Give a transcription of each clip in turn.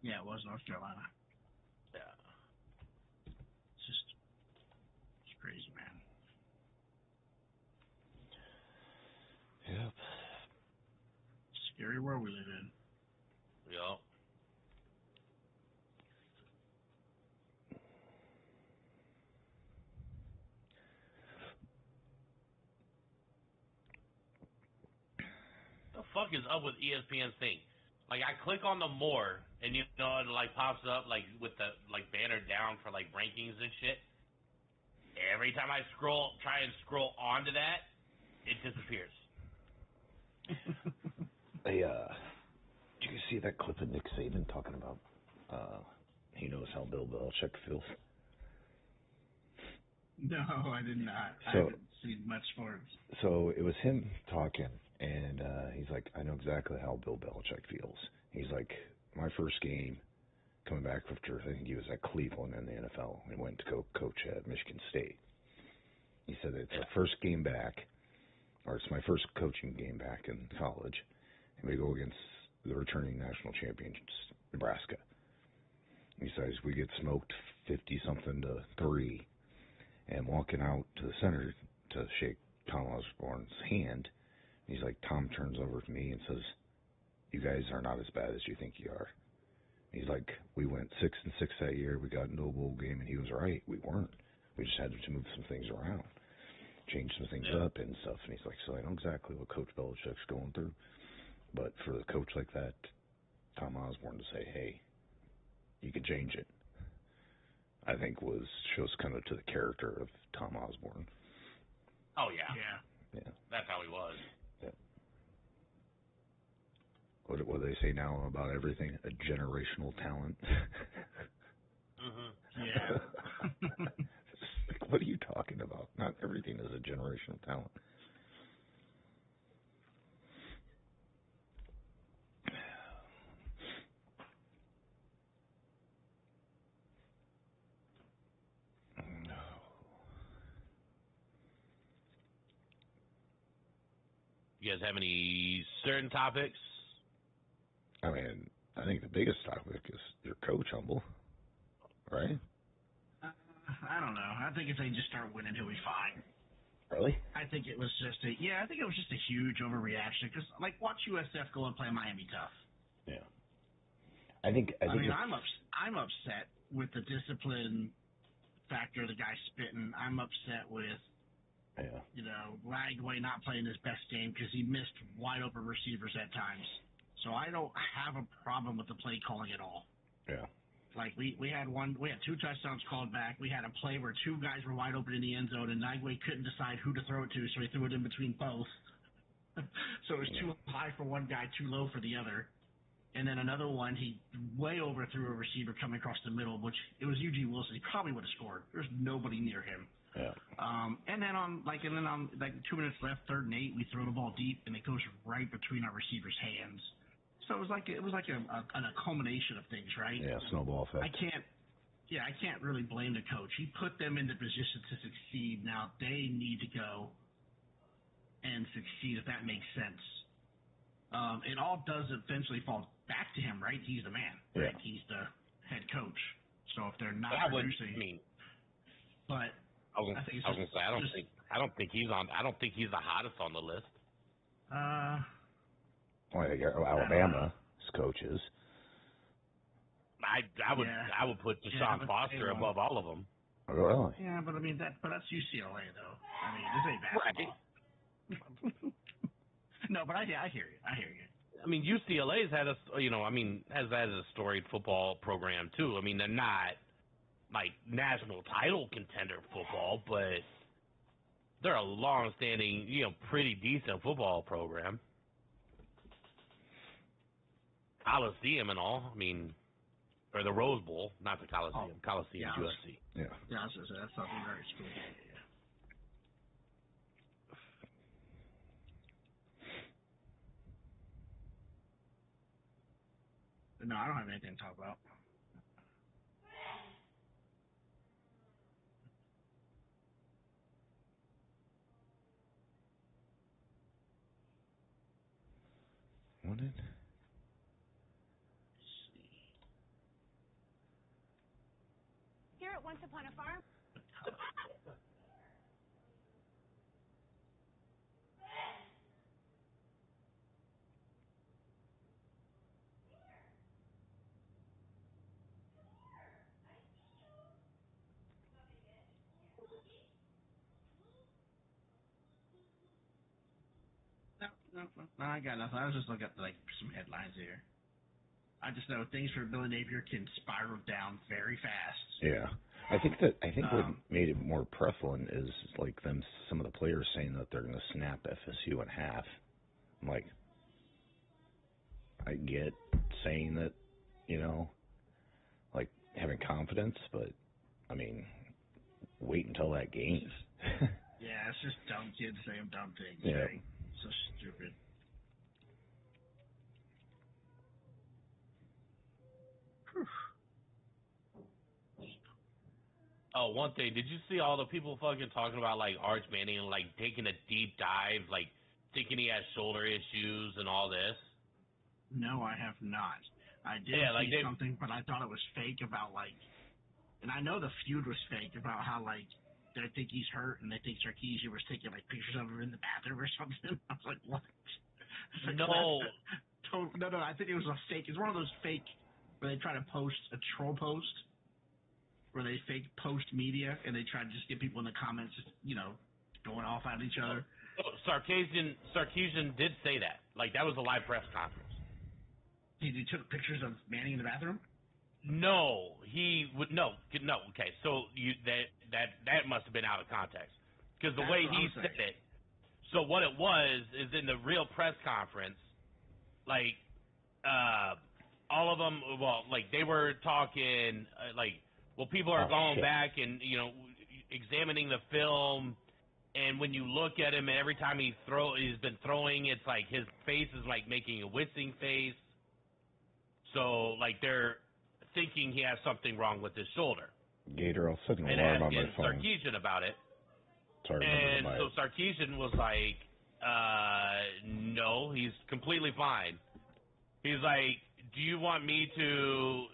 Yeah, it was North Carolina. Yeah. It's crazy, man. Yep. Scary world we live in. Yep. The fuck is up with ESPN's thing? Like, I click on the more, and you know, it like pops up like with the like banner down for like rankings and shit. Every time I try and scroll onto that, it disappears. Did you see that clip of Nick Saban talking about he knows how Bill Belichick feels? No, I did not. So, I haven't seen much sports. So it was him talking, and he's like, I know exactly how Bill Belichick feels. He's like, my first game coming back after, I think he was at Cleveland in the NFL, and went to go coach at Michigan State. He said it's our first game back, or it's my first coaching game back in college, and we go against the returning national champions, Nebraska. He says we get smoked 50-something to 3, and walking out to the center to shake Tom Osborne's hand, he's like, Tom turns over to me and says, you guys are not as bad as you think you are. He's like, we went 6-6 that year, we got into a bowl game, and he was right, we weren't. We just had to move some things around, change some things up and stuff. And he's like, so I know exactly what Coach Belichick's going through, but for the coach like that, Tom Osborne, to say, hey, you can change it, I think shows kind of to the character of Tom Osborne. Oh yeah. Yeah. That's how he was. Yeah. What do they say now about everything? A generational talent. Yeah. What are you talking about? Not everything is a generational talent. You guys have any certain topics? I mean, I think the biggest topic is your coach humble, right? I don't know. I think if they just start winning, he'll be fine. Really? I think it was just a huge overreaction. Because, like, watch USF go and play Miami tough. Yeah. I think I'm upset with the discipline factor, the guy spitting. I'm upset with, Lagway not playing his best game because he missed wide open receivers at times. So I don't have a problem with the play calling at all. Yeah. Like we had 2 touchdowns called back. We had a play where 2 guys were wide open in the end zone, and Nagway couldn't decide who to throw it to, so he threw it in between both. So it was too high for one guy, too low for the other. And then another one, he way overthrew a receiver coming across the middle, which it was Eugene Wilson. He probably would have scored. There's nobody near him. Yeah. And then on 2 minutes left, 3rd and 8, we throw the ball deep, and it goes right between our receiver's hands. So it was like a culmination of things, right? Yeah, snowball effect. I can't really blame the coach. He put them in the position to succeed. Now they need to go and succeed, if that makes sense. It all does eventually fall back to him, right? He's the man, right? Yeah. He's the head coach. So if they're not producing, but I don't think he's the hottest on the list. Well, Alabama's coaches. I would put Deshaun Foster above all of them. Really? Yeah, but I mean that's UCLA though. I mean, this ain't basketball. No, but I hear you. I mean, UCLA's had has had a storied football program too. I mean, they're not like national title contender football, but they're a long-standing, pretty decent football program. Coliseum and all. I mean, or the Rose Bowl, not the Coliseum. Coliseum, USC. Yeah. Yeah, I was gonna say that's something very cool. Yeah. No, I don't have anything to talk about. What did? that once upon a farm. No, I got nothing. I was just looking at like some headlines here. I just know things for Billy Napier can spiral down very fast. Yeah, I think what made it more prevalent is like some of the players saying that they're going to snap FSU in half. I'm like, I get saying that, like having confidence, but I mean, wait until that game. Yeah, it's just dumb kids saying dumb things. Yeah. Right? So stupid. Oh, one thing. Did you see all the people fucking talking about, like, Arch Manning and, like, taking a deep dive, like, thinking he has shoulder issues and all this? No, I have not. I did see something, but I thought it was fake about, like, and I know the feud was fake about how, like, they think he's hurt and they think Sarkisian was taking, like, pictures of him in the bathroom or something. I was like, what? Like, no. No, I think it was a fake. It's one of those fake where they try to post a troll post where they fake post media and they try to just get people in the comments, just, going off at each other. Oh, Sarkisian did say that. Like, that was a live press conference. He took pictures of Manning in the bathroom? No, he would no. Okay, so that must have been out of context because the way he said it. So what it was is in the real press conference, like all of them. Well, like they were talking, people are going back and examining the film, and when you look at him, and every time he's been throwing, it's like his face is like making a wincing face. So like they're thinking he has something wrong with his shoulder. Gator, I'll set an and alarm on my asking phone. Sarkisian about it. Sorry, and so Sarkisian was like, no, he's completely fine. He's like, do you want me to,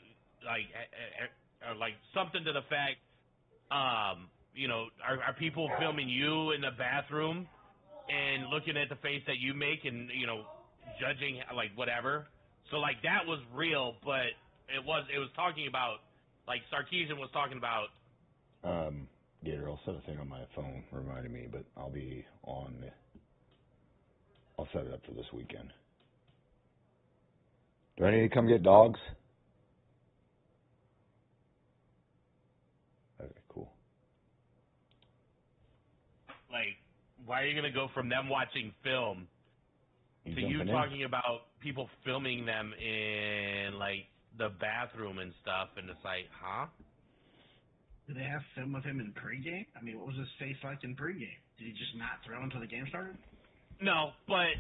like something to the fact, are people filming you in the bathroom and looking at the face that you make and, judging, like, whatever? So, like, that was real, but it was talking about, like, Sarkisian was talking about. Gator, I'll set a thing on my phone reminding me, but I'll set it up for this weekend. Do I need to come get dogs? Okay, cool. Like, why are you going to go from them watching film to you talking about people filming them in, like, the bathroom and stuff, and it's like, huh? Did they have film of him in pregame? I mean, what was his face like in pregame? Did he just not throw until the game started? No, but,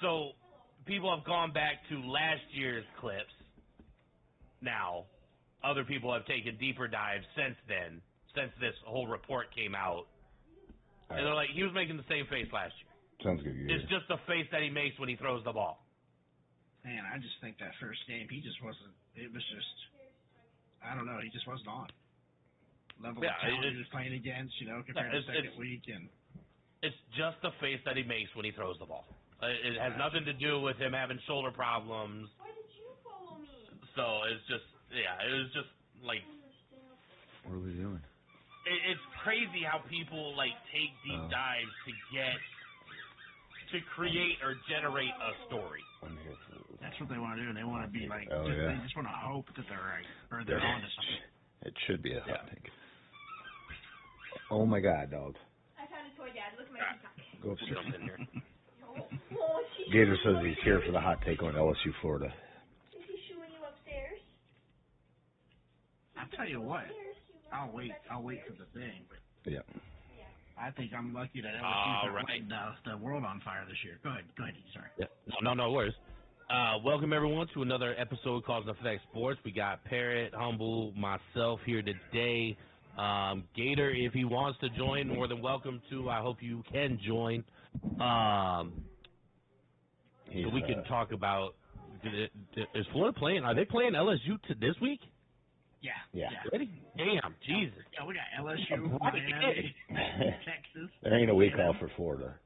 so, people have gone back to last year's clips. Now, other people have taken deeper dives since then, since this whole report came out. And they're like, he was making the same face last year. Sounds good. It's just the face that he makes when he throws the ball. Man, I just think that first game, he just wasn't. It was just, I don't know, he just wasn't on. Level of talent he was playing against, compared to the second week. And it's just the face that he makes when he throws the ball. It has nothing to do with him having shoulder problems. Why did you follow me? So it's just, it was just like. What are we doing? It's crazy how people like take deep dives to create or generate a story. That's what they want to do. They want to be like, they just want to hope that they're right or they're on to something. It should be a hot take. Oh my God, dog. I found a toy, Dad. Look at my TikTok. Go upstairs. Jump in here. Gator says he's here for the hot take on LSU, Florida. Is he shooing you upstairs? I'll tell you what. I'll wait for the thing. But yeah. I think I'm lucky that LSU's lighting the world on fire this year. Go ahead, sorry. Yeah. No worries. Welcome everyone to another episode of Causeandeffectsports. We got Parrot, Humble, myself here today. Gator, if he wants to join, more than welcome to. I hope you can join. So we can talk about. Is Florida playing? Are they playing LSU this week? Yeah. Ready? Damn, Jesus. Yeah, we got LSU, Miami, Texas. There ain't a week off for Florida.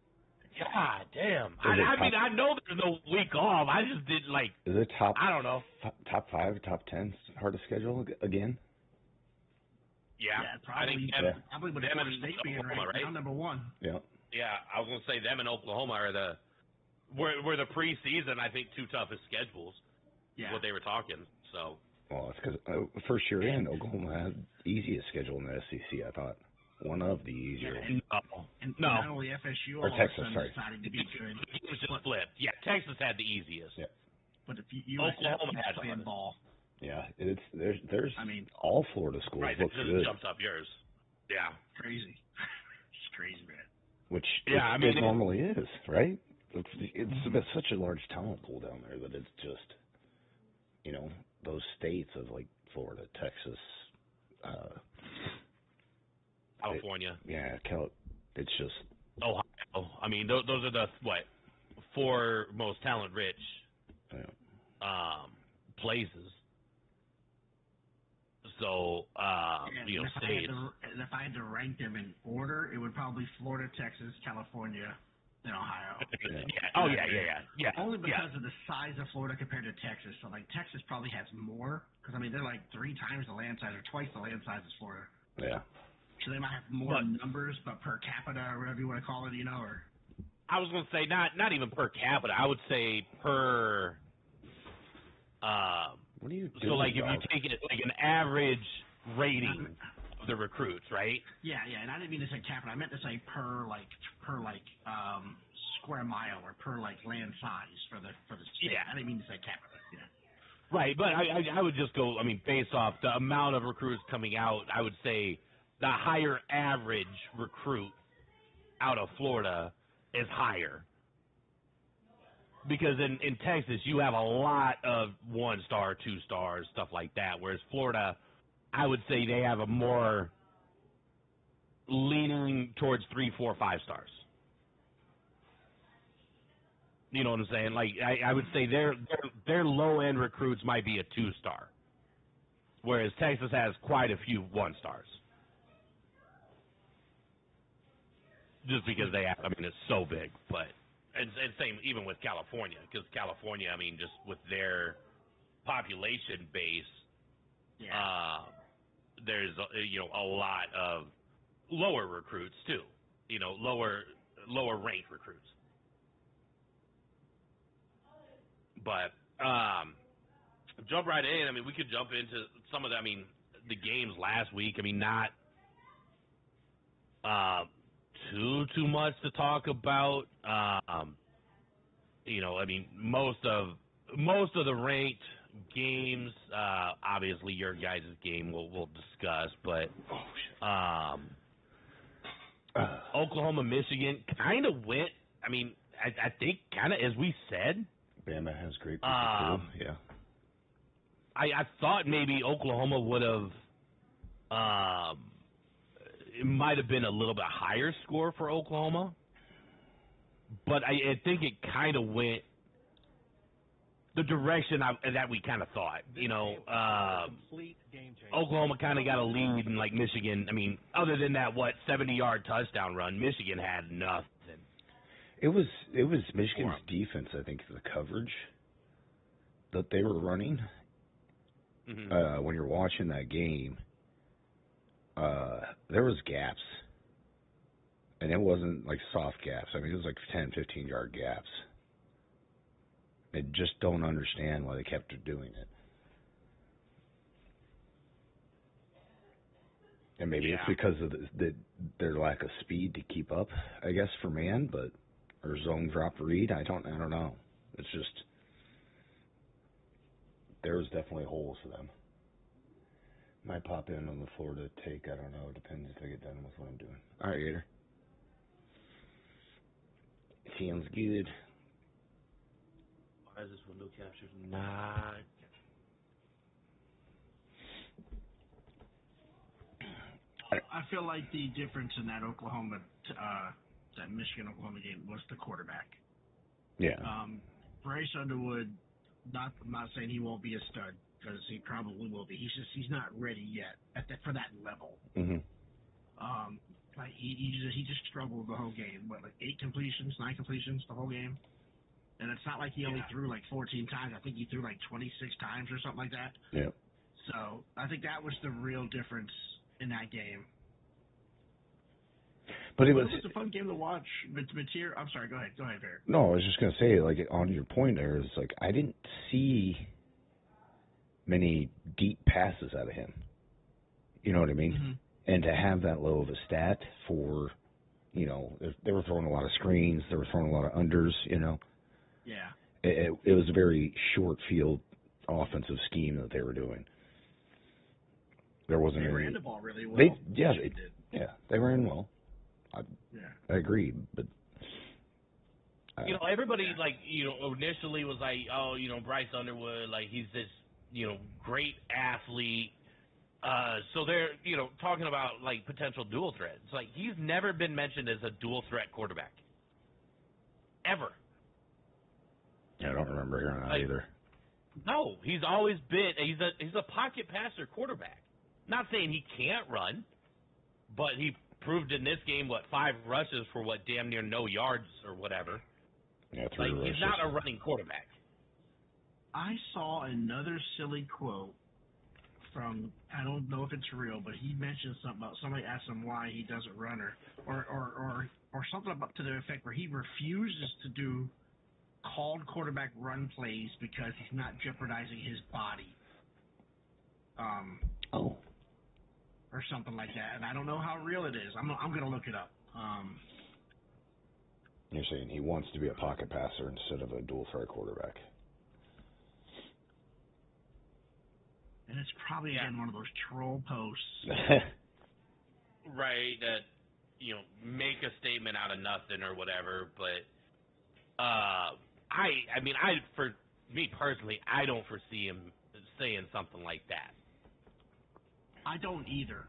God damn. Is it I know there's no week off. I just did Is it I don't know. top 5, top 10 hard to schedule again? Yeah, probably. Probably with them Florida State being Oklahoma, ranked now #1. Yeah. Yeah, I was gonna say them and Oklahoma are were the preseason, I think, 2 toughest schedules. Yeah. What they were talking. So. Well, it's because first year in, Oklahoma had the easiest schedule in the SEC. I thought one of the easier. And not only FSU, or all Texas, of a sudden decided to be good. It was just flipped. Yeah, Texas had the easiest. Yeah. But if Oklahoma had playing ball. Yeah, there's. I mean, all Florida schools right, look just good. Jumps up yours. Yeah. Crazy. It's crazy, man. Which it normally is, right? It's such a large talent pool down there that it's just, those states of like Florida, Texas, California. It's just Ohio. I mean, those are the 4 most talent-rich places. So, states. If I had to rank them in order, it would probably Florida, Texas, California, then Ohio. Yeah. Only because of the size of Florida compared to Texas. So, Texas probably has more, because, they're 3 times the land size or twice the land size as Florida. Yeah. So they might have more numbers, but per capita or whatever you want to call it, or... I was going to say not even per capita. I would say per... what are you doing? So, if you take it an average rating of the recruits, right? Yeah, and I didn't mean to say capita. I meant to say per square mile or per land size for the state. Yeah. I didn't mean to say capita. Yeah. Right, but I would just go. Based off the amount of recruits coming out, I would say the higher average recruit out of Florida is higher. Because in Texas, you have a lot of 1-star, 2-stars, stuff like that. Whereas Florida, I would say they have a more leaning towards 3, 4, 5 stars. You know what I'm saying? I would say their low-end recruits might be a 2-star. Whereas Texas has quite a few 1-stars. Just because they have, it's so big, but... And same even with California, because California, just with their population base, there's a lot of lower recruits too, lower ranked recruits. But jump right in. We could jump into some of the games last week. Not too much to talk about. Most of the ranked games, obviously your guys' game we'll discuss, but Oklahoma, Michigan kind of went. I think kind of as we said. Bama has great people too. Yeah. I thought maybe Oklahoma would have. It might have been a little bit higher score for Oklahoma, but I think it kind of went the direction that we kind of thought. Oklahoma kind of got a lead, and Michigan. Other than that, 70-yard touchdown run, Michigan had nothing. It was Michigan's defense, I think, the coverage that they were running. Mm-hmm. When you're watching that game. There was gaps, and it wasn't soft gaps. It was 10, 15-yard gaps. I just don't understand why they kept doing it. And maybe it's because of their lack of speed to keep up, I guess, for man, or zone drop read. I don't know. It's just there was definitely holes for them. Might pop in on the Florida take. I don't know. It depends if I get done with what I'm doing. All right, Gator. Sounds good. Why is this window captured? Not. I feel like the difference in that Michigan-Oklahoma game was the quarterback. Yeah. Bryce Underwood I'm not saying he won't be a stud, because he probably will be. He's not ready yet for that level. Mm-hmm. Like he just struggled the whole game. What, like 9 completions the whole game? And it's not like he only threw like 14 times. I think he threw like 26 times or something like that. Yeah. So I think that was the real difference in that game. But it was a fun game to watch. I'm sorry. Go ahead, Barry. No, I was just gonna say, like, on your point there, is like I didn't see many deep passes out of him. You know what I mean? Mm-hmm. And to have that low of a stat for, you know, they were throwing a lot of screens, they were throwing a lot of unders. You know. Yeah. It was a very short field offensive scheme that they were doing. There wasn't They any. ran the ball really well. They ran well. I agree, but you know, everybody like, you know, initially was like, oh, you know, Bryce Underwood, like he's this, you know, great athlete. So they're, you know, talking about like potential dual threat. It's like he's never been mentioned as a dual threat quarterback, ever. I don't remember hearing that either. No, he's always been. He's a pocket passer quarterback. Not saying he can't run, but he proved in this game 5 rushes for damn near no yards or whatever. Yeah, 3 rushes. He's not a running quarterback. I saw another silly quote from, I don't know if it's real, but he mentioned something about somebody asked him why he doesn't run or something about to the effect where he refuses to do called quarterback run plays because he's not jeopardizing his body. Or something like that, and I don't know how real it is. I'm gonna look it up. You're saying he wants to be a pocket passer instead of a dual threat quarterback. And it's probably again one of those troll posts. Right, that, you know, make a statement out of nothing or whatever, but for me personally, I don't foresee him saying something like that. I don't either.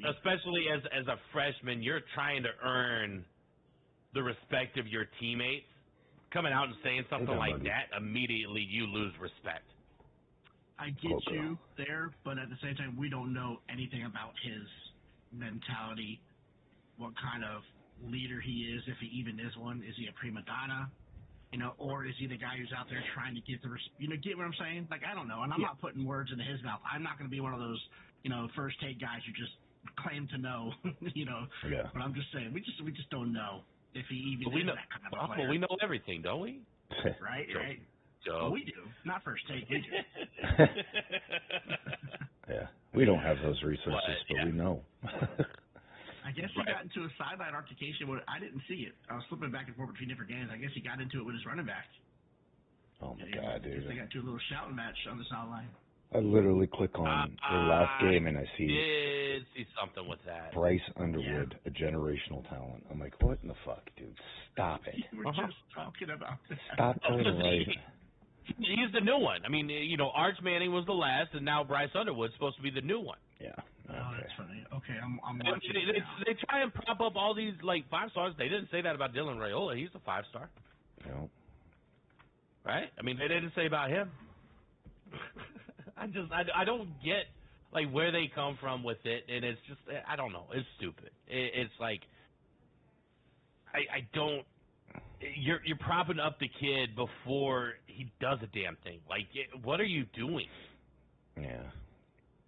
Especially as a freshman, you're trying to earn the respect of your teammates. Coming out and saying something like that, immediately you lose respect. I get you there, but at the same time, we don't know anything about his mentality, what kind of leader he is, if he even is one. Is he a prima donna? You know, or is he the guy who's out there trying to get get what I'm saying? Like, I don't know, and I'm not putting words into his mouth. I'm not going to be one of those, you know, first take guys who just claim to know, you know. Yeah. But I'm just saying, we just don't know if he even is that kind of a player. Well, we know everything, don't we? Right. So. Well, we do. Not first take, we do. Yeah. We don't have those resources, but we know. I guess he got into a sideline altercation. I didn't see it. I was flipping back and forth between different games. I guess he got into it with his running back. Oh, my God, dude. They got into a little shouting match on the sideline. I literally click on the last game and I see something with that. Bryce Underwood, a generational talent. I'm like, what in the fuck, dude? Stop it. We were just talking about that. Stop trying to write. He's the new one. I mean, you know, Arch Manning was the last, and now Bryce Underwood's supposed to be the new one. Yeah. Okay. Oh, that's funny. Okay, I'm watching they try and prop up all these, like, 5-stars. They didn't say that about Dylan Raiola. He's a 5-star. No. Right? I mean, they didn't say about him. I don't get, like, where they come from with it, and it's just, I don't know. It's stupid. It's like, I don't, you're propping up the kid before he does a damn thing. Like, what are you doing? Yeah.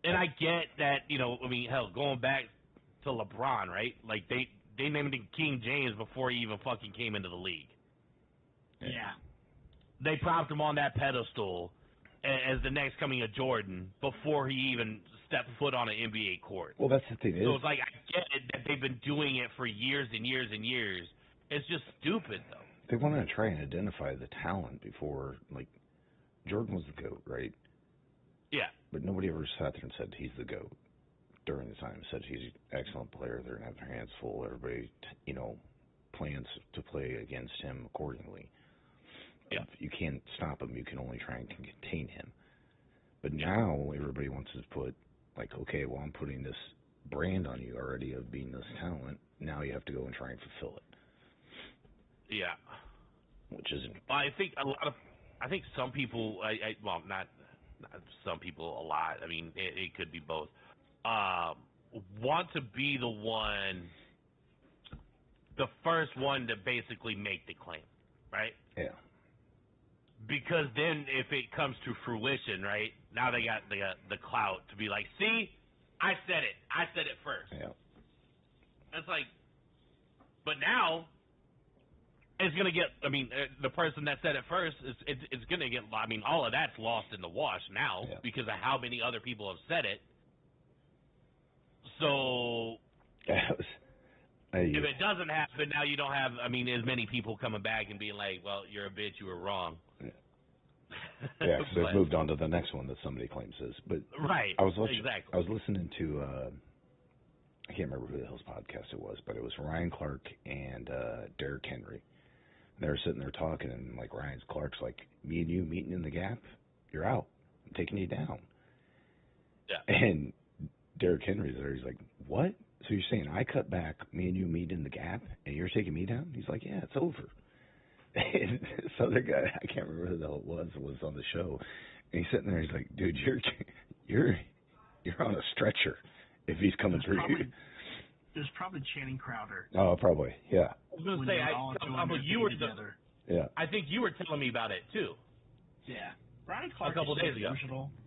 And I get that, you know, I mean, hell, going back to LeBron, right? Like, they named him King James before he even fucking came into the league. Yeah. They propped him on that pedestal as the next coming of Jordan before he even stepped foot on an NBA court. Well, that's the thing. So it's like, I get it that they've been doing it for years and years and years. It's just stupid, though. They want to try and identify the talent before, like, Jordan was the GOAT, right? Yeah. But nobody ever sat there and said he's the GOAT during the time. Said he's an excellent player. They're going to have their hands full. Everybody, you know, plans to play against him accordingly. Yeah. You can't stop him. You can only try and contain him. But now everybody wants to put, like, okay, well, I'm putting this brand on you already of being this talent. Now you have to go and try and fulfill it. Yeah. Which isn't. Well, I think I think some people, well, not some people, a lot. I mean, it could be both. Want to be the first one to basically make the claim, right? Yeah. Because then if it comes to fruition, right, now they got the clout to be like, see, I said it first. Yeah. It's like, but now it's going to get, I mean, the person that said it first, it's going to get, I mean, all of that's lost in the wash now because of how many other people have said it. So if it doesn't happen, now you don't have, I mean, as many people coming back and being like, well, you're a bitch, you were wrong. Yeah, because they've moved on to the next one that somebody claims is. But right, exactly. I was listening to, I can't remember who the hell's podcast it was, but it was Ryan Clark and Derrick Henry. They were sitting there talking, and like Clark's like, me and you meeting in the gap, you're out. I'm taking you down. Yeah. And Derrick Henry's there. He's like, what? So you're saying I cut back, me and you meet in the gap, and you're taking me down? He's like, yeah, it's over. And this other guy, I can't remember who the hell it was on the show, and he's sitting there. He's like, dude, you're on a stretcher if he's coming through you. It was probably Channing Crowder. Oh, probably, yeah. I was gonna say, I think you were telling me about it too. Yeah, Ryan Clark a couple days ago.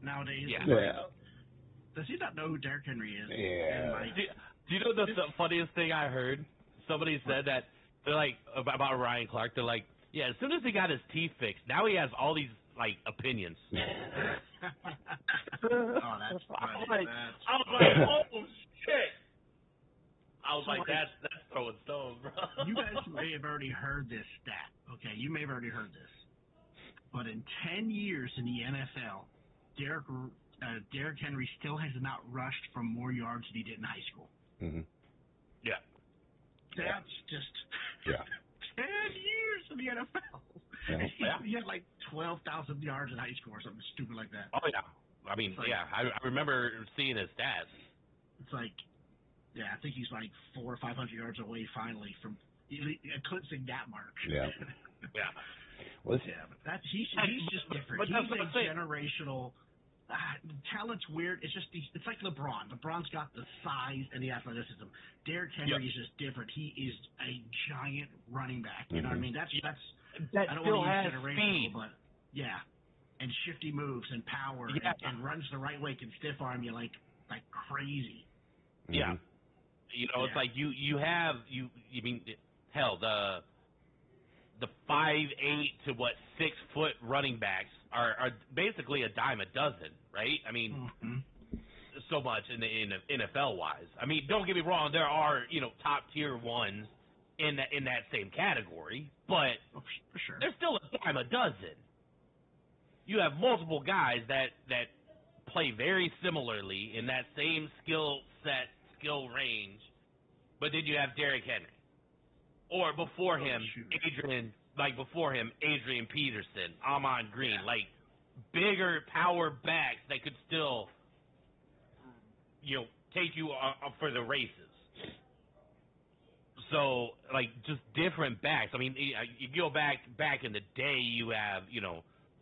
Nowadays, yeah. Does he not know who Derrick Henry is? Yeah. Do you know the funniest thing I heard? Somebody said that they're like about Ryan Clark. They're like, yeah, as soon as he got his teeth fixed, now he has all these like opinions. Oh, that's funny. I was like, oh shit. I was like, that's throwing stones, bro. You guys may have already heard this stat. Okay, you may have already heard this. But in 10 years in the NFL, Derrick Henry still has not rushed for more yards than he did in high school. Mm-hmm. Yeah. That's just 10 years in the NFL. Yeah. He had like 12,000 yards in high school or something stupid like that. Oh, yeah. I mean, like, I remember seeing his stats. It's like, yeah, I think he's like 400 or 500 yards away finally from eclipsing that mark. Yeah. Yeah. But he's just different. He's a generational. Talent's weird. It's just it's like LeBron. LeBron's got the size and the athleticism. Derrick Henry is just different. He is a giant running back. You know what I mean? That's that I don't still want to has use generational, speed. but yeah, and shifty moves and power and runs the right way, can stiff arm you like crazy. Yeah. You know, it's like you mean hell the 5'8" to 6 foot running backs are basically a dime a dozen, right? I mean, so much in the NFL wise. I mean, don't get me wrong, there are top tier ones in that same category, but for sure, there's still a dime a dozen. You have multiple guys that play very similarly in that same skill set, skill range, but then you have Derrick Henry. Or before him, Adrian Peterson, Amon Green, like bigger power backs that could still, take you for the races. So, like, just different backs. I mean, you go back in the day, you have,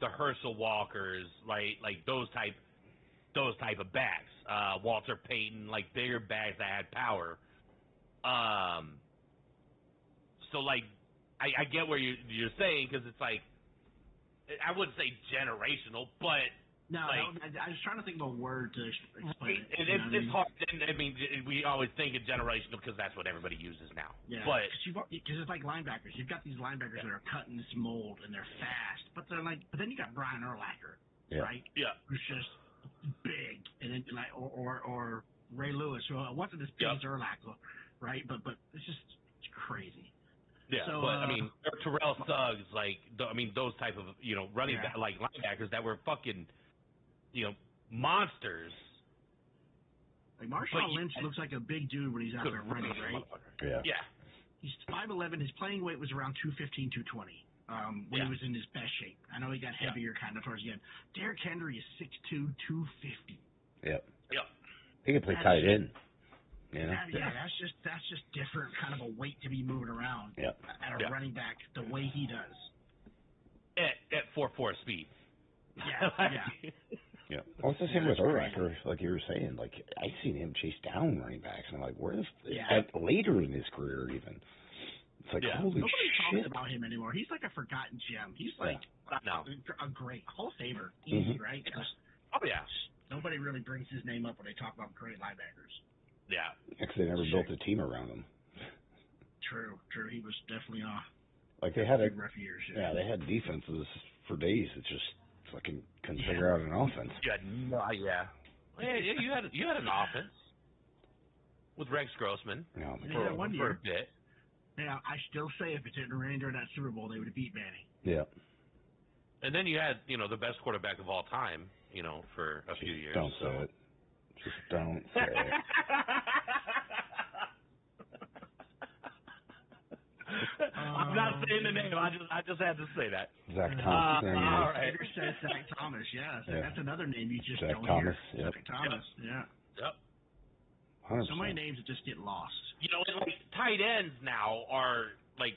the Herschel Walkers, right? Like those type of backs. Walter Payton, like bigger backs that had power. So, like, I get where you're saying, because it's like, I wouldn't say generational, but no, like, I was trying to think of a word to explain it. It's hard. I mean, we always think of generational because that's what everybody uses now. Yeah, but because it's like linebackers. You've got these linebackers that are cut in this mold and they're fast, but they're like. But then you got Brian Urlacher, right? Yeah, who's just big, and then like or Ray Lewis, who wasn't as big as Urlacher, right? But it's crazy. Yeah, so, but I mean, Terrell Suggs, like, those type of running back, like linebackers that were fucking, monsters. Like Marshawn Lynch looks like a big dude when he's out there running, right? Yeah. He's 5'11". His playing weight was around 215, 220 when he was in his best shape. I know he got heavier kind of towards the end. Derrick Henry is 6'2", 250. Yep. Yep. He can play tight end. That's just different kind of a weight to be moving around at a running back the way he does. at 4.4 speed. Yeah, yeah. Yeah. Well, it's the same with Urlacher, like you were saying. Like, I've seen him chase down running backs, and I'm like, where is later in his career even? It's like, holy Nobody shit. talks about him anymore. He's like a forgotten gem. He's like a great Hall of Famer. Easy, right? Just, nobody really brings his name up when they talk about great linebackers. Yeah. Because they never built a team around him. True. He was definitely off. Like, they had rough years. Yeah, they had defenses for days. It just fucking couldn't figure out an offense. Yeah, you had an offense with Rex Grossman for a bit. Yeah, I still say if it didn't rain during that Super Bowl, they would have beat Manny. Yeah. And then you had, the best quarterback of all time, for a few years. Don't say it. Just don't say it. I'm not saying the name. I just had to say that. Zach Thomas. All right. Says Zach Thomas. Yeah, that's another name you just don't hear. Yep. Zach Thomas. Yep. Yep. 100%. So many names that just get lost. And like tight ends now are like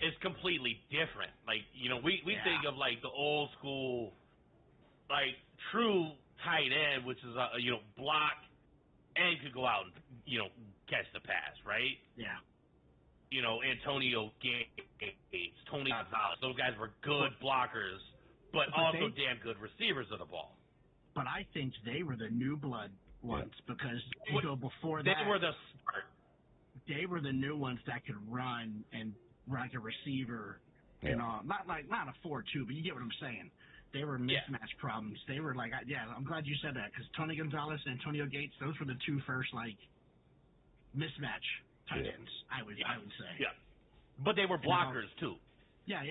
it's completely different. Like we think of like the old school, like true tight end, which is block and could go out and catch the pass, right? Yeah. Antonio Gates, Tony Gonzalez. Those guys were good blockers, but also damn good receivers of the ball. But I think they were the new blood ones because before they that were the start. They were the new ones that could run and like a receiver and all. Not a 4-2, but you get what I'm saying. They were mismatch problems. They were like, I'm glad you said that because Tony Gonzalez and Antonio Gates, those were the two first like mismatch tight ends. I would say. Yeah, but they were blockers too. Yeah.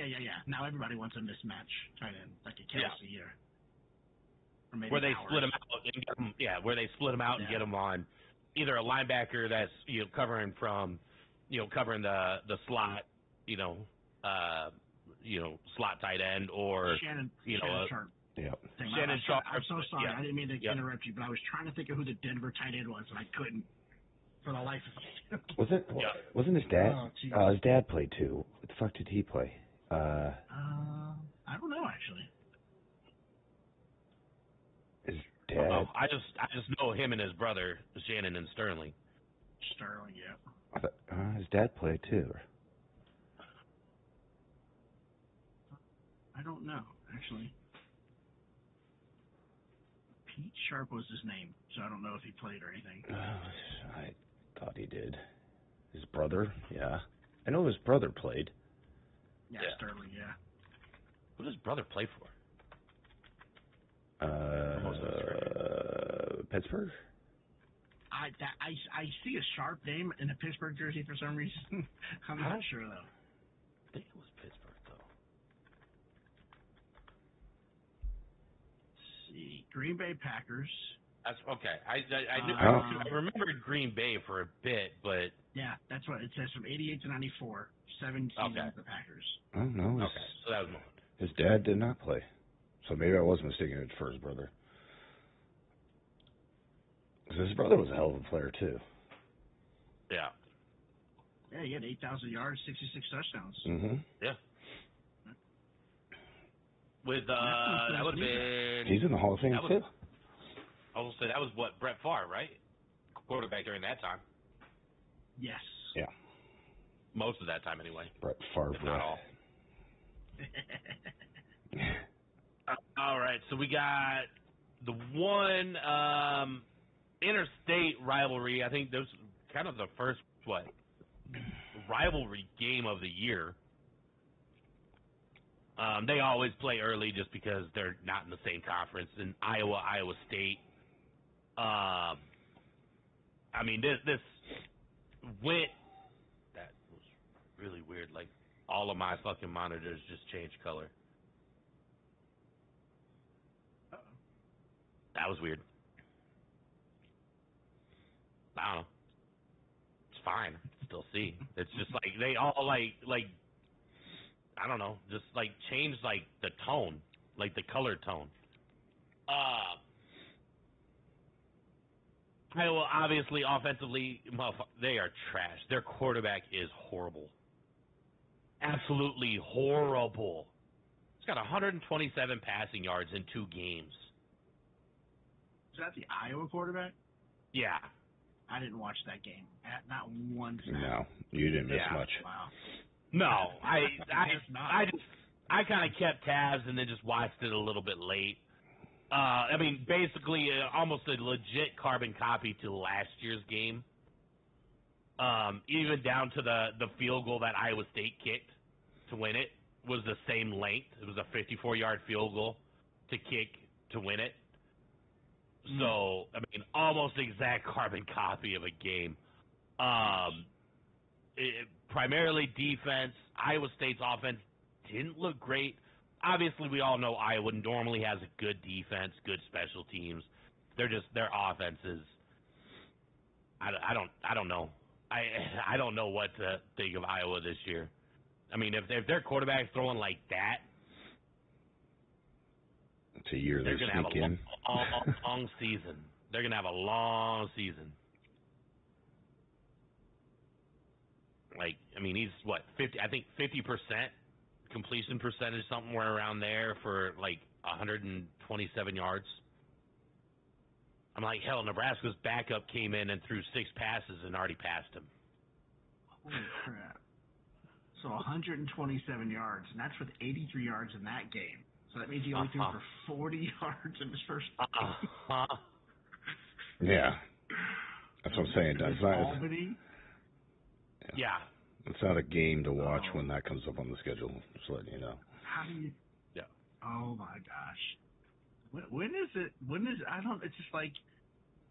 Now everybody wants a mismatch tight end like a Kelsey or maybe where they Powers. split them out and get them. Yeah, where they split them out and get them on either a linebacker that's covering from covering the slot slot tight end or Shannon Sharp. Yeah. Shannon Sharp. I'm so sorry. I didn't mean to interrupt you, but I was trying to think of who the Denver tight end was, and I couldn't for the life of me. Wasn't his dad? His dad played too. What the fuck did he play? I don't know actually. His dad. I just know him and his brother Shannon and Sterling. Sterling, yeah. I thought, his dad played too. I don't know actually. Pete Sharp was his name, so I don't know if he played or anything. I thought he did. His brother, yeah. I know his brother played. Yeah, Sterling, yeah. Who does his brother play for? Pittsburgh? I see a Sharp name in a Pittsburgh jersey for some reason. I'm not sure though. I think it was Pittsburgh though. Let's see, Green Bay Packers. That's okay. I remembered Green Bay for a bit, but yeah, that's what it says from '88 to '94. 7 seasons with the Packers. Oh no. Okay, so that was more. His dad did not play, so maybe I was mistaken it for his brother. Because his brother was a hell of a player too. Yeah. Yeah, he had 8,000 yards, 66 touchdowns. Mm-hmm. Yeah. With that would have been. He's in the Hall of Fame too. I will say that was what Brett Favre, right? Quarterback during that time. Yes. Yeah. Most of that time, anyway. Brett Favre. Not all. All right, so we got the one interstate rivalry. I think this was kind of the first rivalry game of the year. They always play early just because they're not in the same conference. In Iowa State. I mean, this went. That was really weird. Like all of my fucking monitors just changed color. That was weird. I don't know. It's fine. Still see. It's just like they all like I don't know, just like changed like the tone, like the color tone. Iowa obviously offensively, they are trash. Their quarterback is horrible. Absolutely horrible. got 127 passing yards in 2 games. Is that the Iowa quarterback? Yeah. I didn't watch that game. Not one snap. No, you didn't miss much. Wow. No, I kind of kept tabs and then just watched it a little bit late. I mean, basically, almost a legit carbon copy to last year's game. Even down to the field goal that Iowa State kicked to win it was the same length. It was a 54-yard field goal to kick to win it. So, I mean, almost exact carbon copy of a game. Primarily defense. Iowa State's offense didn't look great. Obviously, we all know Iowa normally has a good defense, good special teams. Their offense is. I don't know. I don't know what to think of Iowa this year. I mean, if their quarterback's throwing like that, it's a year they're going to have a long season. They're going to have a long season. Like, I mean, he's what 50? I think 50% completion percentage, somewhere around there for like 127 yards. I'm like, hell, Nebraska's backup came in and threw 6 passes and already passed him. Holy crap. So 127 yards, and that's with 83 yards in that game. So that means he only threw for 40 yards in his first game. Yeah. That's what I'm saying. That's not, Albany? Yeah. It's not a game to watch when that comes up on the schedule. Just letting you know. How do you... Yeah. Oh, my gosh. When is it? I don't... It's just like...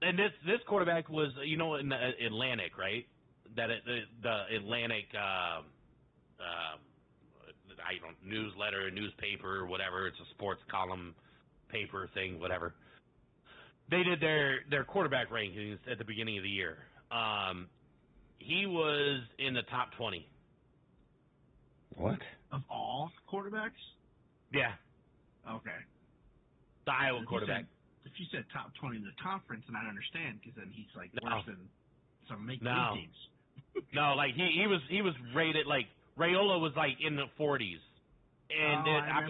And this quarterback was, in the Atlantic, right? The Atlantic... newsletter, newspaper, whatever. It's a sports column, paper thing, whatever. They did their quarterback rankings at the beginning of the year. He was in the top 20. What? Of all quarterbacks? Yeah. Okay. The Iowa quarterback. If you said top 20 in the conference, then I understand, because then he's like worse than some make-believe teams. No, like he was rated like Raiola was like in the 40s, and I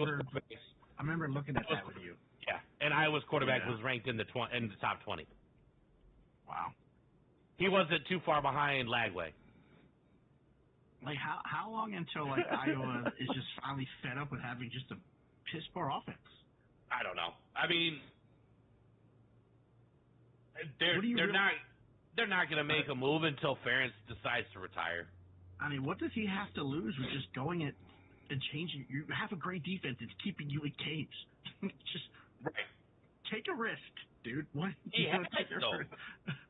remember looking at that with you. Yeah, and Iowa's quarterback was ranked in the top 20. Wow. He wasn't too far behind Lagway. Like how long until like Iowa is just finally fed up with having just a piss poor offense? I don't know. I mean, they're not going to make a move until Ferentz decides to retire. I mean, what does he have to lose with just going it and changing? You have a great defense. It's keeping you in caves. Just take a risk, dude. What?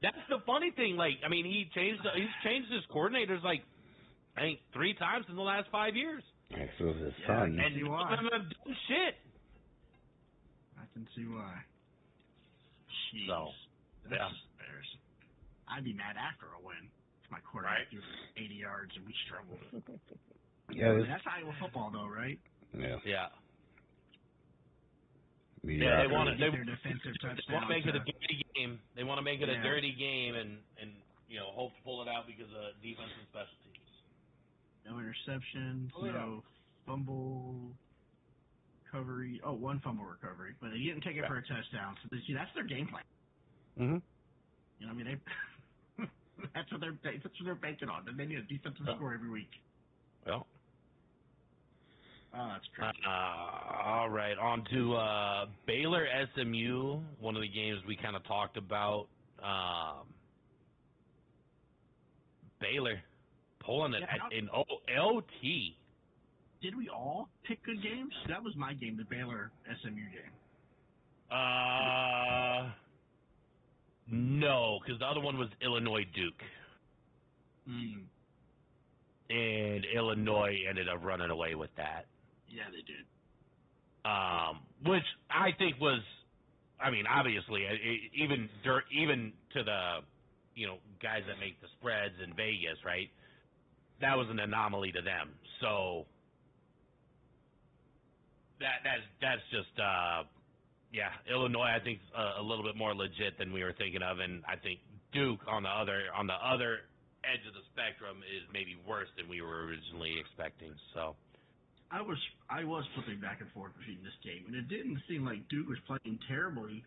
That's the funny thing. Like, I mean, he's changed his coordinators like I think 3 times in the last 5 years. Yeah, so his son. And none of them have done shit. I can see why. Jeez. So, that's embarrassing. I'd be mad after a win. My quarterback threw 80 yards and we struggled. Yeah, that's Iowa football, though, right? Yeah. Yeah. Yeah, they want to make it a dirty game. They want to make it a dirty game and hope to pull it out because of defense and special teams. No interceptions, no fumble recovery. Oh, 1 fumble recovery, but they didn't take it for a touchdown. So that's their game plan. Mm-hmm. You know, I mean, that's what they're banking on. They need a defensive score every week. Well. Oh, that's crazy. All right, on to Baylor SMU, one of the games we kind of talked about. Baylor pulling it in OT. Did we all pick good games? That was my game, the Baylor SMU game. No, because the other one was Illinois Duke. And Illinois ended up running away with that. Yeah, they did. Which I think was, I mean, obviously, even to the, guys that make the spreads in Vegas, right? That was an anomaly to them. So that's just, Illinois I think a little bit more legit than we were thinking of, and I think Duke on the other edge of the spectrum is maybe worse than we were originally expecting. So I was flipping back and forth between this game, and it didn't seem like Duke was playing terribly,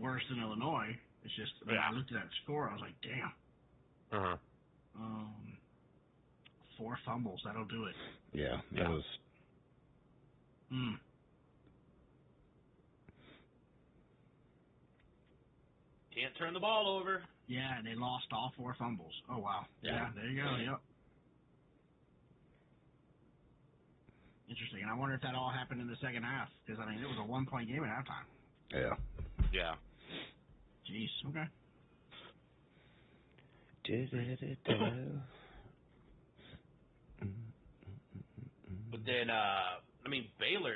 worse than Illinois. It's just when I looked at that score, I was like, damn. Uh-huh. 4 fumbles, that'll do it. Yeah, that was. Can't turn the ball over. Yeah, and they lost all 4 fumbles. Oh, wow. Yeah, there you go. Yep. Interesting. And I wonder if that all happened in the second half, because, it was a 1-point game at halftime. Yeah. Yeah. Jeez, okay. But then, Baylor,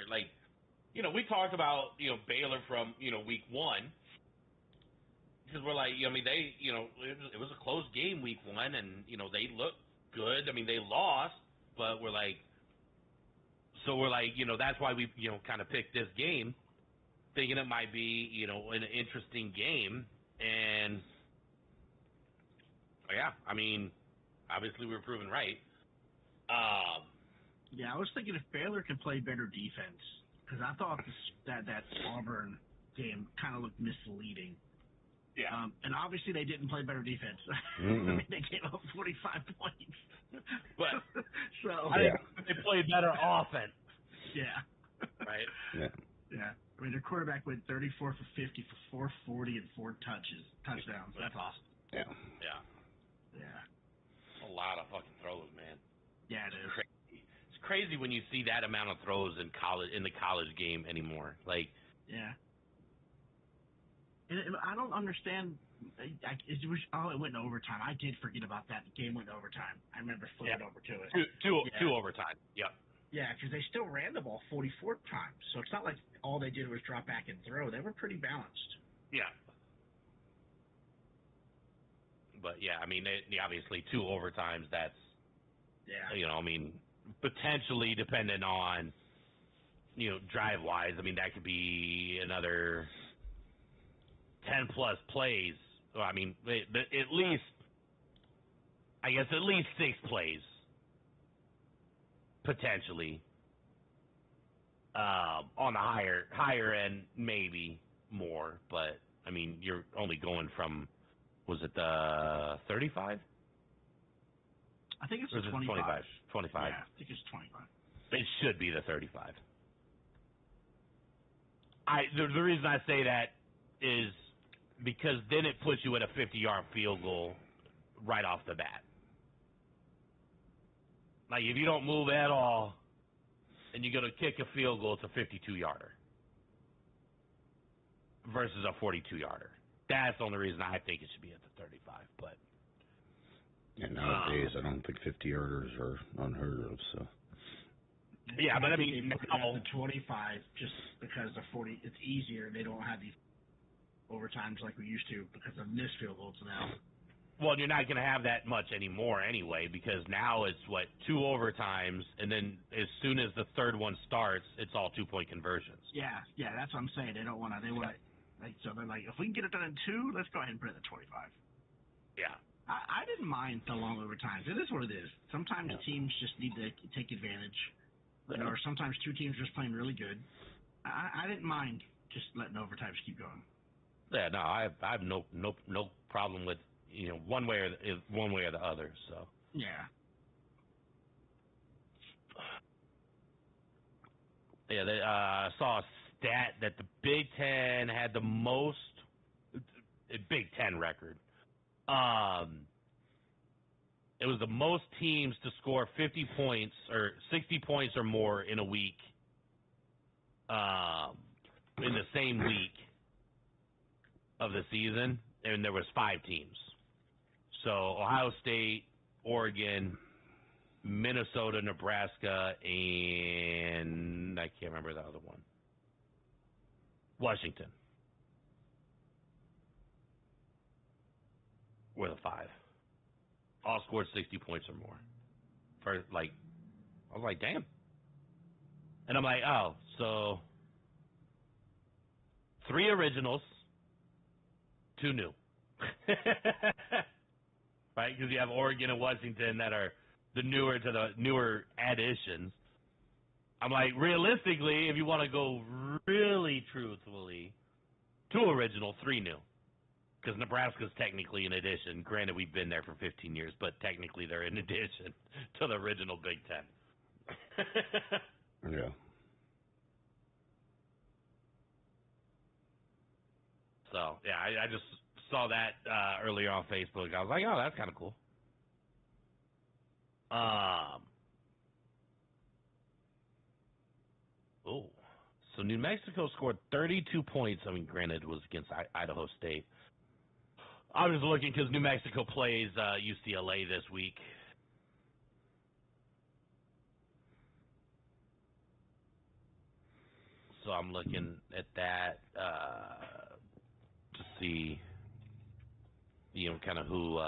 we talked about, Baylor from, week 1. Because we're like, they, it was a close game week 1, and, they looked good. They lost, but we're like, that's why we, kind of picked this game, thinking it might be, an interesting game. And, yeah, obviously we were proven right. Yeah, I was thinking if Baylor could play better defense, because I thought that Auburn game kind of looked misleading. Yeah. And obviously they didn't play better defense. They gave up 45 points. But so I think they played better offense. Yeah. Right? Yeah. Their quarterback went 34 for 50 for 440 and 4 touchdowns. That's awesome. Yeah. A lot of fucking throws, man. Yeah, it is. It's crazy when you see that amount of throws in the college game anymore. Yeah. And I don't understand. It went in overtime. I did forget about that. The game went in overtime. I remember flipping over to it. Two overtime. Yep. Yeah, because they still ran the ball 44 times. So it's not like all they did was drop back and throw. They were pretty balanced. Yeah. But, yeah, obviously 2 overtimes, that's, potentially dependent on, drive-wise. That could be another 10-plus plays. So, at least 6 plays, potentially. On the higher end, maybe more. But, you're only going from, was it the 35? I think it's the 25. 25. Yeah, I think it's 25. It should be the 35. The reason I say that is because then it puts you at a 50-yard field goal right off the bat. If you don't move at all and you go to kick a field goal, it's a 52-yarder versus a 42-yarder. That's the only reason I think it should be at the 35. But nowadays, I don't think 50-yarders are unheard of. So. Yeah, but now the 25 just because the 40 it's easier. They don't have these overtimes like we used to because of missed field goals now. Well, you're not going to have that much anymore anyway because now it's 2 overtimes, and then as soon as the third one starts, it's all 2-point conversions. Yeah, that's what I'm saying. They don't want to. They want so they're like, if we can get it done in 2, let's go ahead and put it at 25. Yeah. I didn't mind the long overtimes. It is what it is. Sometimes teams just need to take advantage, or sometimes 2 teams are just playing really good. I didn't mind just letting overtimes keep going. Yeah, no, I have no problem with one way or the other. So yeah. Yeah, they saw a stat that the Big Ten had the most Big Ten record. It was the most teams to score 50 points or 60 points or more in a week, in the same week of the season, and there was 5 teams. So Ohio State, Oregon, Minnesota, Nebraska, and I can't remember the other one. Washington were the 5. All scored 60 points or more. I was like, damn. And I'm like, oh, so 3 originals, 2 new. Right? Because you have Oregon and Washington that are the newer additions. I'm like, realistically, if you want to go really truthfully, 2 original, 3 new. Because Nebraska's technically an addition. Granted, we've been there for 15 years, but technically they're an addition to the original Big Ten. Yeah. So, yeah, I just saw that earlier on Facebook. I was like, oh, that's kind of cool. So New Mexico scored 32 points. I mean, granted, it was against Idaho State. I was looking because New Mexico plays UCLA this week. So I'm looking at that to see, kind of who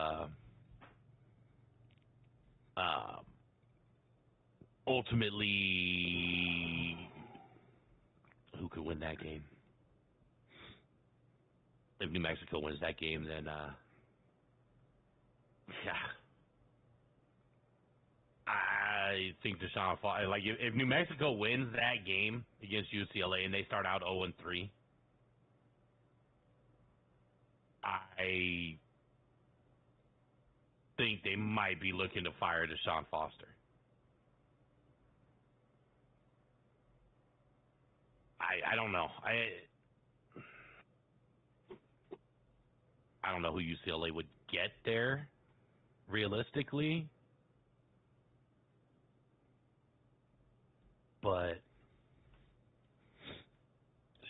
ultimately who could win that game. If New Mexico wins that game, then I think Deshaun Foster. Like if New Mexico wins that game against UCLA and they start out 0-3, I think they might be looking to fire Deshaun Foster. I don't know. I don't know who UCLA would get there, realistically. But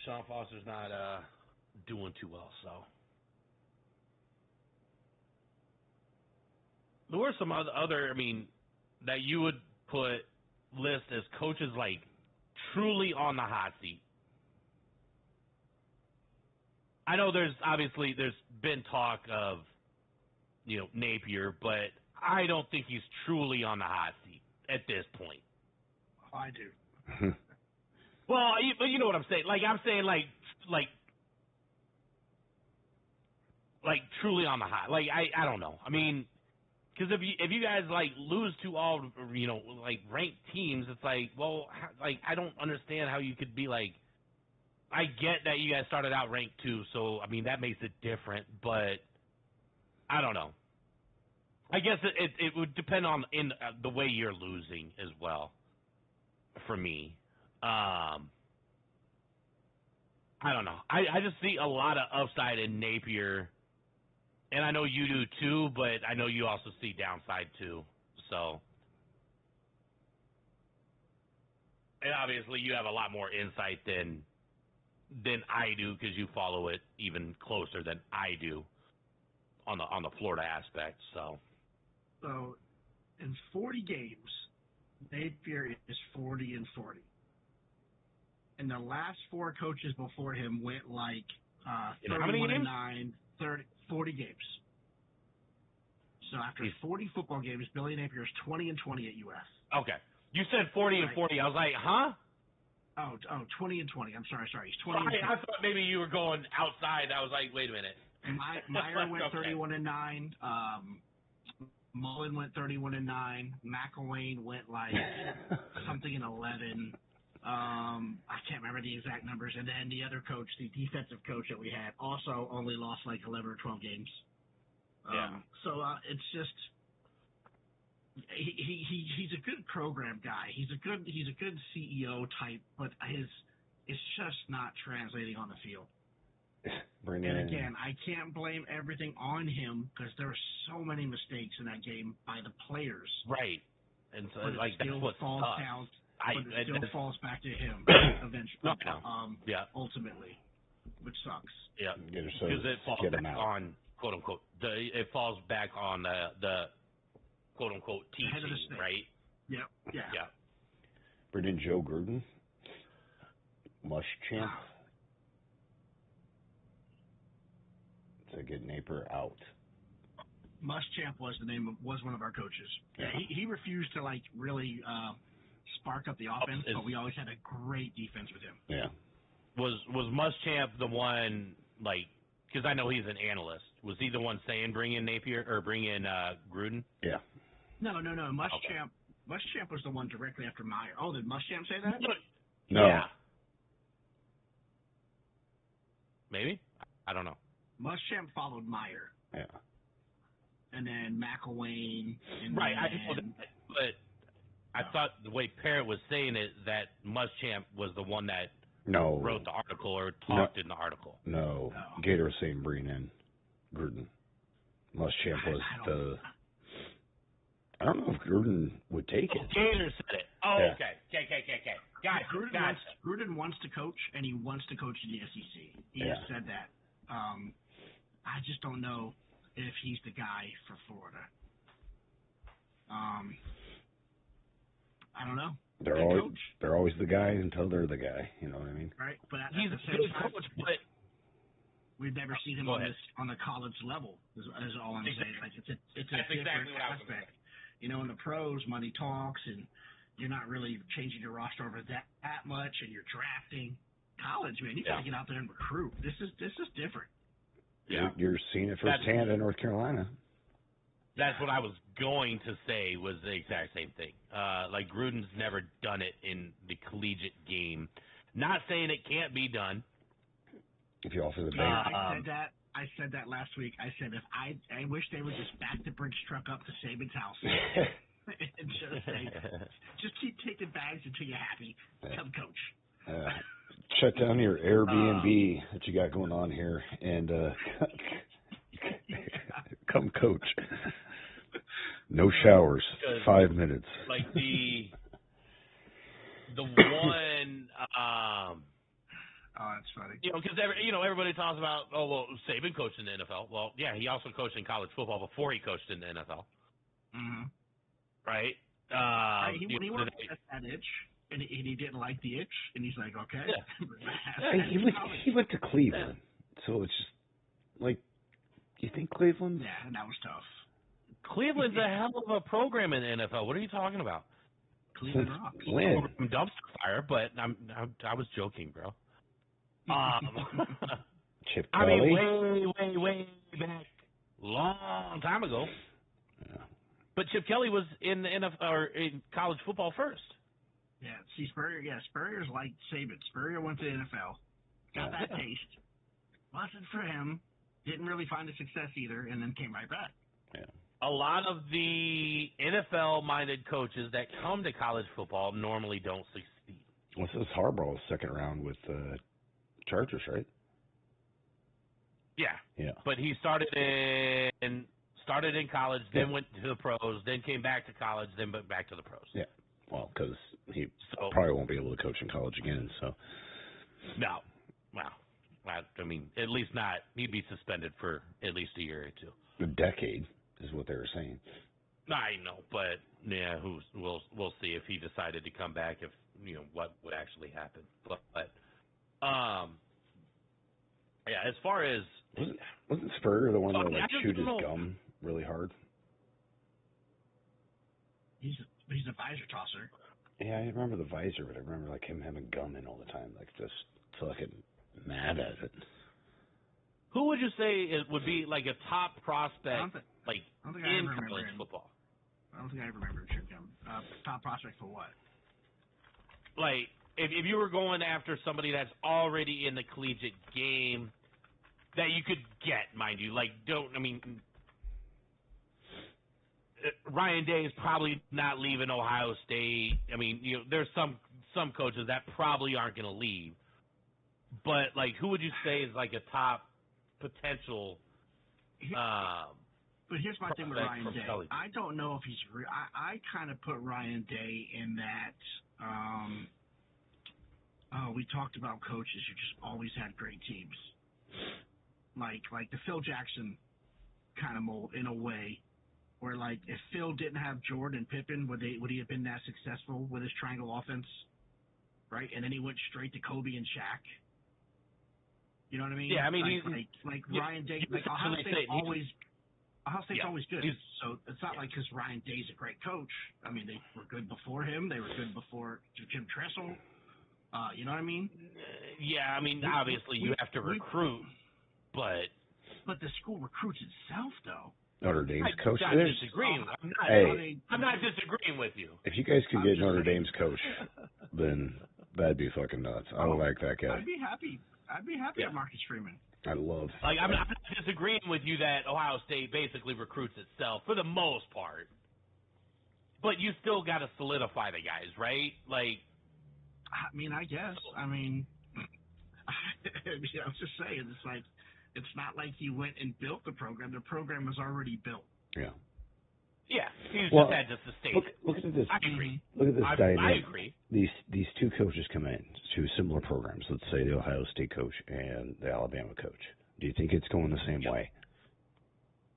Deshaun Foster's not doing too well, so. There were some other, that you would list as coaches, like, truly on the hot seat. I know there's been talk of, Napier, but I don't think he's truly on the hot seat at this point. I do. Well, but you know what I'm saying. Like I'm saying, like truly on the hot. Like I don't know. I mean, because if you guys lose to all ranked teams, it's like, well, I don't understand how you could be like. I get that you guys started out ranked 2, so that makes it different. But I don't know. I guess it would depend on the way you're losing as well. For me, I don't know. I just see a lot of upside in Napier, and I know you do too. But I know you also see downside too. So, and obviously you have a lot more insight than I do because you follow it even closer than I do on the Florida aspect. So in 40 games, Napier is 40-40. And the last 4 coaches before him went 31-9, 40 games. So after 40 football games, Billy Napier is 20-20 at UF. Okay. You said 40-40. I was like, huh? Oh, 20-20. I'm sorry. He's 20. I thought maybe you were going outside. I was like, wait a minute. Meyer went Okay. 31-9. Mullen went 31-9. McElwain went something in 11. I can't remember the exact numbers. And then the other coach, the defensive coach that we had, also only lost 11 or 12 games. So it's just he's a good program guy. He's a good CEO type, but it's just not translating on the field. And again, I can't blame everything on him because there were so many mistakes in that game by the players. Right. And so, but that's what falls sucks. down. But it still falls back to him eventually. Ultimately, which sucks. Yeah. Because it falls back on, quote unquote, it falls back on the quote unquote teaching, right? Yep. Yeah. Brendan Joe Gruden, Muschamp. To get Napier out. Muschamp was one of our coaches. Yeah, he refused to really spark up the offense, but we always had a great defense with him. Yeah. Was Muschamp the one because I know he's an analyst. Was he the one saying bring in Napier or bring in Gruden? Yeah. No. Muschamp Muschamp was the one directly after Meyer. Oh, did Muschamp say that? No. Yeah. Maybe? I don't know. Muschamp followed Meyer. Yeah. And then McElwain. And Right, I know then, that, but I thought the way Parrott was saying it, that Muschamp was the one that wrote the article or talked in the article. No. Gator was saying bring in Gruden. Muschamp was the... I don't know if Gruden would take it. Gator said it. Oh, yeah. Okay. Gotcha. Gruden wants to coach, and he wants to coach in the SEC. He has said that. I just don't know if he's the guy for Florida. I don't know. They're always the guy until they're the guy. You know what I mean? Right, but he's a good coach, but we've never seen him on the college level. Is all I'm saying. Like it's a different aspect. You know, in the pros, money talks, and you're not really changing your roster over that much, and you're drafting. College, man, you got to get out there and recruit. This is different. Yeah, you're seeing it firsthand in North Carolina. That's what I was going to say was the exact same thing. Like Gruden's never done it in the collegiate game. Not saying it can't be done. If you offer the bank. I said that last week. I said if I wish they would just back the Brinks truck up to Saban's house and just say, just keep taking bags until you're happy. Come coach. Shut down your Airbnb that you got going on here and come coach. No showers. 5 minutes. Like the one. Oh, that's funny. You know, because everybody talks about, oh, well, Saban coached in the NFL. Well, yeah, he also coached in college football before he coached in the NFL. Mm-hmm. Right? He wanted to test that itch, and he didn't like the itch, and he's like, okay. Yeah. He went to Cleveland, so it's just like, you think Cleveland? Yeah, and that was tough. Cleveland's a hell of a program in the NFL. What are you talking about? Cleveland rocks. When? Dumpster fire, but I was joking, bro. Chip I Kelly? mean, way back, long time ago. Yeah. But Chip Kelly was in the NFL or in college football first. Yeah, see Spurrier's like Saban. Spurrier went to the NFL, got that taste, wasn't for him, didn't really find the success either, and then came right back. Yeah. A lot of the NFL-minded coaches that come to college football normally don't succeed. Well, this is Harbaugh's second round with Chargers, right? Yeah. But he started in college, then went to the pros, then came back to college, then went back to the pros. Yeah. Well, because he probably won't be able to coach in college again. So. No. Well, I mean, at least not. He'd be suspended for at least a year or two. A decade is what they were saying. I know, but yeah, we'll see if he decided to come back. If what would actually happen. But yeah, as far as wasn't Spurrier the one that chewed his gum really hard? He's a visor tosser. Yeah, I remember the visor, but I remember him having gum in all the time, just fucking mad at it. Who would you say would be like a top prospect, in college football? I don't think I ever remember chewing gum. Top prospect for what? Like, if you were going after somebody that's already in the collegiate game that you could get, mind you, Ryan Day is probably not leaving Ohio State. I mean, there's some coaches that probably aren't going to leave. But, who would you say is, a top potential But here's my thing with Ryan Day. Kelly? I don't know if he's I kind of put Ryan Day in that we talked about coaches who just always had great teams. Like the Phil Jackson kind of mold in a way. Where if Phil didn't have Jordan and Pippen, would he have been that successful with his triangle offense, right? And then he went straight to Kobe and Shaq. You know what I mean? Yeah, I mean Ryan Day. Ohio State's always good. So it's not because Ryan Day's a great coach. I mean, they were good before him. They were good before Jim Tressel. You know what I mean? Yeah, I mean obviously you have to recruit, but the school recruits itself though. Notre Dame's coach. I'm not disagreeing. I'm not disagreeing with you. If you guys could get Notre Dame's coach, then that'd be fucking nuts. I would like that guy. I'd be happy at Marcus Freeman. I love. Like, I'm not disagreeing with you that Ohio State basically recruits itself for the most part, but you still got to solidify the guys, right? Like, I mean, I guess. I mean, I was just saying, it's like, it's not like he went and built the program. The program was already built. Yeah. Yeah, he just had to sustain it. Look at this. I agree. Look at this dynamic. I agree. These two coaches come in to similar programs. Let's say the Ohio State coach and the Alabama coach. Do you think it's going the same way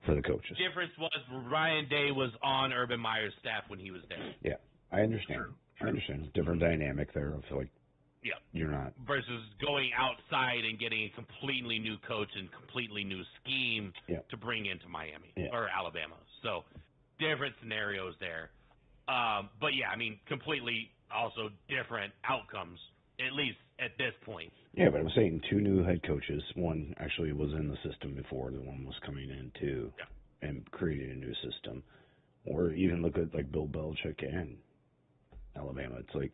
for the coaches? Difference was Ryan Day was on Urban Meyer's staff when he was there. Yeah, I understand. I understand. Different dynamic there. I feel like you're not versus going outside and getting a completely new coach and completely new scheme to bring into Miami or Alabama. So different scenarios there. But yeah, I mean, completely also different outcomes, at least at this point. Yeah, but I'm saying two new head coaches. One actually was in the system before. The one was coming in too and creating a new system. Or even look at like Bill Belichick and Alabama. It's like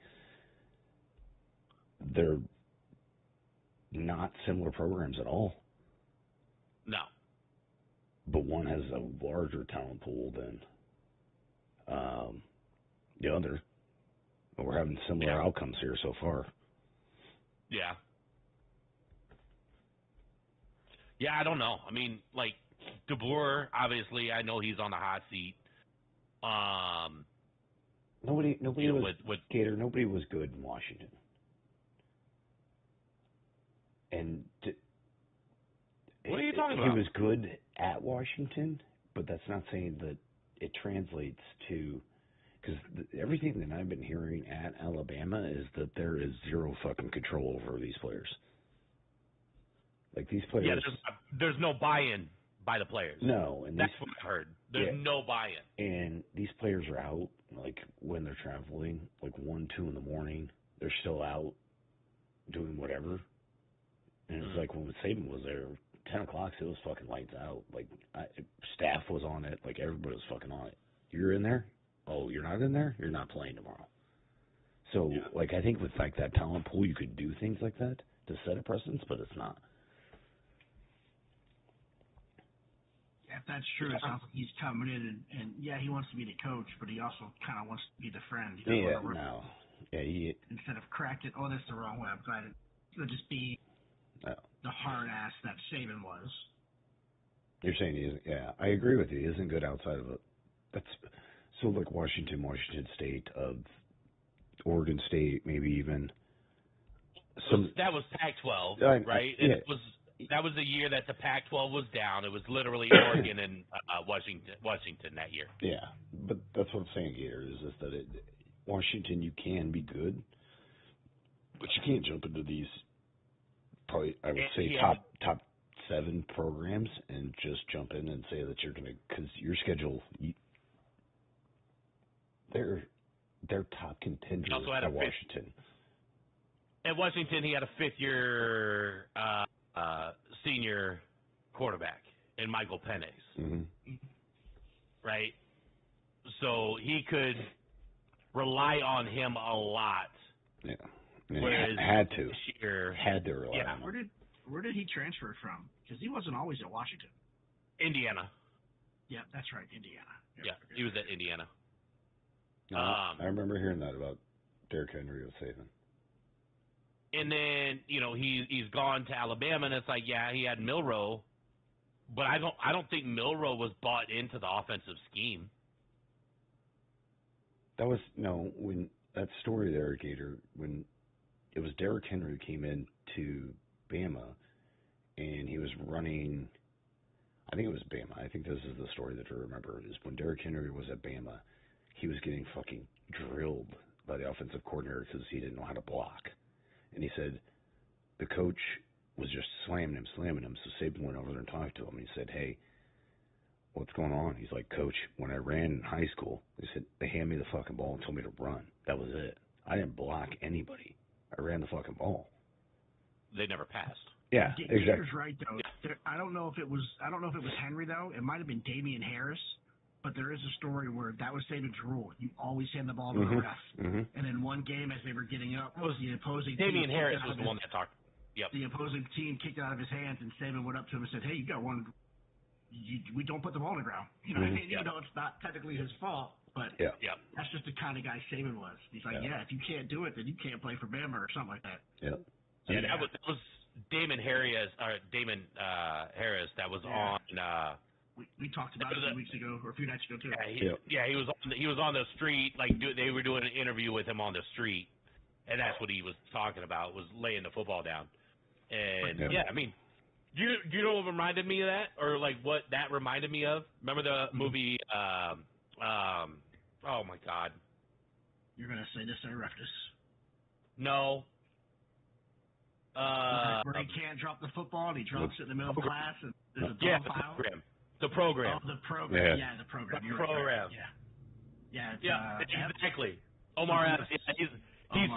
they're not similar programs at all. No. But one has a larger talent pool than the other. But we're having similar outcomes here so far. Yeah. Yeah, I don't know. I mean, like, DeBoer, obviously, I know he's on the hot seat. Nobody was Gator. Nobody was good in Washington. And what are you talking about? He was good at Washington, but that's not saying that it translates to, because everything that I've been hearing at Alabama is that there is zero fucking control over these players. Like these players. Yeah, there's no buy-in by the players. No, and that's what I heard. There's no buy-in. And these players are out, like when they're traveling, like 1, 2 in the morning. They're still out doing whatever. And it's like when Saban was there, 10 o'clock, it was fucking lights out. Like, staff was on it. Like, everybody was fucking on it. You're in there? Oh, you're not in there? You're not playing tomorrow. So, like, I think with, like, that talent pool, you could do things like that to set a precedence, but it's not. Yeah, if that's true, it sounds like he's coming in and he wants to be the coach, but he also kind of wants to be the friend. He doesn't want to instead of cracked it, that's the wrong way. I'm glad it'll just be the hard ass that Saban was. You're saying he isn't? Yeah, I agree with you. He isn't good outside of it. That's so like Washington State, of Oregon State, maybe even some. That was Pac-12, right? That was the year that the Pac-12 was down. It was literally Oregon and Washington that year. Yeah, but that's what I'm saying, Gator, is that Washington, you can be good, but you can't jump into these. Probably, I would say top 7 programs and just jump in and say that you're going to, because your schedule, they're top contenders at Washington. At Washington, he had a 5th-year senior quarterback in Michael Penix, right? So he could rely on him a lot. Yeah. Whereas had to rely on him. Where did he transfer from? Because he wasn't always at Washington. Indiana. Yeah, that's right, Indiana. Yeah, he was at Indiana. No, I remember hearing that about Derrick Henry with Saban. And then he's gone to Alabama, and it's like he had Milroe, but I don't think Milroe was bought into the offensive scheme. That was when that story there, Gator, when it was Derrick Henry who came in to Bama, and he was running. I think it was Bama. I think this is the story that I remember. Is when Derrick Henry was at Bama, he was getting fucking drilled by the offensive coordinator because he didn't know how to block. And he said the coach was just slamming him. So Saban went over there and talked to him. And he said, "Hey, what's going on?" He's like, "Coach, when I ran in high school, they said they handed me the fucking ball and told me to run. That was it. I didn't block anybody. I ran the fucking ball. They never passed." Yeah, exactly. Right, though. I don't know if it was Henry though. It might have been Damian Harris, but there is a story where that was Saban's rule. You always hand the ball to the ref. Mm-hmm. And in one game, as they were getting up, the opposing Damian team Harris was the one that talked. Yep. The opposing team kicked it out of his hands, and Saban went up to him and said, "Hey, you got one. We don't put the ball on the ground. You know what I mean? Yep. You know, it's not technically his fault, but Yep. that's just the kind of guy Saban was. He's like, if you can't do it, then you can't play for Bama or something like that. Yeah. Yeah, that was Damon Harris. Damon Harris. That was on. We talked about it a few weeks ago or a few nights ago too. He was on the street. They were doing an interview with him on the street, and that's what he was talking about, was laying the football down. And I mean, do you know what reminded me of that, or like what that reminded me of? Remember the movie? Oh my God! You're gonna say this, I ref this. No. Where he can't drop the football and he drops it in the middle of class and there's a dog pile. The program. Oh, the program. Yeah, the program. The program. Yeah. Exactly. Omar Epps. He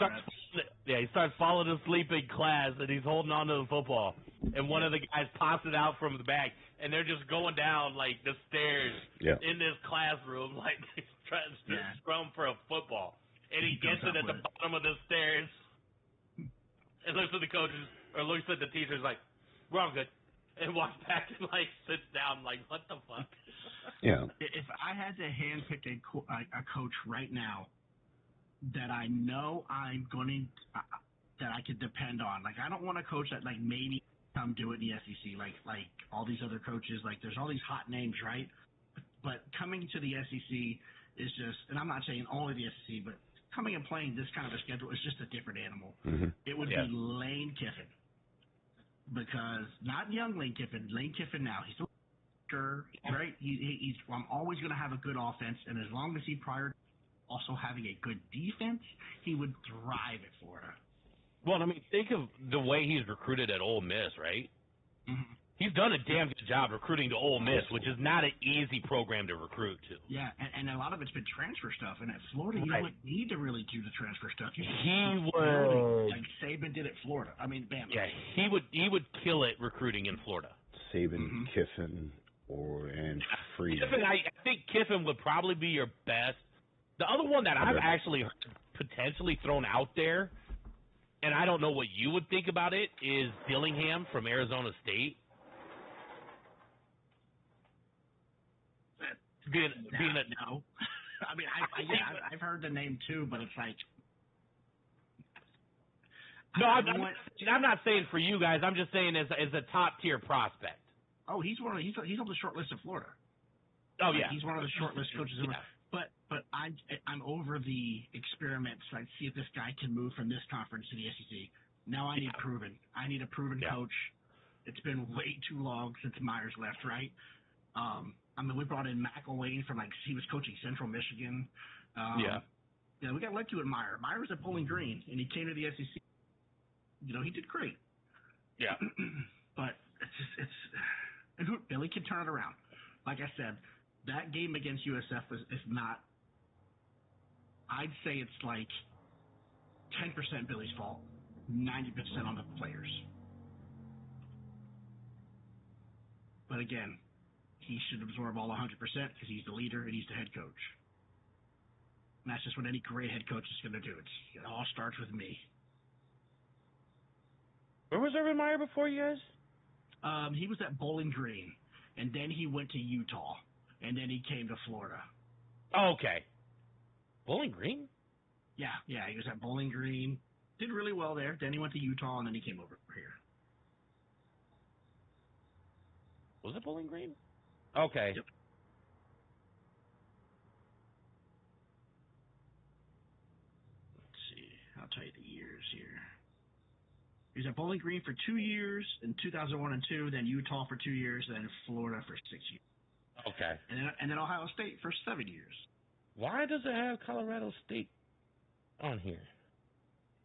starts falling asleep in class and he's holding on to the football. And one of the guys pops it out from the back and they're just going down like the stairs in this classroom, like he's trying to scrum for a football. And he gets it at the bottom of the stairs. And looks at the coaches, or looks at the teachers like, we're all good. And walks back and, like, sits down like, what the fuck? Yeah. If I had to handpick a coach right now that I know that I could depend on, like, I don't want a coach that, like, maybe come do it in the SEC, like all these other coaches. Like, there's all these hot names, right? But coming to the SEC is just, and I'm not saying only the SEC, but coming and playing this kind of a schedule is just a different animal. Mm-hmm. It would be Lane Kiffin, because not young Lane Kiffin now. He's still right. He's I'm always going to have a good offense, and as long as he prior also having a good defense, he would thrive at Florida. Well, I mean, think of the way he's recruited at Ole Miss, right? Mm-hmm. He's done a damn good job recruiting to Ole Miss, which is not an easy program to recruit to. Yeah, and a lot of it's been transfer stuff. And at Florida, you don't need to really do the transfer stuff. He would, like Saban did at Florida. I mean, Bama. Yeah, he would kill it recruiting in Florida. Saban, Kiffin, and Freeman. Kiffin, I think Kiffin would probably be your best. The other one that I've actually heard potentially thrown out there, and I don't know what you would think about it, is Dillingham from Arizona State. No. I mean, I've heard the name too, but it's like. No, I'm not saying for you guys. I'm just saying as a top tier prospect. Oh, he's on the short list of Florida. Oh yeah, he's one of the short list coaches. But I'm over the experiments. Like, see if this guy can move from this conference to the SEC. Now I need proven. I need a proven coach. It's been way too long since Myers left, right? I mean, we brought in McElwain from, like, he was coaching Central Michigan. We got led to it. Meyer was at Bowling Green, and he came to the SEC. You know, he did great. Yeah. But Billy can turn it around. Like I said, that game against USF is not. I'd say it's like 10% Billy's fault, 90% on the players. But again, he should absorb all 100% because he's the leader and he's the head coach. And that's just what any great head coach is going to do. It all starts with me. Where was Urban Meyer before you guys? He was at Bowling Green, and then he went to Utah, and then he came to Florida. Oh, okay. Bowling Green? Yeah, he was at Bowling Green. Did really well there. Then he went to Utah, and then he came over here. Was it Bowling Green? Okay. Yep. Let's see. I'll tell you the years here. He was at Bowling Green for 2 years in 2001 and 2, then Utah for 2 years, then Florida for 6 years. Okay. And then Ohio State for 7 years. Why does it have Colorado State on here?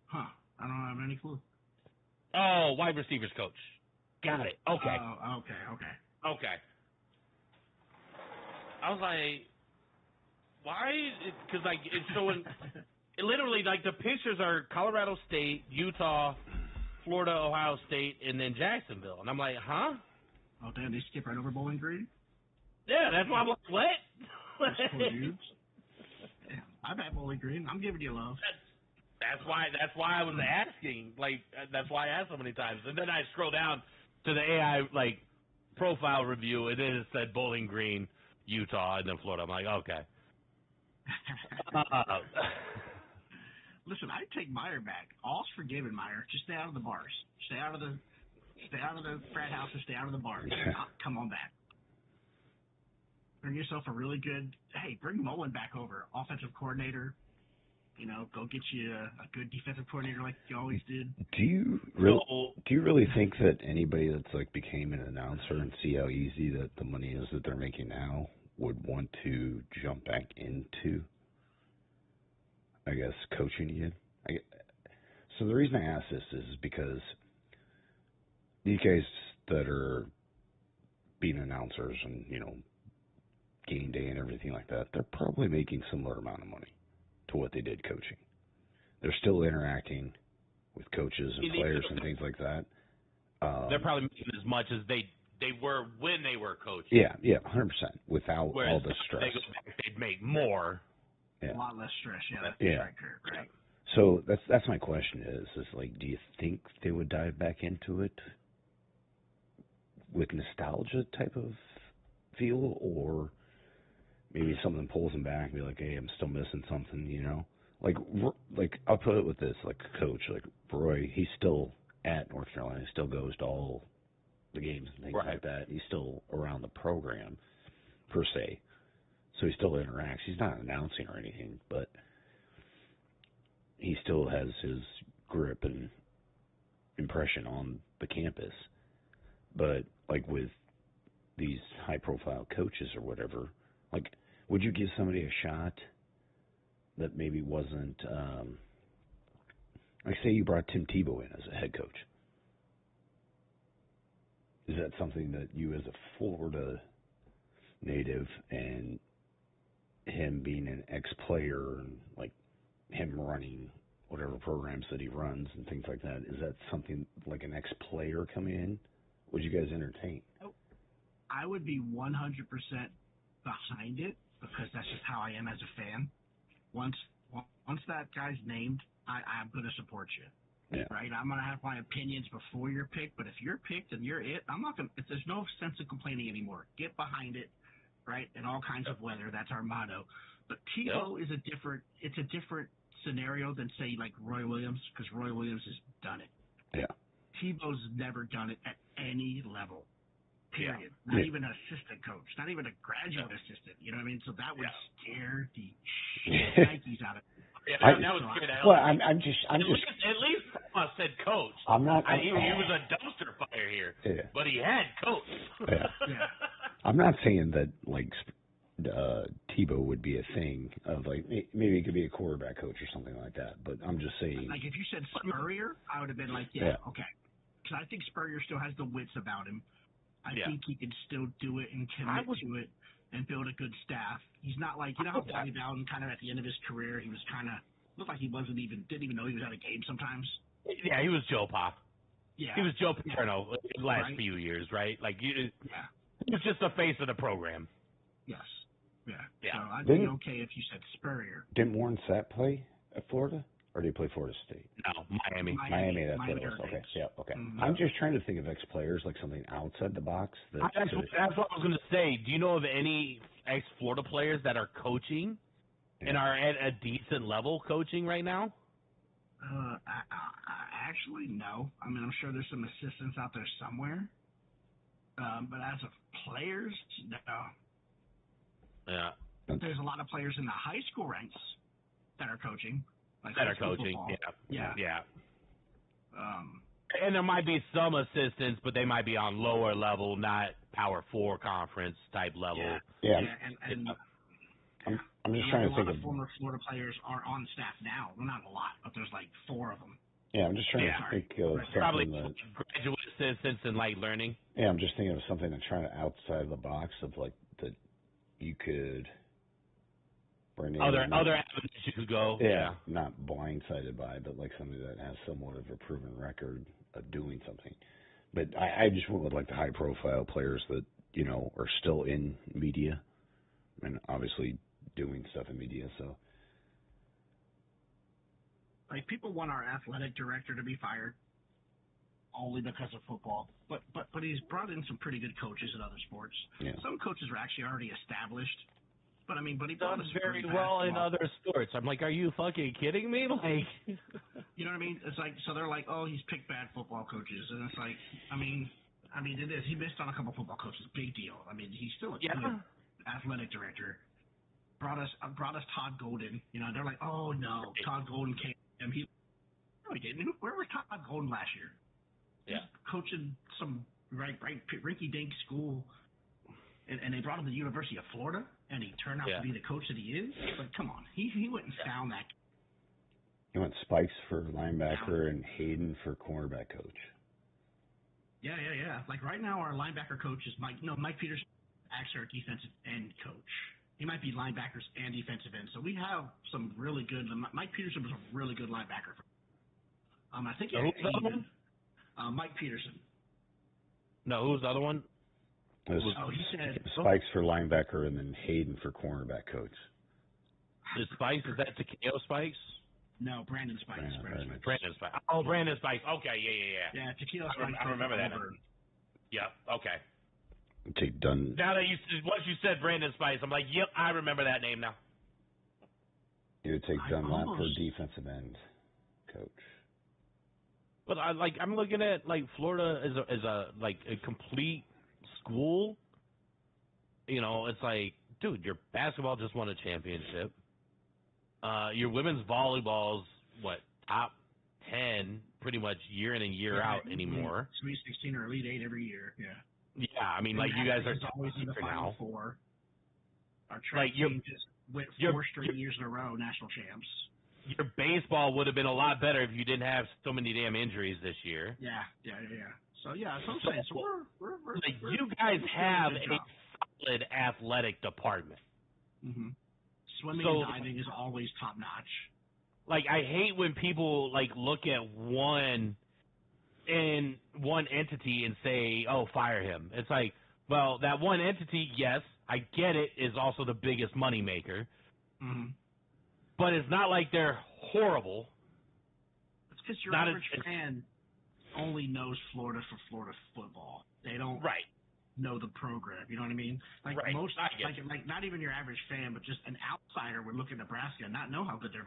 Huh. I don't have any clue. Oh, wide receivers coach. Got it. Okay. Oh, okay. I was like, why? Because, like, it's showing, literally, like, the pictures are Colorado State, Utah, Florida, Ohio State, and then Jacksonville. And I'm like, huh? Oh, damn, they skip right over Bowling Green? Yeah, that's why I'm like, what? Those poor dudes. Yeah, I've had Bowling Green. I'm giving you love. That's why I was asking. Like, that's why I asked so many times. And then I scroll down to the AI, like, profile review, and then it said Bowling Green, Utah, and then Florida. I'm like, okay. Listen, I take Meyer back. All's forgiven, Meyer. Just stay out of the bars. Stay out of the frat house and stay out of the bars. Come on back. Bring yourself a really good. Hey, bring Mullen back over, offensive coordinator. You know, go get you a good defensive coordinator like you always did. Do you really think that anybody that's like became an announcer and see how easy that the money is that they're making now would want to jump back into, I guess, coaching again? So the reason I ask this is because these guys that are being announcers and, you know, game day and everything like that, they're probably making similar amount of money to what they did coaching. They're still interacting with coaches and players and things like that. They're probably making as much as they were when they were coaching. Yeah, 100%. Without all the stress. They'd make more. A lot less stress. Yeah, that's right. So that's my question is like, do you think they would dive back into it with nostalgia type of feel, or maybe something pulls them back and be like, hey, I'm still missing something, you know? Like I'll put it with this, like a coach, like Roy, he's still at North Carolina, he still goes to all the games and things like that. He's still around the program, per se. So he still interacts. He's not announcing or anything, but he still has his grip and impression on the campus. But, like, with these high-profile coaches or whatever, like, would you give somebody a shot that maybe wasn't, like, say you brought Tim Tebow in as a head coach? Is that something that you, as a Florida native, and him being an ex-player, and, like, him running whatever programs that he runs and things like that, is that something like an ex-player coming in? Would you guys entertain? I would be 100% behind it because that's just how I am as a fan. Once that guy's named, I'm going to support you. Yeah. Right? I'm going to have my opinions before you're picked, but if you're picked and you're it, I'm not going to, there's no sense of complaining anymore. Get behind it, right? In all kinds of weather. That's our motto. But Tebow is a different scenario than, say, like Roy Williams, because Roy Williams has done it. Yeah. Tebow's never done it at any level, period. Yeah. Not even an assistant coach, not even a graduate assistant. You know what I mean? So that would scare the Yankees out of it. Yeah, that would scare the hell out of me. I'm just. At least I said coach. I'm not. He was a dumpster fire here, but he had coach. Yeah. I'm not saying that like Tebow would be a thing of like maybe he could be a quarterback coach or something like that. But I'm just saying. Like if you said Spurrier, I would have been like, okay. Because I think Spurrier still has the wits about him. I think he can still do it and commit to it and build a good staff. He's not like, you know how Bobby Bowden kind of at the end of his career, he was kind of, looked like he didn't even know he was at a game sometimes. Yeah, he was Joe Pa. Yeah. He was Joe Paterno the last few years, right? Like, he was just the face of the program. Yes. Yeah. Yeah. So I'd be okay if you said Spurrier. Didn't Warren Sapp play at Florida? Or did he play Florida State? No, Miami. That's what it was. Okay. Yeah, okay. Mm-hmm. I'm just trying to think of ex-players, like something outside the box. That's what I was going to say. Do you know of any ex-Florida players that are coaching and are at a decent level coaching right now? Actually, no. I mean, I'm sure there's some assistants out there somewhere. But as of players, no. Yeah. There's a lot of players in the high school ranks that are coaching. Like that are coaching, football. Yeah. And there might be some assistants, but they might be on lower level, not Power 4 conference type level. Yeah. I'm just trying to think of former Florida players are on staff now. Well, not a lot, but there's like 4 of them. Yeah, I'm just trying to think of probably something graduate assistants in light learning. Yeah, I'm just thinking of something that's trying to outside the box of like that you could. Other avenues you could go. Yeah, not blindsided by, but like somebody that has somewhat of a proven record of doing something. But I just went with like the high-profile players that are still in media, and obviously doing stuff in media. So, like, people want our athletic director to be fired only because of football, but he's brought in some pretty good coaches in other sports. yeah. Some coaches are actually already established, but he brought Done us very great well in basketball. other sports. I'm like, are you fucking kidding me? Like, You know what I mean? It's like, so they're like, oh, he's picked bad football coaches, and it's like, I mean, it is. He missed on a couple football coaches. Big deal. I mean, he's still a good athletic director. Brought us Todd Golden. They're like, oh no, Todd Golden came. No, he didn't. Where was Todd Golden last year? Yeah. Coaching some rinky-dink school, and they brought him to the University of Florida, and he turned out to be the coach that he is. But come on, he wouldn't found that. He went Spikes for linebacker and Hayden for cornerback coach. Yeah. Like right now, our linebacker coach is Mike. No, Mike Peterson, actually our defensive end coach. He might be linebackers and defensive end. So we have some really good. Mike Peterson was a really good linebacker. I think who's the other one? Mike Peterson. No, who's the other one? He said Spikes for linebacker and then Hayden for cornerback coach. Is Spikes, is that Takeo Spikes? No, Brandon Spikes. Brandon Spikes. Oh, Brandon Spikes. Okay, yeah. Yeah, Takeo Spikes. I remember that. Yep, okay. Take Dunn. Now that once you said Brandon Spikes, I'm like, yep, I remember that name now. You would take Dunlap for defensive end coach. But I'm looking at like Florida as a complete school. It's like, dude, your basketball just won a championship. Your women's volleyball's top 10 pretty much year in and year out anymore. Sweet 16 or Elite 8 every year. Yeah. Yeah, I mean, like, you guys are always in the Final Four. Our track team just went 4 straight years in a row, national champs. Your baseball would have been a lot better if you didn't have so many damn injuries this year. Yeah. So yeah, that's what I'm saying. So we're you guys have a solid athletic department. Mm-hmm. Swimming and diving is always top notch. Like, I hate when people look at one entity and say, "Oh, fire him." It's like, well, that one entity, yes, I get it, is also the biggest money maker. Mm-hmm. But it's not like they're horrible. It's because your average fan only knows Florida for Florida football. They don't know the program. You know what I mean? Like most, like not even your average fan, but just an outsider would look at Nebraska and not know how good they're.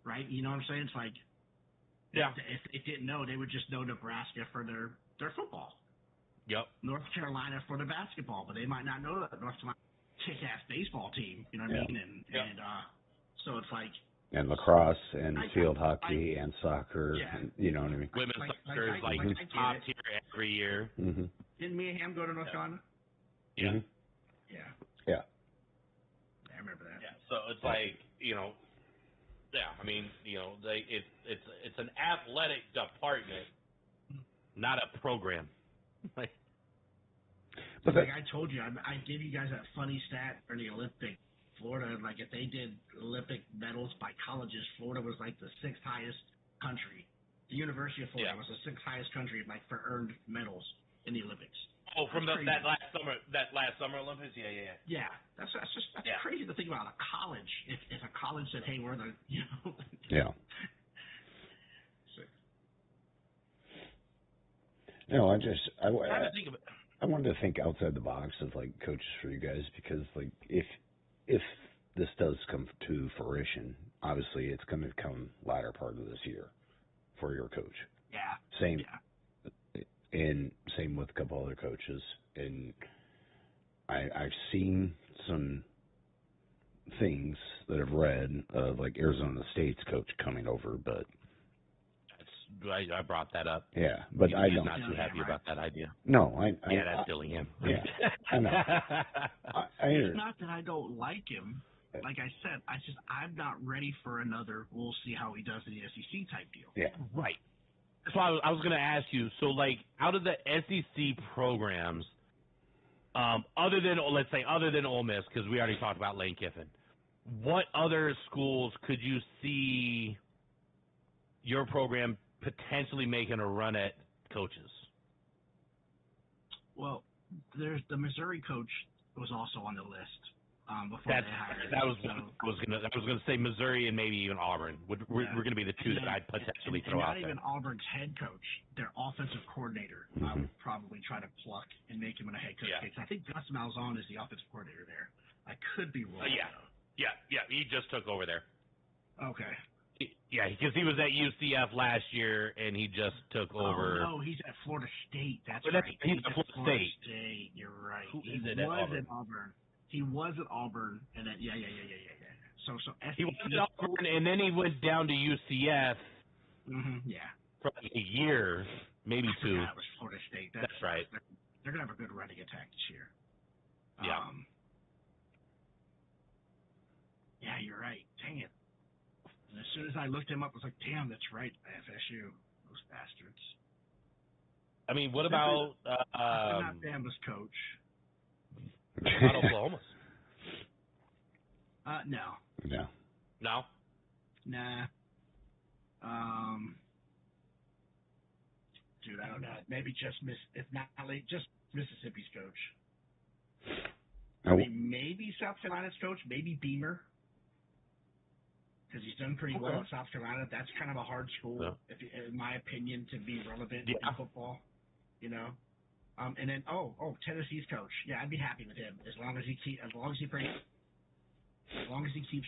Right? You know what I'm saying? It's like, if they didn't know, they would just know Nebraska for their football. Yep. North Carolina for the basketball, but they might not know that North Carolina kick-ass baseball team. You know what I mean? And so it's like. And lacrosse and field hockey and soccer. Yeah. And, you know what I mean? Women's soccer is top tier every year. Mm-hmm. Didn't Mia Hamm go to North Carolina? Yeah. Mm-hmm. Yeah. I remember that. Yeah. So it's like, I mean, it's an athletic department, not a program. But like I told you, I gave you guys that funny stat for the Olympic. Florida, like if they did Olympic medals by colleges, Florida was like the 6th highest country. The University of Florida was the 6th highest country for earned medals in the Olympics. Oh, from that last summer Olympics? Yeah. Yeah, that's crazy to think about. A college, if a college said, "Hey, we're the," Yeah. So, no, I I wanted to think outside the box of like coaches for you guys because like if this does come to fruition, obviously it's going to come latter part of this year for your coach. Yeah. Same. Yeah. And same with a couple other coaches. And I've seen some things that I've read of like Arizona State's coach coming over, but I brought that up. Yeah, but I don't. Not too happy about that idea. No, that's Dillingham. Yeah, I know. It's not that I don't like him. Like I said, I'm not ready for another. We'll see how he does in the SEC type deal. Yeah, right. So I was going to ask you. So like, out of the SEC programs, other than Ole Miss, because we already talked about Lane Kiffin, what other schools could you see your program potentially making a run at coaches. Well, there's the Missouri coach was also on the list before they hired him. I was gonna say Missouri and maybe even Auburn were going to be the two that I'd potentially throw out there. Not even Auburn's head coach, their offensive coordinator. I would probably try to pluck and make him a head coach. I think Gus Malzahn is the offensive coordinator there. I could be wrong. Yeah. He just took over there. Okay. Yeah, because he was at UCF last year, and he just took over. Oh, no, he's at Florida State. That's right. He's at Florida State. You're right. Who He is it was at Auburn. He was at Auburn, and then yeah. So he was at Auburn, and then he went down to UCF. For like a year, maybe two. That was Florida State. That's right. They're gonna have a good running attack this year. Yeah. Yeah, you're right. Dang it. And as soon as I looked him up, I was like, damn, that's right, FSU. Those bastards. I mean, what about not Bama's coach? What about Oklahoma's? No. No? Nah. Dude, I don't know. Maybe just Mississippi's coach. I mean, maybe South Carolina's coach, maybe Beamer. Because he's done pretty well at South Carolina. That's kind of a hard school, in my opinion, to be relevant in football. You know, and then Tennessee's coach. Yeah, I'd be happy with him as long as he keeps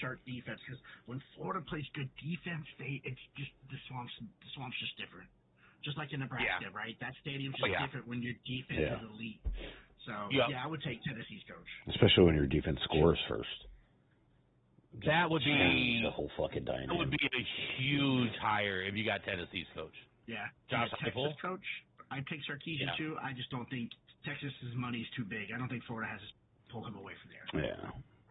our defense. Because when Florida plays good defense, it's just the swamp's just different. Just like in Nebraska, right? That stadium's just different when your defense is elite. So I would take Tennessee's coach, especially when your defense scores first. That would be the whole fucking dynamic. That would be a huge hire if you got Tennessee's coach. Yeah, Josh Texas coach. I'd take Sarkisian too. I just don't think Texas's money is too big. I don't think Florida has to pull him away from there.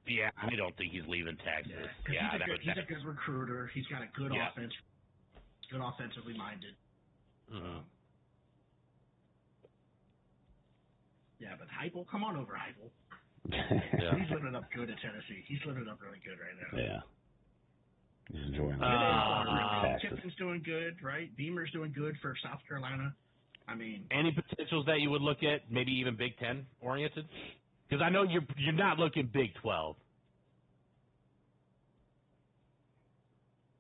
Yeah, I don't think he's leaving Texas. He's a good recruiter. He's got a good offense. Good offensively minded. Yeah, but Heupel, come on over, Heupel. He's living up good at Tennessee. He's living up really good right now. Yeah. He's enjoying Kiffin's doing good, right? Beamer's doing good for South Carolina. I mean, any potentials that you would look at, maybe even Big Ten oriented? Because I know you're not looking Big 12.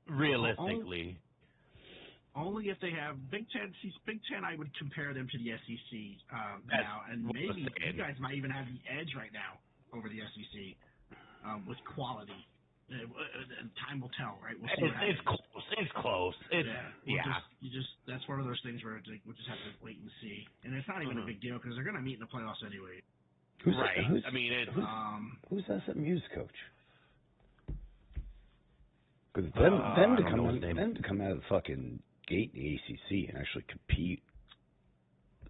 Realistically. Only if they have Big Ten. Big Ten, I would compare them to the SEC now, and maybe you guys might even have the edge right now over the SEC with quality. Time will tell, right? We'll see. It's close. That's one of those things where we'll just have to wait and see. And it's not even a big deal because they're going to meet in the playoffs anyway. Who's SMU's coach? Because them to come out of the fucking gate in the ACC and actually compete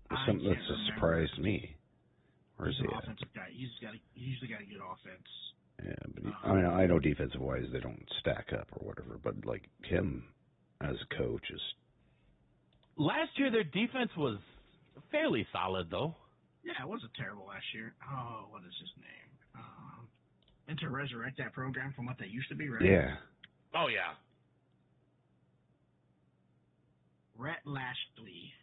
was something that's a surprise to me. Where's he? Offensive guy. He's usually got a good offense. Yeah, but I know defensive wise they don't stack up or whatever, but like him as a coach is. Last year their defense was fairly solid though. Yeah, it wasn't terrible last year. Oh, what is his name? And to resurrect that program from what they used to be, right? Yeah. Oh yeah. Rhett Lashley.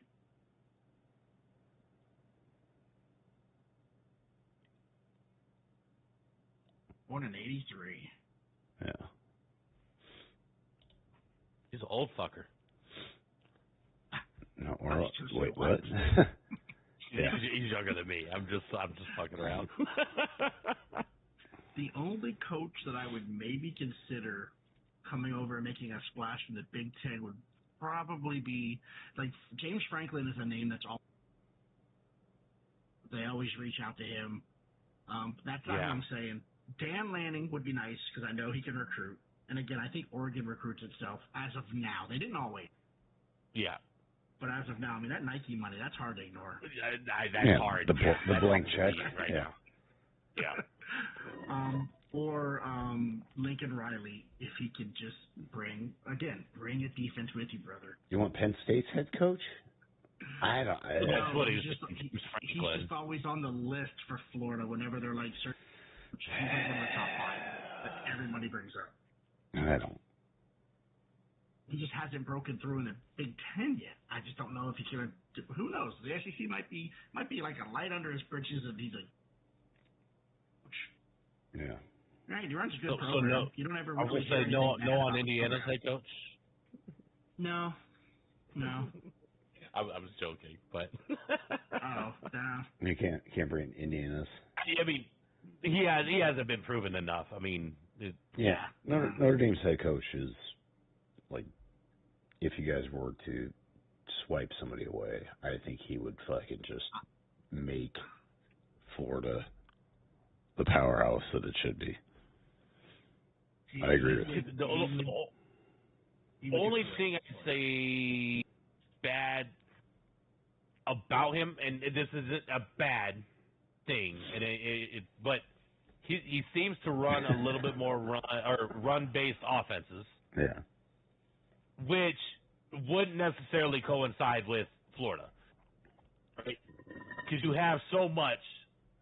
Born in '83. Yeah. He's an old fucker. No, wait, what? He's younger than me. I'm just fucking around. The only coach that I would maybe consider coming over and making a splash in the Big Ten would probably be like James Franklin is a name that's all. They always reach out to him. That's not what I'm saying. Dan Lanning would be nice because I know he can recruit. And again, I think Oregon recruits itself as of now. They didn't always. Yeah. But as of now, I mean, that Nike money, that's hard to ignore. That's hard. The blank check. Right now. Yeah. Or Lincoln Riley, if he could just bring a defense with you, brother. You want Penn State's head coach? I don't. That's what he's just always on the list for Florida whenever they're like searching. He's like one of the top 5 that everybody brings up. I don't. he just hasn't broken through in the Big Ten yet. I just don't know if he's gonna. Who knows? The SEC might be like a light under his britches, and he's like, Yeah. right, he runs a good So program. no, You don't ever I really would hear say no anything bad on about Indiana's the head coach. program. No. I'm just joking, but Oh, no. You can't bring Indiana's. I mean, he hasn't been proven enough. I mean, Yeah. Notre Dame's head coach is like, if you guys were to swipe somebody away, I think he would fucking just make Florida the powerhouse that it should be. I agree with you. The only thing I'd say bad about him, and this isn't a bad thing, but he seems to run a little bit more run-based offenses, Yeah. which wouldn't necessarily coincide with Florida, right? Because you have so much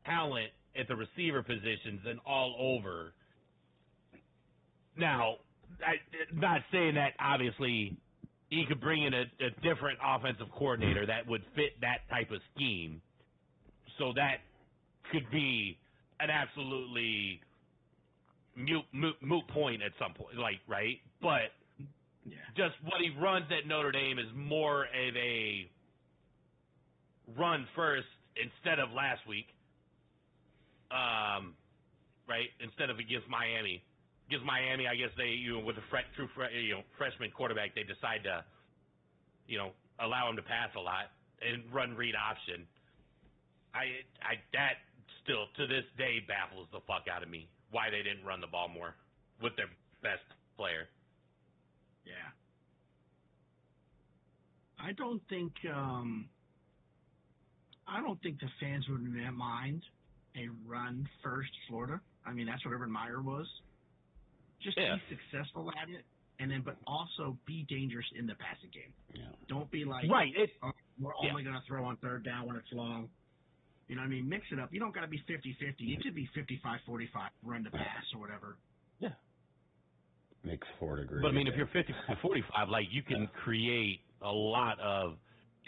talent at the receiver positions and all over. Now, I'm not saying that obviously he could bring in a different offensive coordinator that would fit that type of scheme. So that could be an absolutely moot point at some point, like, right? But just what he runs at Notre Dame is more of a run first instead of last week, right? Instead of against Miami. Against Miami, I guess they, with a freshman quarterback, they decide to, allow him to pass a lot and run read option. That still to this day baffles the fuck out of me why they didn't run the ball more with their best player. Yeah. I don't think the fans would mind a run first Florida. I mean, that's what Urban Meyer was. Just be successful at it, and then but also be dangerous in the passing game. Yeah. Don't be like, we're only going to throw on third down when it's long. You know what I mean? Mix it up. You don't got to be 50-50. You could be 55-45, run the pass or whatever. Yeah. Make Florida great. But, I mean, if you're 55-45, like, you can create a lot of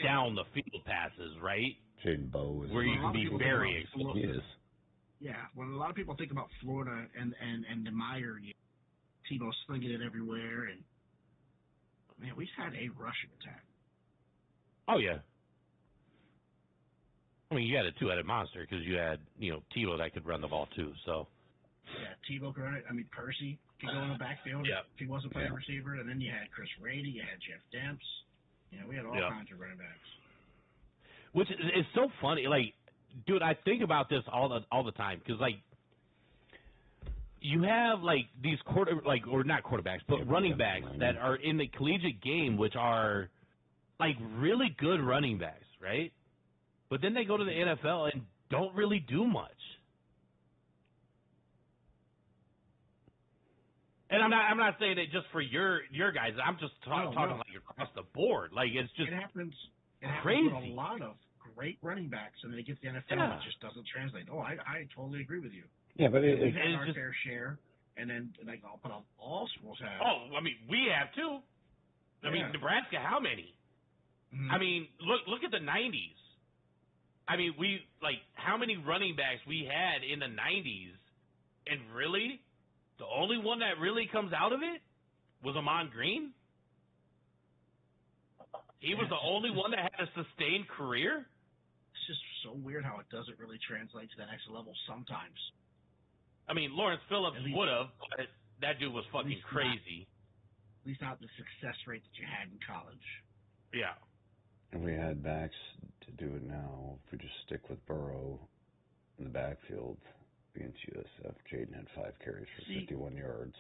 down-the-field passes, right? Jaden Bowe is... Where you can be very explosive. Yeah. When a lot of people think about Florida and the Meyer, Tebow slinging it everywhere, and, man, we've had a rushing attack. Oh, yeah. I mean, you had a two-headed monster because you had, Tebow that could run the ball, too, so... Yeah, Tebow could run it. I mean, Percy could go in the backfield if he wasn't playing receiver. And then you had Chris Rady, you had Jeff Demps. We had all kinds of running backs. Which is so funny. Like, dude, I think about this all the time because, like, you have, like, these not quarterbacks, but running backs that are in the collegiate game, which are, like, really good running backs, right? But then they go to the NFL and don't really do much. And I'm not saying it just for your guys. I'm just talking like across the board. Like it's just it happens crazy. With a lot of great running backs, and then they get to the NFL, it just doesn't translate. Oh, I totally agree with you. Yeah, but we've had our fair share, and then all schools have. Oh, I mean, we have too. I mean, Nebraska, how many? Mm-hmm. I mean, look at the '90s. I mean, how many running backs we had in the '90s, and really. The only one that really comes out of it was Amon Green. He was the only one that had a sustained career. It's just so weird how it doesn't really translate to the next level sometimes. I mean, Lawrence Phillips would have, but that dude was fucking crazy. At least not the success rate that you had in college. Yeah. If we had backs to do it now, if we just stick with Burrow in the backfield against USF, Jaden had 5 carries for 51 yards.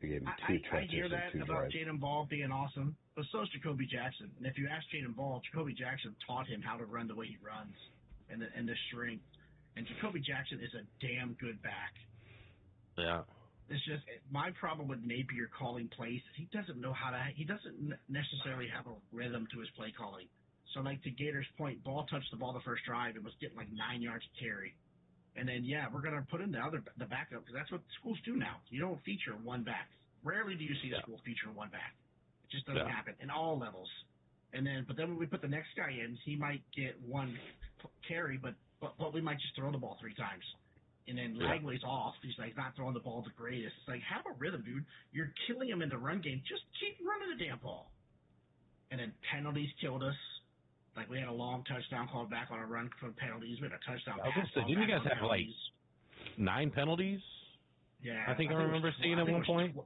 He gave him 2 touches. I hear that and 2 about drives. Jaden Ball being awesome, but so is Jacoby Jackson. And if you ask Jaden Ball, Jacoby Jackson taught him how to run the way he runs and the strength. And Jacoby Jackson is a damn good back. Yeah. It's just my problem with Napier calling plays is he doesn't necessarily have a rhythm to his play calling. So like to Gator's point, Ball touched the ball the first drive and was getting like 9 yards to carry. And then, we're going to put in the backup because that's what schools do now. You don't feature one back. Rarely do you see a school feature one back. Just doesn't happen in all levels. But then when we put the next guy in, he might get one carry, but we might just throw the ball 3 times. And then Lagway's off. He's like not throwing the ball the greatest. It's like, have a rhythm, dude. You're killing him in the run game. Just keep running the damn ball. And then penalties killed us. Like, we had a long touchdown called back on a run from penalties. We had a touchdown pass. Didn't you guys have, like, 9 penalties? Yeah. I think I remember seeing at one point.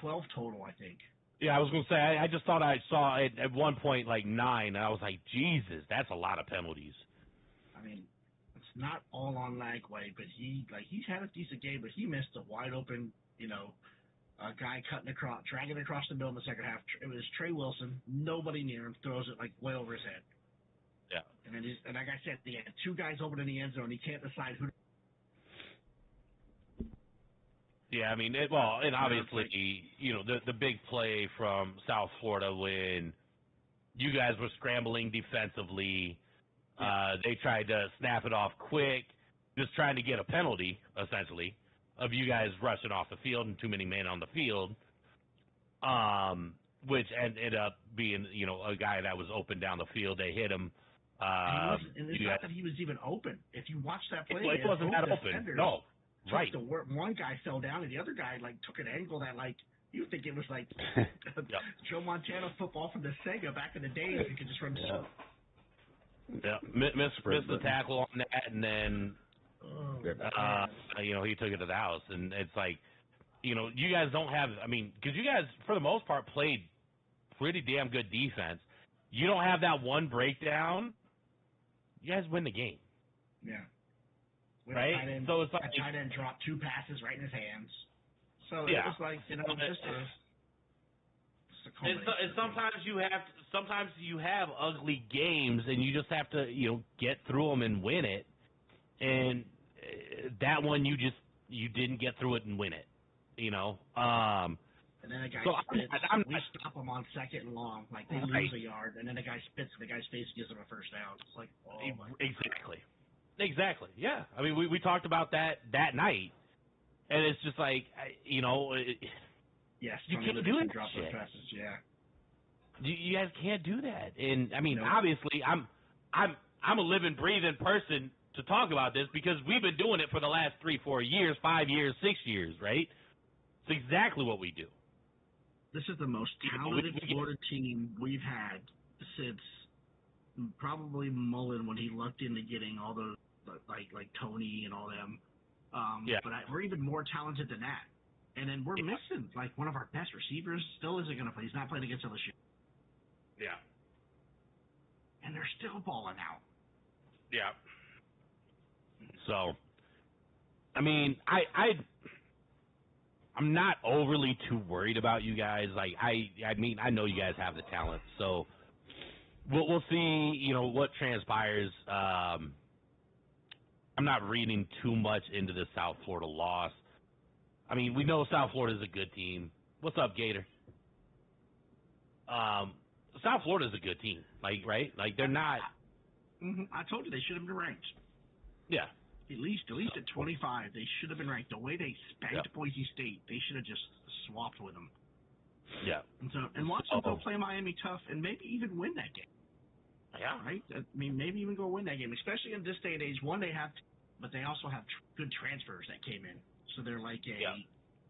12 total, I think. Yeah, I was going to say, I just thought I saw it at one point, like, 9, and I was like, Jesus, that's a lot of penalties. I mean, it's not all on Lagway, but he's had a decent game, but he missed a wide open, a guy dragging across the middle in the second half. It was Trey Wilson, nobody near him, throws it like way over his head. Yeah. And then and like I said, they had 2 guys open in the end zone. He can't decide who. Yeah, I mean, and obviously, the big play from South Florida when you guys were scrambling defensively, they tried to snap it off quick, just trying to get a penalty, essentially, of you guys rushing off the field and too many men on the field, which ended up being, a guy that was open down the field. They hit him. And it's not that he was even open. If you watch that play, it wasn't that open. No. Right. One guy fell down, and the other guy took an angle that you think it was like Joe Montana football from the Sega back in the days. You could just run. Yeah, missed the tackle on that, and then he took it to the house, and it's like, you guys don't have. I mean, because you guys for the most part played pretty damn good defense. You don't have that one breakdown. You guys win the game. Yeah. Right? So it's like a tight end dropped 2 passes right in his hands. So yeah. It was like, just a and sometimes you have ugly games, and you just have to get through them and win it. And that one you didn't get through it and win it. And then a guy spits. We stop him on 2nd and long, like they lose a yard, and then the guy spits in the guy's face, gives him a first down. It's like, Exactly. Yeah. I mean, we talked about that night, and it's just like, yes, you can't do that shit. Passes, yeah. You guys can't do that. And I mean, obviously, I'm a living, breathing person to talk about this because we've been doing it for the last 3, 4 years, 5 years, 6 years, right? It's exactly what we do. This is the most talented Florida team we've had since probably Mullen when he lucked into getting all those like Tony and all them. But we're even more talented than that. And then we're missing like one of our best receivers. Still isn't going to play. He's not playing against LSU. Yeah. And they're still balling out. Yeah. So, I mean, I'm not overly too worried about you guys. Like, I mean, I know you guys have the talent, so we'll see. What transpires. I'm not reading too much into the South Florida loss. I mean, we know South Florida is a good team. What's up, Gator? South Florida is a good team. Like, right? Like, they're not. Mm-hmm. I told you they should have been ranked. Yeah. At least at 25, they should have been ranked. The way they spanked Boise State, they should have just swapped with them. Yeah. And watch them go play Miami tough and maybe even win that game. Yeah. Right? I mean, maybe even go win that game, especially in this day and age. One, they have, but they also have good transfers that came in. So they're like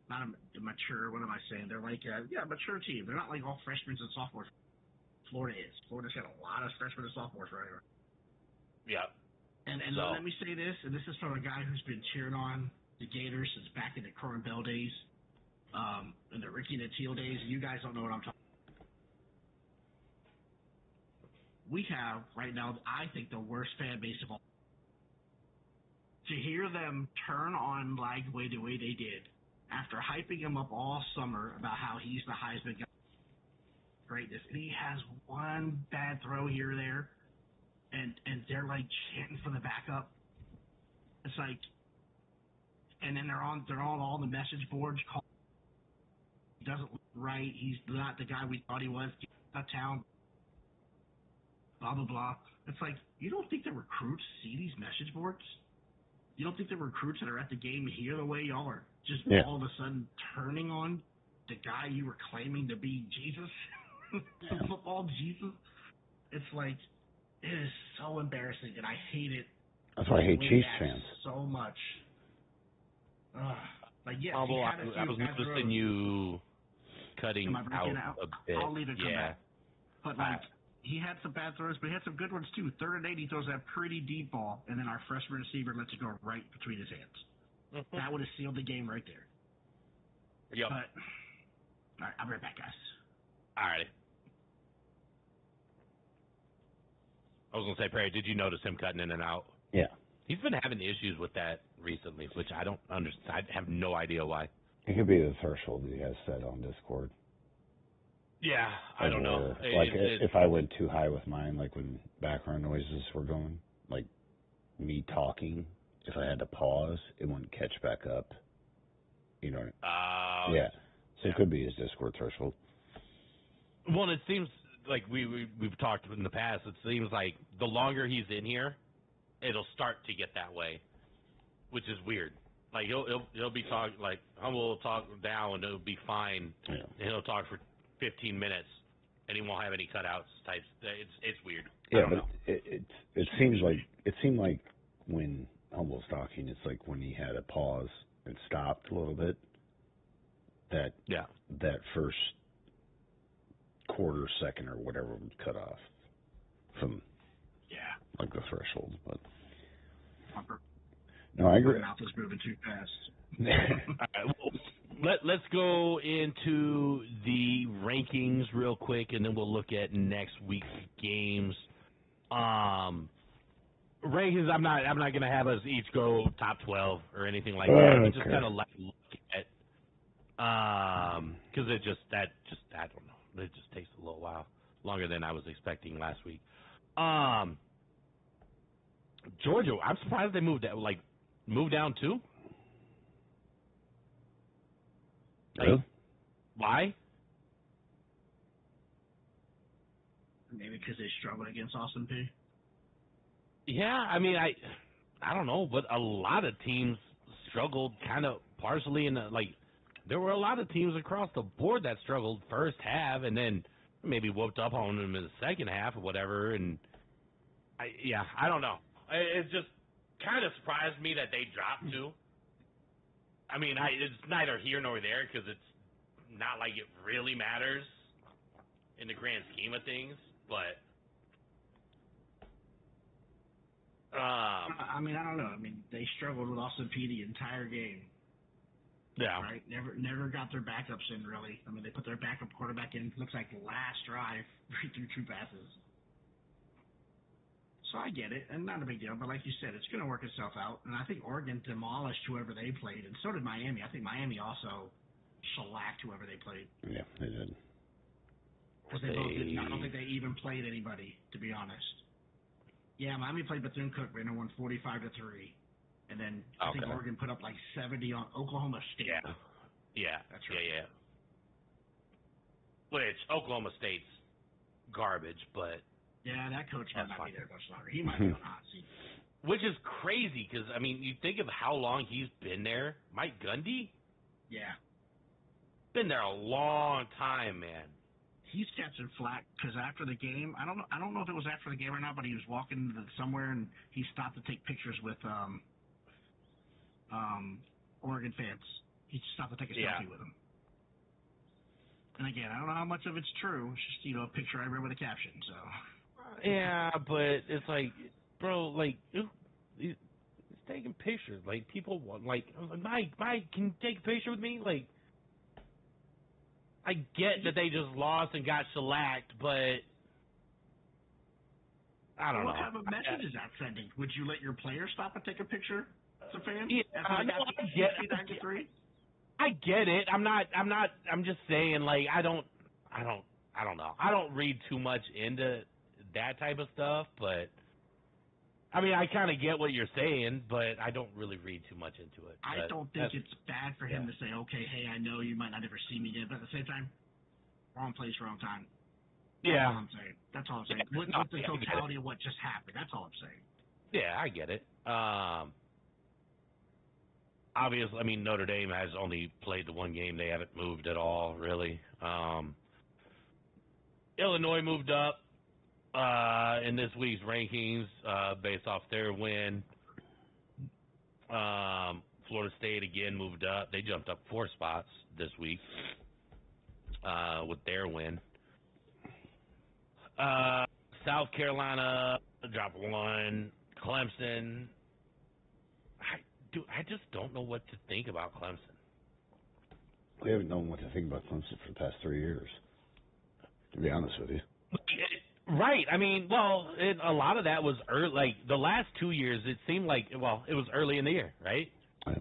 not a mature, what am I saying? They're like a mature team. They're not like all freshmen and sophomores. Florida is. Florida's got a lot of freshmen and sophomores right here. Yeah. And let me say this, and this is from a guy who's been cheering on the Gators since back in the Corin Bell days, and the Ricky Natil days. You guys don't know what I'm talking about. We have, right now, I think, the worst fan base of all. To hear them turn on Lagway the way they did, after hyping him up all summer about how he's the Heisman guy, greatness, and he has one bad throw here or there, and they're like chanting for the backup. It's like, and then they're on all the message boards. He doesn't look right. He's not the guy we thought he was. He's out of town. Blah blah blah. It's like, you don't think the recruits see these message boards? You don't think the recruits that are at the game hear the way y'all are just all of a sudden turning on the guy you were claiming to be Jesus? Football Jesus. It's like, it is so embarrassing, and I hate it. That's why I hate Way Chiefs back fans. so much. Like, yes, he Humble, had a few I was bad noticing throws. you cutting Am I breaking out? a bit. I'll leave it come Yeah. back. But, like, he had some bad throws, but he had some good ones, too. 3rd and 8, he throws that pretty deep ball, and then our freshman receiver lets it go right between his hands. Mm-hmm. That would have sealed the game right there. Yep. But, all right, I'll be right back, guys. All right. I was going to say, Perry, did you notice him cutting in and out? Yeah. He's been having issues with that recently, which I don't understand. I have no idea why. It could be the threshold that he has set on Discord. Yeah, I don't know. Like, if I went too high with mine, like when background noises were going, like me talking, if I had to pause, it wouldn't catch back up. You know? Yeah. So it could be his Discord threshold. Well, it seems like we've talked in the past. It seems like the longer he's in here, it'll start to get that way, which is weird. Like he'll be talking, like Humble will talk down and it'll be fine. Yeah. And he'll talk for 15 minutes and he won't have any cutouts types. It's weird. Yeah, but it seemed like when Humble's talking, it's like when he had a pause and stopped a little bit. That first quarter, second, or whatever would cut off from like the threshold. But no, I agree. My mouth is moving too fast. All right, well, let's go into the rankings real quick, and then we'll look at next week's games. Rankings, I'm not going to have us each go top 12 or anything like that. But just kind of like look at, because I don't know. It just takes a little while longer than I was expecting last week. Georgia, I'm surprised they moved down too. Really? Why? Maybe because they struggled against Austin P. Yeah, I mean, I don't know, but a lot of teams struggled kind of partially there were a lot of teams across the board that struggled first half and then maybe whooped up on them in the second half or whatever. And I don't know. It just kind of surprised me that they dropped too. I mean, it's neither here nor there because it's not like it really matters in the grand scheme of things, but I mean, I don't know. I mean, they struggled with Austin P the entire game. Yeah. Right? Never got their backups in, really. I mean, they put their backup quarterback in, looks like last drive, threw 2 passes. So I get it, and not a big deal, but like you said, it's going to work itself out. And I think Oregon demolished whoever they played, and so did Miami. I think Miami also shellacked whoever they played. Yeah, they did. Because they both didn't. I don't think they even played anybody, to be honest. Yeah, Miami played Bethune-Cookman and won 45-3. And then I think Oregon put up like 70 on Oklahoma State. Yeah. That's right. Yeah. Which, Oklahoma State's garbage, but... Yeah, that coach might not be there much longer. He might be on the hot seat. Which is crazy, because, I mean, you think of how long he's been there. Mike Gundy? Yeah. Been there a long time, man. He's catching flack because after the game, I don't know if it was after the game or not, but he was walking somewhere and he stopped to take pictures with Oregon fans. He stopped to take a selfie with them. And again, I don't know how much of it's true. It's just, a picture I read with a caption, so. Yeah, but it's like, bro, he's taking pictures. Like, people want, Mike, can you take a picture with me? Like, I get that they just lost and got shellacked, but I don't know. What kind of message is that sending? Would you let your players stop and take a picture as a fan? Yeah, I get it. I'm just saying, like, I don't know. I don't read too much into that type of stuff, but I mean, I kind of get what you're saying, but I don't really read too much into it. I don't think it's bad for him to say, okay, hey, I know you might not ever see me again, but at the same time, wrong place, wrong time. Yeah. That's all I'm saying. With the totality of what just happened, that's all I'm saying. Yeah, I get it. Obviously, I mean, Notre Dame has only played the one game. They haven't moved at all, really. Illinois moved up in this week's rankings based off their win. Florida State again moved up. They jumped up 4 spots this week with their win. South Carolina dropped 1. Clemson. I just don't know what to think about Clemson. We haven't known what to think about Clemson for the past 3 years, to be honest with you. Right. I mean, well, a lot of that was early. Like the last 2 years, it seemed like it was early in the year, right? Yeah.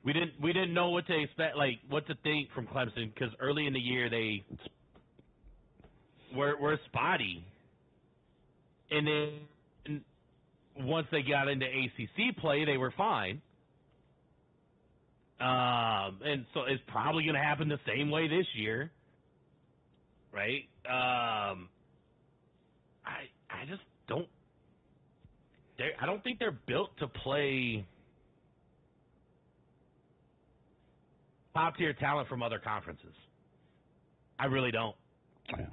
We didn't know what to expect, like what to think from Clemson, because early in the year they were spotty, and then once they got into ACC play, they were fine. And so it's probably going to happen the same way this year, right? I just don't. I don't think they're built to play top tier talent from other conferences. I really don't. Yeah.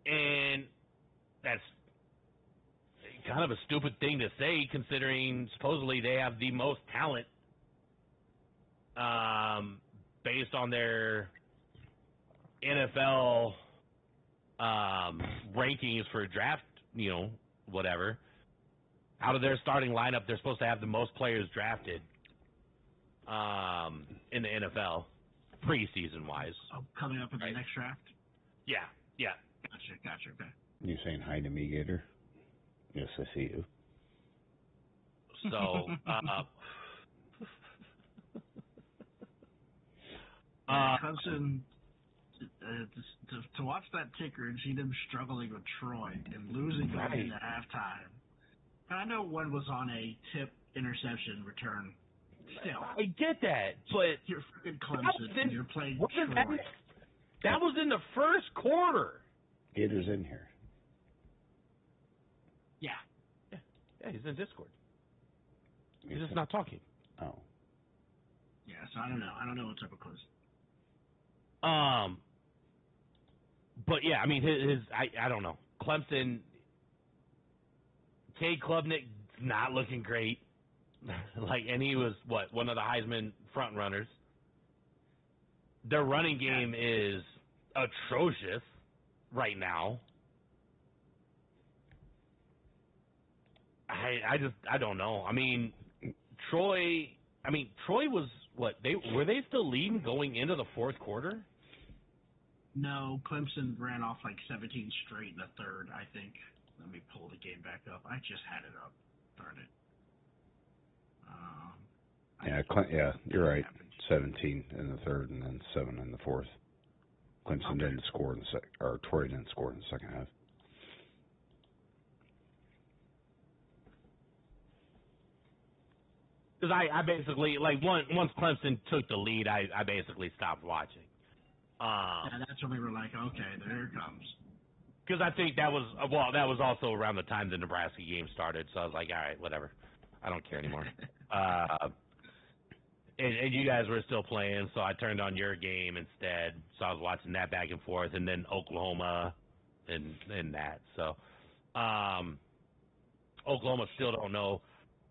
And that's kind of a stupid thing to say, considering supposedly they have the most talent based on their NFL rankings for draft, whatever. Out of their starting lineup, they're supposed to have the most players drafted in the NFL, preseason-wise. Oh, coming up in the next draft? Yeah. Gotcha, okay. You saying hi to me, Gator? Yes, I see you. So, Clemson, to watch that ticker and see them struggling with Troy and losing going into halftime. And I know one was on a tip interception return. Still, I get that, but you're freaking Clemson and you're playing Troy. That was in the first quarter. Gator's in here. Yeah, he's in Discord. He's just not talking. Oh. Yeah, so I don't know. I don't know what's up with Clemson. But yeah, I mean, I don't know. Clemson, Cade Klubnik's not looking great. And he was one of the Heisman front runners. Their running game is atrocious right now. I don't know. I mean, Troy was were they still leading going into the fourth quarter? No, Clemson ran off 17 straight in the third, I think. Let me pull the game back up. I just had it up. Darn it. Yeah, you're right. 17 in the third and then 7 in the fourth. Clemson didn't score in the or Troy didn't score in the second half. Because I basically, once Clemson took the lead, I basically stopped watching. Yeah, that's when we were like, okay, there it comes. Because I think that was also around the time the Nebraska game started, so I was like, all right, whatever. I don't care anymore. And you guys were still playing, so I turned on your game instead. So I was watching that back and forth, and then Oklahoma and that. So Oklahoma still don't know.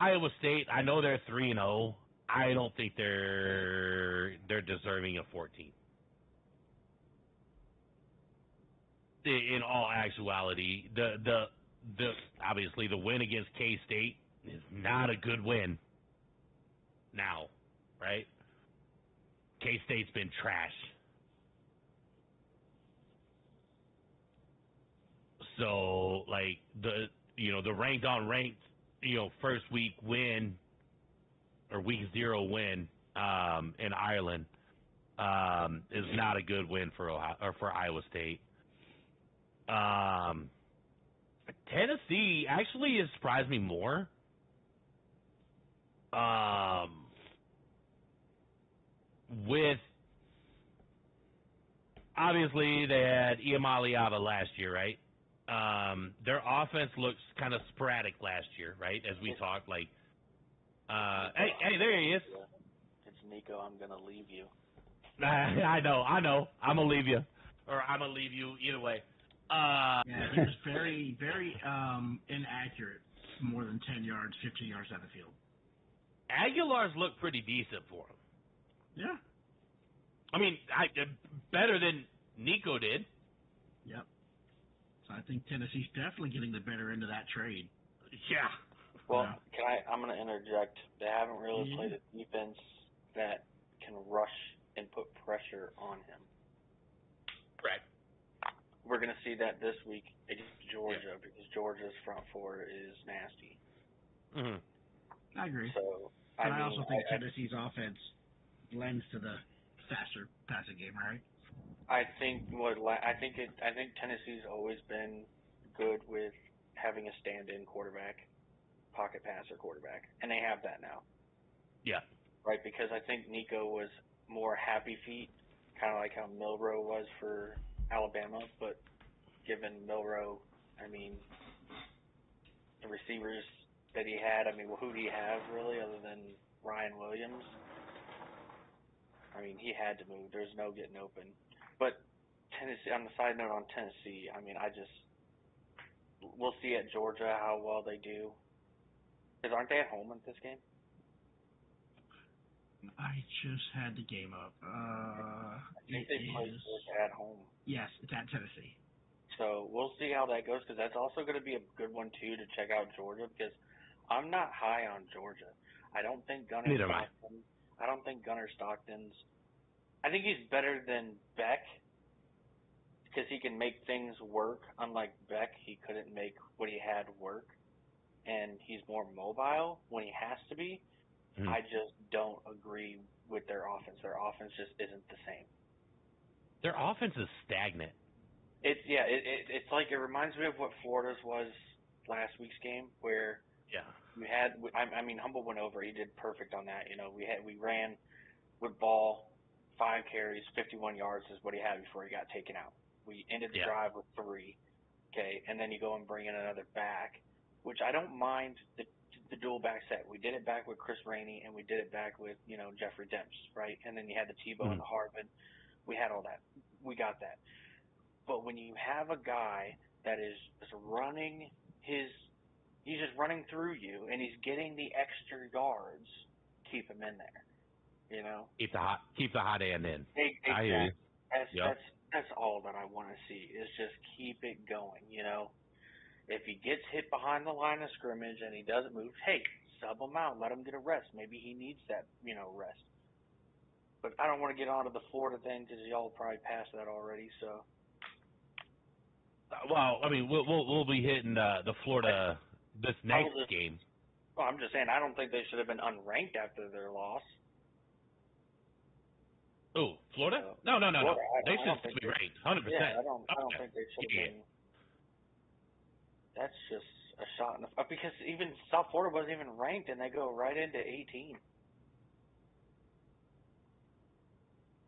Iowa State, I know they're 3-0. I don't think they're deserving of 14. In all actuality, the obviously the win against K-State is not a good win now, right? K-State's been trash. So the ranked on ranked, first week win or week 0 win in Ireland is not a good win for Iowa State. Tennessee actually has surprised me more. With obviously they had Iamaleava last year, right? Their offense looks kind of sporadic last year, right? As we talked, hey, there he is. It's Nico. I'm gonna leave you. I know. I'm gonna leave you. or I'm gonna leave you. Either way. Yeah, he was very, very inaccurate. More than 10 yards, 15 yards out of the field. Aguilar's looked pretty decent for him. Yeah. I mean, better than Nico did. Yep. So I think Tennessee's definitely getting the better end of that trade. Yeah. Well, I'm going to interject. They haven't really played a defense that can rush and put pressure on him. Right. We're going to see that this week against Georgia because Georgia's front four is nasty. Mm-hmm. I agree. So, but I also think Tennessee's offense lends to the faster passing game, right? I think Tennessee's always been good with having a stand-in quarterback, pocket passer quarterback, and they have that now. Yeah. Right, because I think Nico was more happy feet, kind of like how Milroe was for Alabama, but given Milroe, I mean, the receivers that he had, I mean, well, who do you have really other than Ryan Williams? I mean, he had to move. There's no getting open. But Tennessee, on the side note on Tennessee, I mean, we'll see at Georgia how well they do. Because aren't they at home in this game? I just had the game up. I think they play Georgia at home. Yes, it's at Tennessee. So we'll see how that goes because that's also going to be a good one, too, to check out Georgia because I'm not high on Georgia. I don't think Gunnar Stockton's – I think he's better than Beck because he can make things work. Unlike Beck, he couldn't make what he had work. And he's more mobile when he has to be. Mm-hmm. I just don't agree with their offense. Their offense just isn't the same. Their offense is stagnant. It's like it reminds me of what Florida's was last week's game where you had I mean Humble went over. He did perfect on that. You know, we ran with ball 5 carries, 51 yards is what he had before he got taken out. We ended the drive with 3. Okay, and then you go and bring in another back, which I don't mind the dual back set. We did it back with Chris Rainey, and we did it back with, Jeffrey Demps, right? And then you had the Tebow and the Hartman. We had all that. We got that. But when you have a guy that is running he's just running through you, and he's getting the extra yards, keep him in there, Keep the hot end in. Exactly. I hear you. That's all that I want to see is just keep it going, If he gets hit behind the line of scrimmage and he doesn't move, hey, sub him out. Let him get a rest. Maybe he needs that, rest. But I don't want to get onto the Florida thing because y'all probably passed that already. So. Well, I mean, we'll be hitting the Florida this next game. Well, I'm just saying I don't think they should have been unranked after their loss. Oh, Florida? No. Florida, They should be ranked, 100%. Yeah, I don't think they should have been. That's just a shot in the because even South Florida wasn't even ranked, and they go right into 18.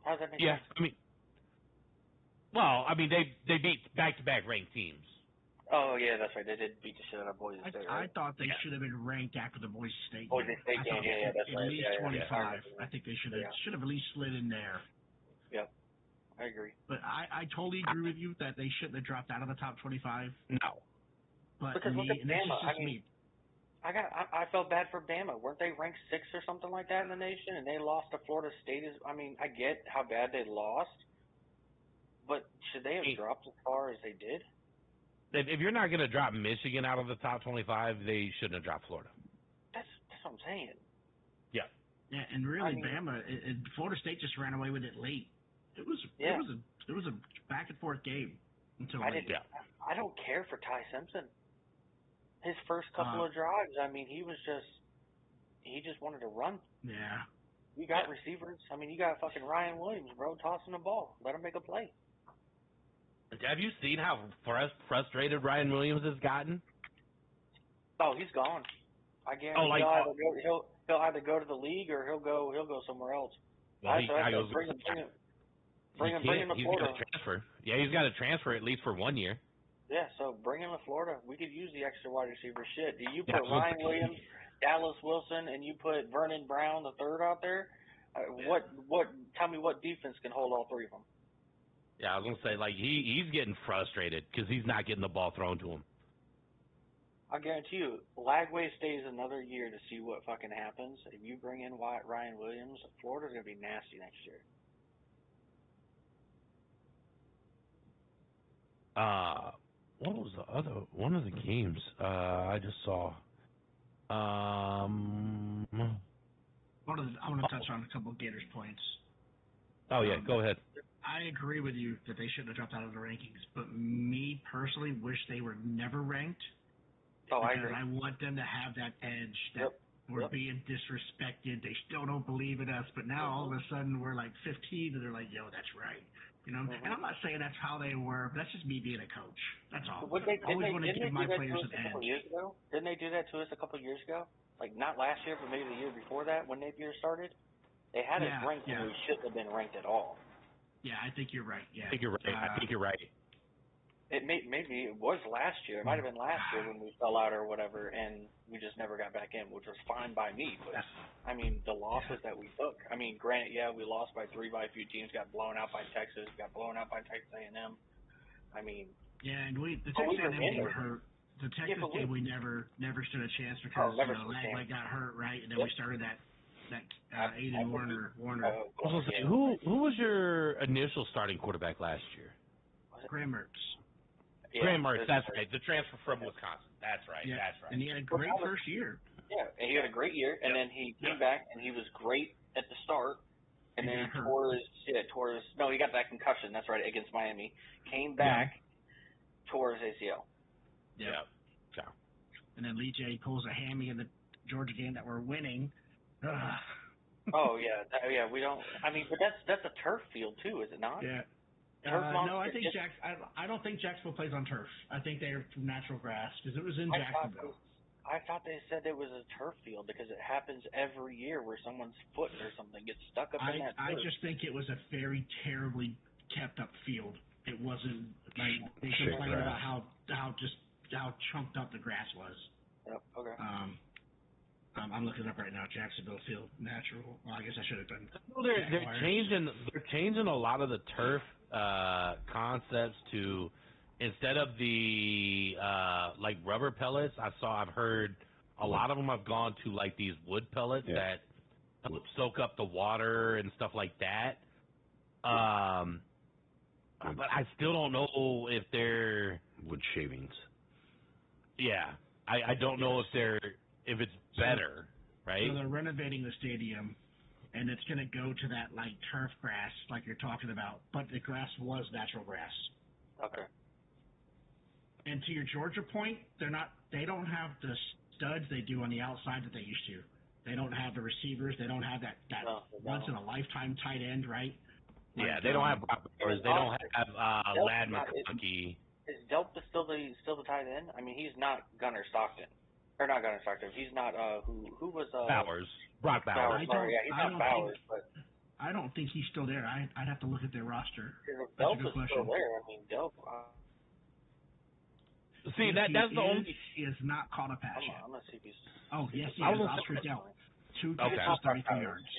How does that make sense? I mean, they beat back-to-back ranked teams. Oh yeah, that's right. They did beat the shit out of Boise State. Right? I thought they should have been ranked after the Boise State. Boise State game, that's at right. Least 25. I think they should have at least slid in there. Yep, I agree. But I totally agree with you that they shouldn't have dropped out of the top 25. No. But because look at Bama. Me. I felt bad for Bama. Weren't they ranked 6th or something like that in the nation? And they lost to Florida State. I get how bad they lost, but should they have dropped as far as they did? If you're not going to drop Michigan out of the top 25, they shouldn't have dropped Florida. That's what I'm saying. Yeah. Yeah, and really, Bama, Florida State just ran away with it late. It was a back and forth game until late. I don't care for Ty Simpson. His first couple of drives, he just wanted to run. Yeah. You got receivers. You got fucking Ryan Williams, bro, tossing the ball. Let him make a play. Have you seen how frustrated Ryan Williams has gotten? Oh, he's gone. I guarantee he'll either go to the league or he'll go somewhere else. Well, bring him to Florida. He's got to transfer. Yeah, he's got to transfer at least for 1 year. Yeah, so bring him to Florida. We could use the extra wide receiver. Shit, do you put Ryan Williams, Dallas Wilson, and you put Vernon Brown the third out there? Tell me what defense can hold all 3 of them? Yeah, I was gonna say like he's getting frustrated because he's not getting the ball thrown to him. I guarantee you, Lagway stays another year to see what fucking happens. If you bring in Ryan Williams, Florida's gonna be nasty next year. What was the other one of the games I just saw? I want to touch on a couple of Gators points. Oh yeah, go ahead. I agree with you that they shouldn't have dropped out of the rankings, but me personally wish they were never ranked. Oh, I because agree. I want them to have that edge that we're being disrespected. They still don't believe in us, but now all of a sudden we're like 15, and they're like, "Yo, that's right." You know, and I'm not saying that's how they were, but that's just me being a coach. That's all. I always want to give my players an edge. Didn't they do that to us a couple of years ago? Like not last year, but maybe the year before that when Napier started. They had us ranked when we shouldn't have been ranked at all. Yeah, I think you're right. Yeah, I think you're right. I think you're right. Maybe it was last year. It might have been last year when we fell out or whatever, and we just never got back in, which was fine by me. But I mean, the losses that we took. I mean, granted, we lost by 3 by a few teams. Got blown out by Texas. Got blown out by Texas A&M. I mean, and the Texas A&M game hurt. The Texas game we never stood a chance because Lagway got hurt, right, and then we started that Aiden Warner. Who was your initial starting quarterback last year? Graham Mertz. Graham Mertz, that's right. The transfer from Wisconsin. That's right. Yeah. That's right. And he had a great first year. Yeah, and he had a great year, and then he came back and he was great at the start, and then he tore his. No, he got that concussion. That's right, against Miami. Came back, tore his ACL. Yeah. And then Lee J pulls a hammy in the Georgia game that we're winning. Oh yeah, we don't. I mean, but that's a turf field too, is it not? Yeah. No, I think I don't think Jacksonville plays on turf. I think they're from natural grass because it was in Jacksonville. I thought they said it was a turf field because it happens every year where someone's foot or something gets stuck up in that turf. I just think it was a very terribly kept up field. It wasn't like they complained about how chunked up the grass was. Yep. Okay. I'm looking up right now. Jacksonville field natural. Well, I guess I should have done. Well, they're changing a lot of the turf concepts to instead of the like rubber pellets. I've heard a lot of them have gone to like these wood pellets that help soak up the water and stuff like that. But I still don't know if they're wood shavings. Yeah, I don't know if it's better, right? So they're renovating the stadium, and it's going to go to that like turf grass, like you're talking about. But the grass was natural grass. Okay. And to your Georgia point, they don't have the studs they do on the outside that they used to. They don't have the receivers. They don't have that once in a lifetime tight end, right? Yeah, they don't have Brock Bowers. They don't have Ladd McConkey. Is Delp still the tight end? I mean, he's not Gunnar Stockton. Or not Gunnar Stockton. He's not who was Bowers. Brock Bowers. He's not Bowers, but I don't think he's still there. I'd have to look at their roster. Delp is still there. I mean, Delp. See, that's the only. He is not caught a pass. I'm gonna see if he's. Oh yes, he is. Oscar Delp. 2 catches, 33 yards.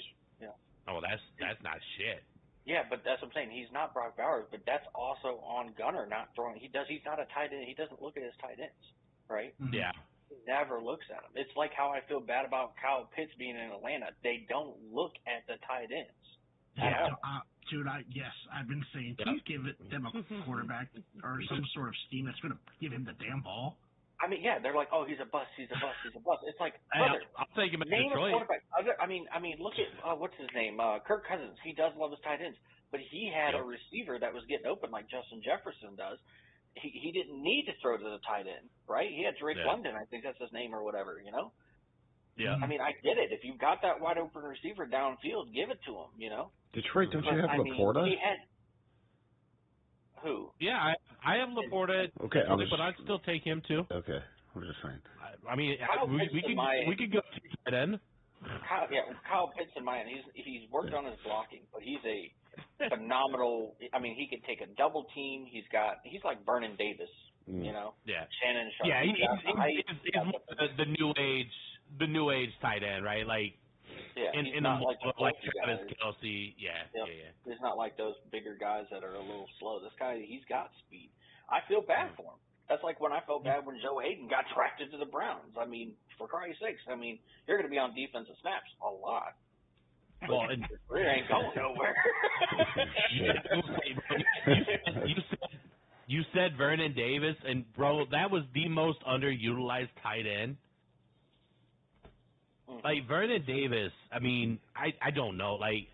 Yeah. Oh, that's not shit. Yeah, but that's what I'm saying. He's not Brock Bowers, but that's also on Gunnar not throwing. He's not a tight end. He doesn't look at his tight ends, right? Mm-hmm. Yeah. He never looks at them. It's like how I feel bad about Kyle Pitts being in Atlanta. They don't look at the tight ends. Yeah, dude, I've been saying, please give them a quarterback or some sort of scheme that's going to give him the damn ball. I mean, yeah, they're like, oh, he's a bust. It's like, brother, I'll take him at Detroit. I mean, look at what's his name, Kirk Cousins. He does love his tight ends, but he had a receiver that was getting open like Justin Jefferson does. He didn't need to throw to the tight end, right? He had Drake London, I think that's his name or whatever, you know. Yeah. I mean, I get it. If you've got that wide open receiver downfield, give it to him, you know. Detroit, don't you have Laporta? Who? Yeah, I have Laporta. Okay, but I'd still take him too. Okay, I'm just saying. I mean, we could go to that end. Kyle Pitts in my end. He's worked on his blocking, but he's a phenomenal. I mean, he could take a double team. He's like Vernon Davis, you know. Yeah. Shannon Sharp. Yeah, he's the new age tight end, right? Like Yeah, in he's the not like the like bulky Travis guys. Kelce. Yeah, Yep. yeah. He's not like those bigger guys that are a little slow. This guy, he's got speed. I feel bad for him. That's like when I felt bad when Joe Hayden got drafted to the Browns. I mean, for Christ's sakes, I mean, you're going to be on defensive snaps a lot. Well, and Your career ain't going nowhere. you said Vernon Davis, and bro, that was the most underutilized tight end. Like Vernon Davis, I mean, I don't know. Like,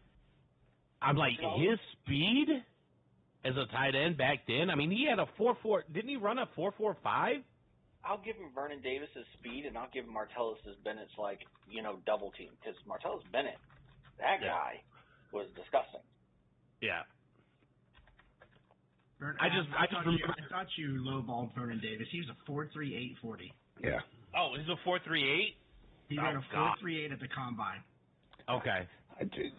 I'm like his speed as a tight end back then. I mean, he had a 4.4. Didn't he run a 4.45? I'll give him Vernon Davis's speed, and I'll give him Martellus Bennett's double team, because Martellus Bennett, that guy was disgusting. Yeah. I thought you lowballed Vernon Davis. He was a 4.38 40. Yeah. Oh, he's a 4.38. He ran a 4.38 at the combine. Okay.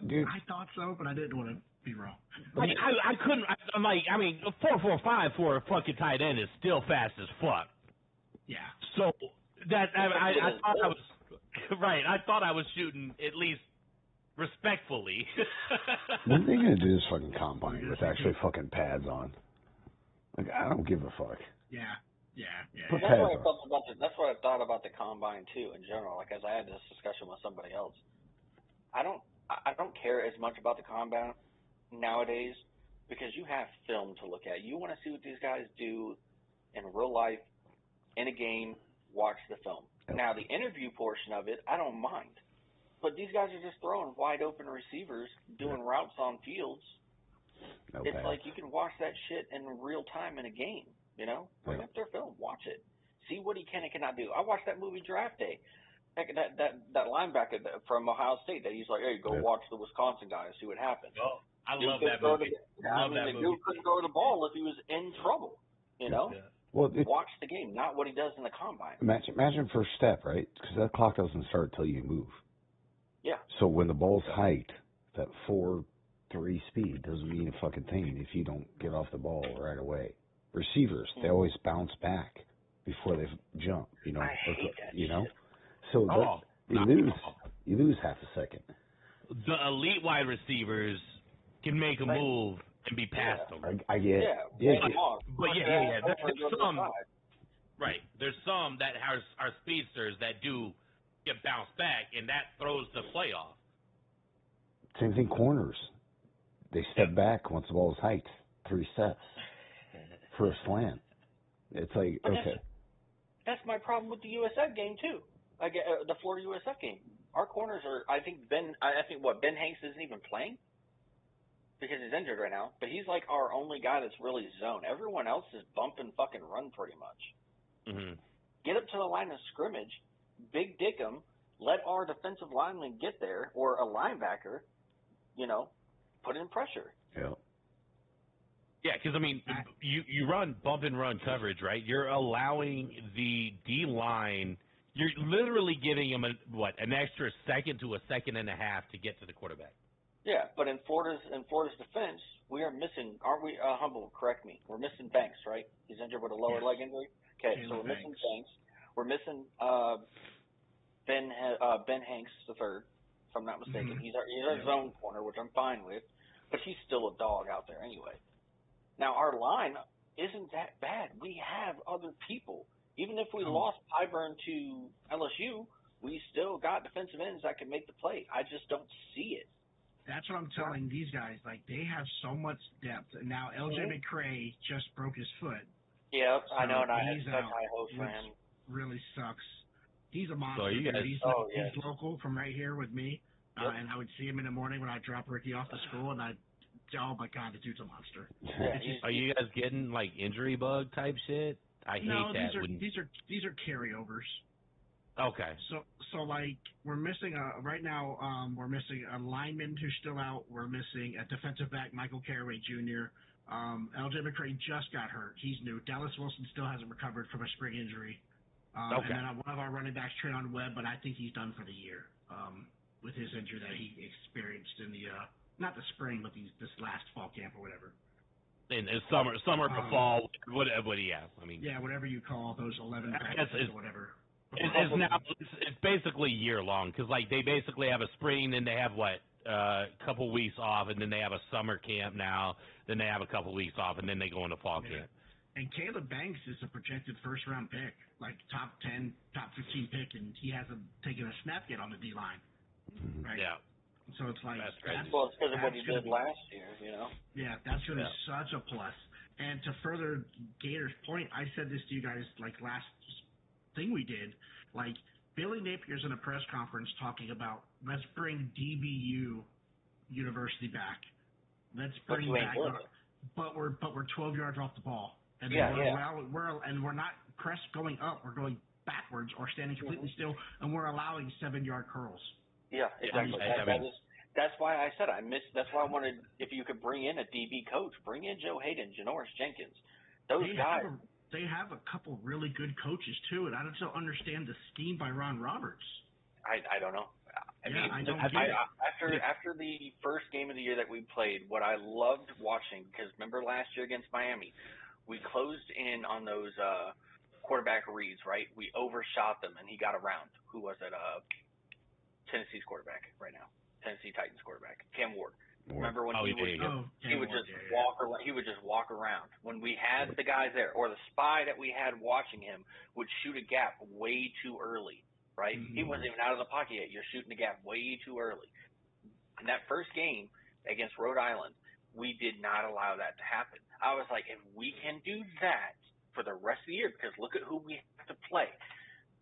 Dude. I thought so, but I didn't want to be wrong. Like, I couldn't. I'm like, I mean, a 4.45 for a fucking tight end is still fast as fuck. Yeah. So that I thought I was right. I thought I was shooting at least respectfully. When are they gonna do this fucking combine with actually fucking pads on? Like, I don't give a fuck. Yeah. Put That's pads what I on. felt about that's what I thought about the combine too in general. Like, as I had this discussion with somebody else, I don't care as much about the combine nowadays because you have film to look at. You want to see what these guys do in real life, in a game. Watch the film. Now, the interview portion of it, I don't mind. But these guys are just throwing wide open receivers, doing routes on fields. It's like you can watch that shit in real time in a game. You know, bring up their film, watch it, see what he can and cannot do. I watched that movie Draft Day. Heck, that linebacker from Ohio State that he's like, hey, go watch the Wisconsin guy and see what happens. Oh, I love that movie. The dude couldn't throw the ball if he was in trouble. You know, well, watch the game, not what he does in the combine. Imagine first step, right? Because that clock doesn't start till you move. Yeah. So when the ball's hiked, that 4.3 speed doesn't mean a fucking thing if you don't get off the ball right away. Receivers, they always bounce back before they jump. You know, I hate that you know. shit. So you lose half a second. The elite wide receivers can make a move and be past them. I get. But there's some. Right, there's some that are speedsters that do get bounced back, and that throws the play off. Same thing, corners. They step back once the ball is hiked, 3 steps for a slant. It's like, okay. That's my problem with the USF game too. The Florida USF game. Our corners are. I think Ben Hanks isn't even playing because he's injured right now. But he's like our only guy that's really zone. Everyone else is bump and fucking run pretty much. Mm-hmm. Get up to the line of scrimmage, big dick 'em, let our defensive lineman get there, or a linebacker, you know, put in pressure. Yeah. Yeah, because, I mean, you run bump and run coverage, right? You're allowing the D-line, you're literally giving them, an extra second to a second and a half to get to the quarterback. Yeah, but in Florida's defense, we are missing, aren't we, Humble, correct me, we're missing Banks, right? He's injured with a lower leg injury? Okay, so we're missing Banks. We're missing Ben Hanks III, if I'm not mistaken. Mm-hmm. He's our zone corner, which I'm fine with, but he's still a dog out there anyway. Now, our line isn't that bad. We have other people. Even if we lost Pyburn to LSU, we still got defensive ends that can make the play. I just don't see it. That's what I'm telling these guys. Like, they have so much depth. And now LJ McCray just broke his foot. Yeah, So I know, and I had he's such out, high hopes for which him. really sucks. He's a monster. So you guys, he's local from right here with me. And I would see him in the morning when I drop Ricky off to school, and oh my God, the dude's a monster. Are you guys getting like injury bug type shit? I hate that. These are carryovers. Okay. So like we're missing right now. We're missing a lineman who's still out. We're missing a defensive back, Michael Caraway Jr. LJ McCray just got hurt. He's new. Dallas Wilson still hasn't recovered from a spring injury. And then one of our running backs, Trayon Webb, but I think he's done for the year with his injury that he experienced in the not the spring, but this last fall camp or whatever. In summer to fall, whatever. Yeah, I mean. Yeah, whatever you call those 11 practices or whatever. It's basically year long because like they basically have a spring, then they have a couple weeks off, and then they have a summer camp now. Then they have a couple weeks off, and then they go into fall camp. And Caleb Banks is a projected first-round pick, like top 10, top 15 pick, and he hasn't taken a snap yet on the D-line. Right? Yeah. So it's like it's because of what he did last year, you know. Yeah, that's going to be such a plus. And to further Gator's point, I said this to you guys like last thing we did. Like Billy Napier's in a press conference talking about let's bring DBU University back. Let's bring back, but we're 12 yards off the ball, and we're not crest going up. We're going backwards or standing completely still, and we're allowing 7-yard curls. Yeah, exactly. That's why I said that's why I wanted, if you could bring in a DB coach, bring in Joe Hayden, Janoris Jenkins. Those guys. They have a couple really good coaches too, and I just don't understand the scheme by Ron Roberts. I don't know. After the first game of the year that we played, what I loved watching, because remember last year against Miami, we closed in on those quarterback reads, right? We overshot them, and he got around. Who was it? Tennessee's quarterback right now. Tennessee Titans quarterback, Cam Ward. Remember when he would just walk around. When we had the guys there, or the spy that we had watching him would shoot a gap way too early, right? Mm-hmm. He wasn't even out of the pocket yet. You're shooting the gap way too early. In that first game against Rhode Island, we did not allow that to happen. I was like, if we can do that for the rest of the year, because look at who we have to play.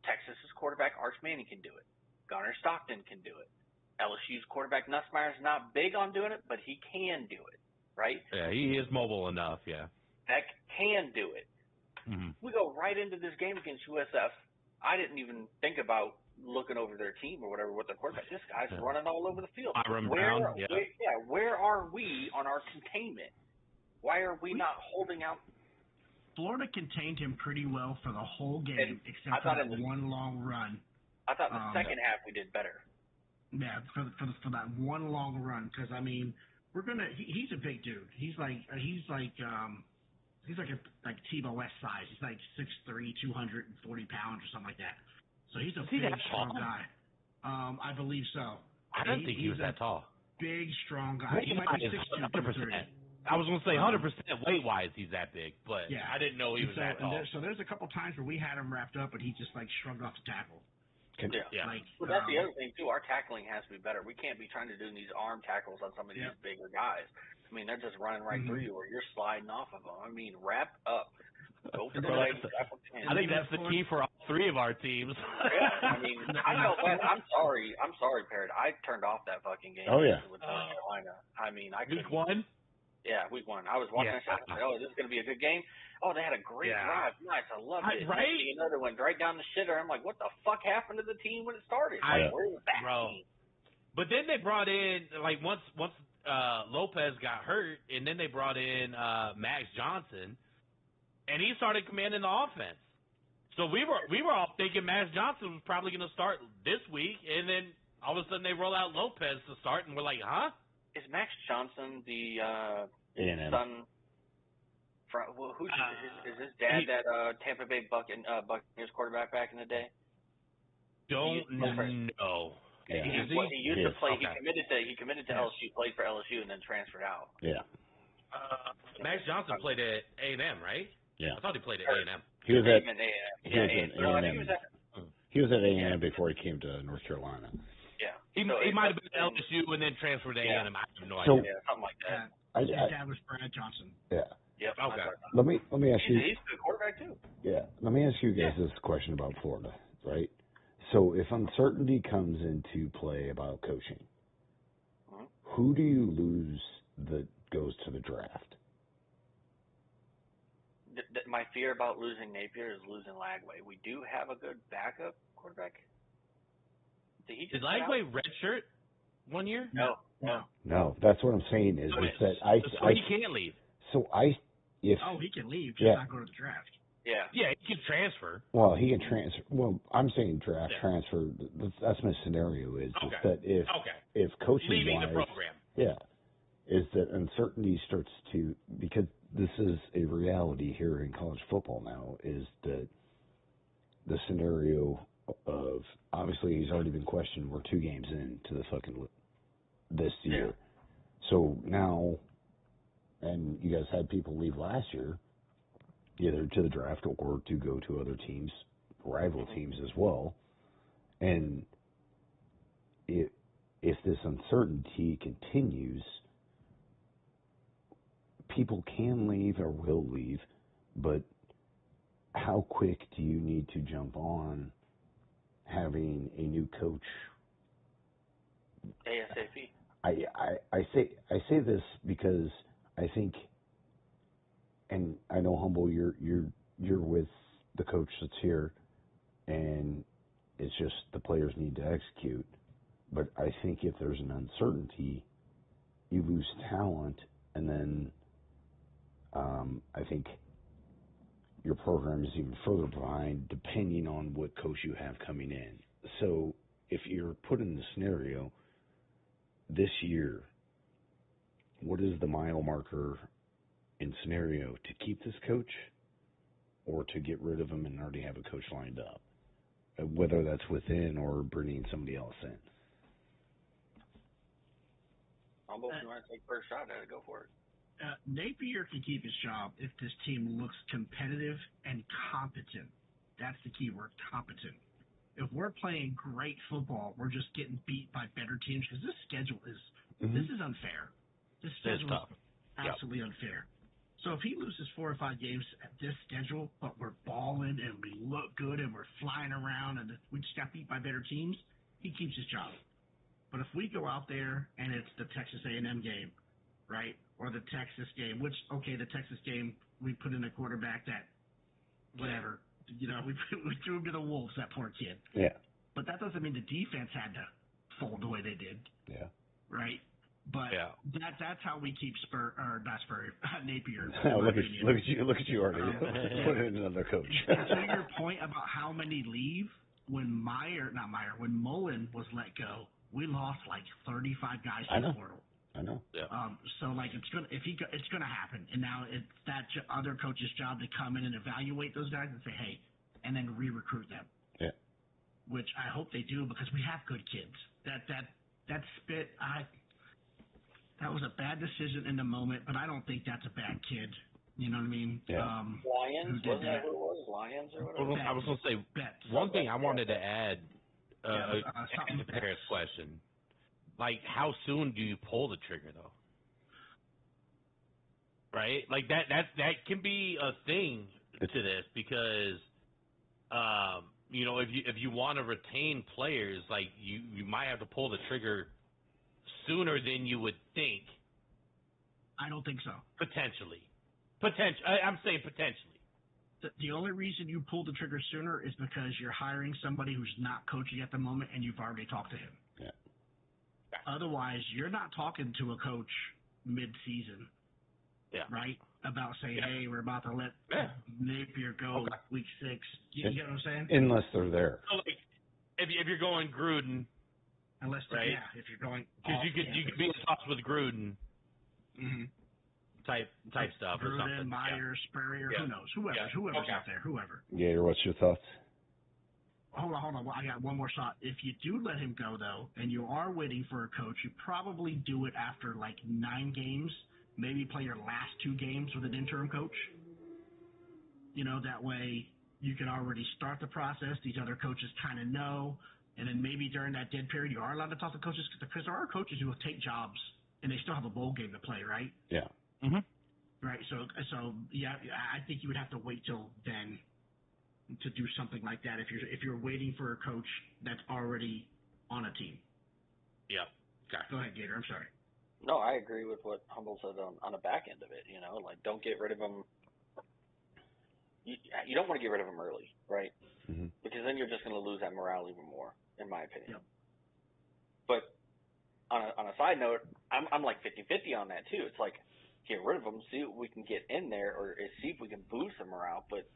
Texas's quarterback, Arch Manning, can do it. Gunnar Stockton can do it. LSU's quarterback, Nussmeier's not big on doing it, but he can do it, right? Yeah, he is mobile enough, yeah. That can do it. Mm-hmm. We go right into this game against USF. I didn't even think about looking over their team or whatever with the quarterback. This guy's running all over the field. Where are we on our containment? Why are we not holding out? Florida contained him pretty well for the whole game, except for that one long run. I thought in the second half we did better. Yeah, for that one long run, because I mean, he's a big dude. He's like Tebow West size. He's like 6'3", 240 pounds or something like that. So he's a big, strong guy. I believe so. I don't think he was that tall. Big, strong guy. He might be 6'2", 230. I was going to say 100% weight-wise he's that big, but I didn't know he was that tall. There's a couple times where we had him wrapped up, and he just like shrugged off the tackle. Well, that's the other thing too. Our tackling has to be better. We can't be trying to do these arm tackles on some of these bigger guys. I mean, they're just running right through you, or you're sliding off of them. I mean, wrap up. Go for the legs. I think that's the key for all three of our teams. I mean, I felt bad. I'm sorry, Parrot. I turned off that fucking game. With North Carolina. I mean, Week 1. Yeah, week 1. I was watching that. I was like, oh, this is going to be a good game. Oh, they had a great drive. Nice. I loved it. Right? Another one right down the shitter. I'm like, what the fuck happened to the team when it started? Where's that team? But then they brought in, like, once Lopez got hurt, and then they brought in Max Johnson, and he started commanding the offense. So we were all thinking Max Johnson was probably going to start this week, and then all of a sudden they roll out Lopez to start, and we're like, huh? Is Max Johnson the son? Is his dad that Tampa Bay Buccaneers quarterback back in the day? Don't know. Yeah. He used to play. Okay. He committed to LSU, played for LSU, and then transferred out. Yeah. Max Johnson played at A&M, right? Yeah. I thought he played at A&M. He was at A&M. He was at A&M before he came to North Carolina. Yeah. He might have been at LSU and then transferred to A&M. I have no idea. Something like that. His dad was Brad Johnson. Yeah. Yep. Okay. Let me ask you. He's a good quarterback too. Yeah. Let me ask you guys this question about Florida, right? So if uncertainty comes into play about coaching, who do you lose that goes to the draft? My fear about losing Napier is losing Lagway. We do have a good backup quarterback. Did Lagway redshirt 1 year? No. That's what I'm saying is that he can't leave. So he can leave, just not go to the draft. Yeah. Yeah, he can transfer. Well, he can transfer. Well, I'm saying draft transfer. That's my scenario. Is that if coaching leaving wise, the program. Yeah, is that uncertainty starts to, because this is a reality here in college football now, is that the scenario of obviously he's already been questioned. We're 2 games into the fucking this year. Yeah. So now, and you guys had people leave last year, either to the draft or to go to other teams, rival teams as well. And if this uncertainty continues, people can leave or will leave, but how quick do you need to jump on having a new coach? ASAP. I say this because I think, and I know Humble, you're with the coach that's here, and it's just the players need to execute. But I think if there's an uncertainty, you lose talent, and then I think your program is even further behind depending on what coach you have coming in. So if you're put in the scenario this year, what is the mile marker in scenario to keep this coach or to get rid of him and already have a coach lined up, whether that's within or bringing somebody else in? Humble, if you want to take first shot at it, go for it. Napier can keep his job if this team looks competitive and competent. That's the key word, competent. If we're playing great football, we're just getting beat by better teams because this schedule is this is unfair. This schedule is absolutely unfair. So if he loses 4 or 5 games at this schedule, but we're balling and we look good and we're flying around and we just got beat by better teams, he keeps his job. But if we go out there and it's the Texas A&M game, right, or the Texas game, which, okay, the Texas game, we put in a quarterback that, whatever, we threw him to the wolves, that poor kid. Yeah. But that doesn't mean the defense had to fold the way they did. Yeah. Right? But that's how we keep Napier. Look at you already. Put in another coach. To your point about how many leave, when Mullen was let go, we lost like 35 guys to the portal. I know. Yeah. So it's gonna happen, and now it's that other coach's job to come in and evaluate those guys and say, hey, and then re-recruit them. Yeah. Which I hope they do because we have good kids. That spit, that was a bad decision in the moment, but I don't think that's a bad kid. You know what I mean? Yeah. Lions, wasn't that who it was? Lions or whatever? I was going to say, one thing I wanted to add, to Paris' question. Like, how soon do you pull the trigger, though? Right? Like, that can be a thing to this because, if you want to retain players, like, you might have to pull the trigger sooner than you would think. I don't think so. Potentially. I'm saying potentially. The only reason you pull the trigger sooner is because you're hiring somebody who's not coaching at the moment and you've already talked to him. Yeah. Otherwise, you're not talking to a coach mid-season, right? About saying, hey, we're about to let Napier go week 6. You get what I'm saying? Unless they're there. So, like, if you're going Gruden, unless right? If you're going, because you could be in talks with Gruden, type stuff Gruden, or something. Myers, Spurrier, who knows? Whoever's out there, whoever. Gator, what's your thoughts? Hold on. I got one more shot. If you do let him go, though, and you are waiting for a coach, you probably do it after like 9 games. Maybe play your last 2 games with an interim coach. That way you can already start the process. These other coaches kind of know. And then maybe during that dead period, you are allowed to talk to coaches because there are coaches who will take jobs and they still have a bowl game to play, right? Yeah. Mm-hmm. Right. So yeah, I think you would have to wait till then to do something like that if you're waiting for a coach that's already on a team. Yeah. Okay. Go ahead, Gator. I'm sorry. No, I agree with what Humble said on the back end of it. Like don't get rid of him. You don't want to get rid of him early, right? Mm-hmm. Because then you're just going to lose that morale even more, in my opinion. Yep. But on a side note, I'm like 50-50 on that too. It's like get rid of him, see what we can get in there, or see if we can boost the morale. But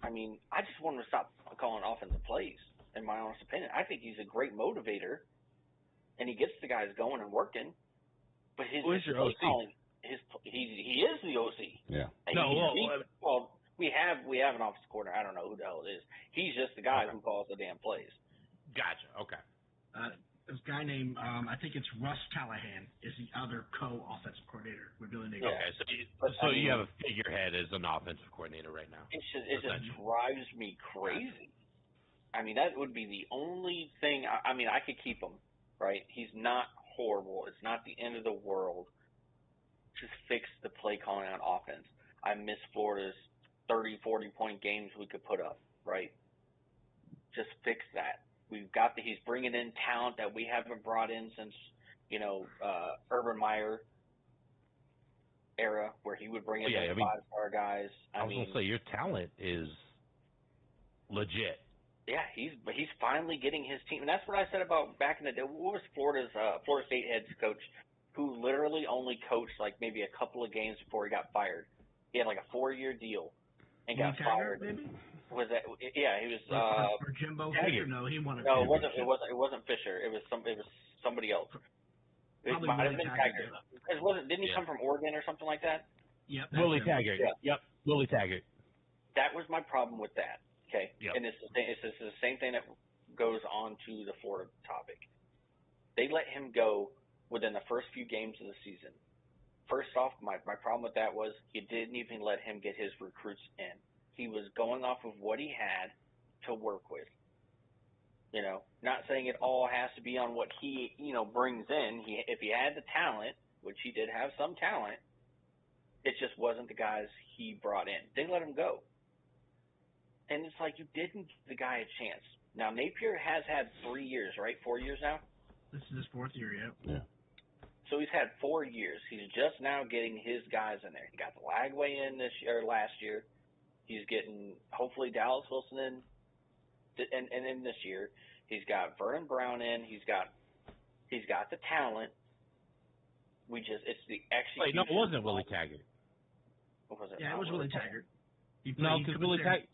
I mean, I just want him to stop calling offensive plays. In my honest opinion, I think he's a great motivator, and he gets the guys going and working. But his your play OC? calling, he is the OC. Yeah. And No, We have an offensive coordinator. I don't know who the hell it is. He's just the guy who calls the damn plays. Gotcha. Okay. This guy named I think it's Russ Callahan is the other co-offensive coordinator with Billy Napier. Okay, so you have a figurehead as an offensive coordinator right now. It just drives me crazy. I mean, that would be the only thing. I mean, I could keep him, right? He's not horrible. It's not the end of the world. Just fix the play calling on offense. I miss Florida's 30, 40-point games we could put up, right? Just fix that. He's bringing in talent that we haven't brought in since, Urban Meyer era, where he would bring in those 5-star guys. I was going to say, your talent is legit. Yeah, he's finally getting his team. And that's what I said about back in the day. What was Florida State head coach who literally only coached like maybe a couple of games before he got fired? He had like a 4-year deal and got fired. Maybe? Was that? Yeah, he was. Or Jimbo Fisher? No, he won a No, championship. it wasn't Fisher. It was somebody else. It Probably might have Willie been Taggart. Taggart. Didn't he come from Oregon or something like that? Yep. Willie Taggart. Yeah. Yep. Willie Taggart. That was my problem with that. Okay. Yep. And it's the same thing that goes on to the Florida topic. They let him go within the first few games of the season. First off, my problem with that was he didn't even let him get his recruits in. He was going off of what he had to work with. Not saying it all has to be on what he, brings in. If he had the talent, which he did have some talent, it just wasn't the guys he brought in. They let him go. And it's like you didn't give the guy a chance. Now, Napier has had 3 years, right? 4 years now? This is his 4th year, Yeah. So he's had 4 years. He's just now getting his guys in there. He got the Lagway in last year. He's getting hopefully Dallas Wilson in, and in this year. He's got Vernon Brown in. He's got the talent. It's the execution. Wait, no, it wasn't Willie Taggart. What was it? Yeah, it was Willie Taggart. No, because Willie Taggart.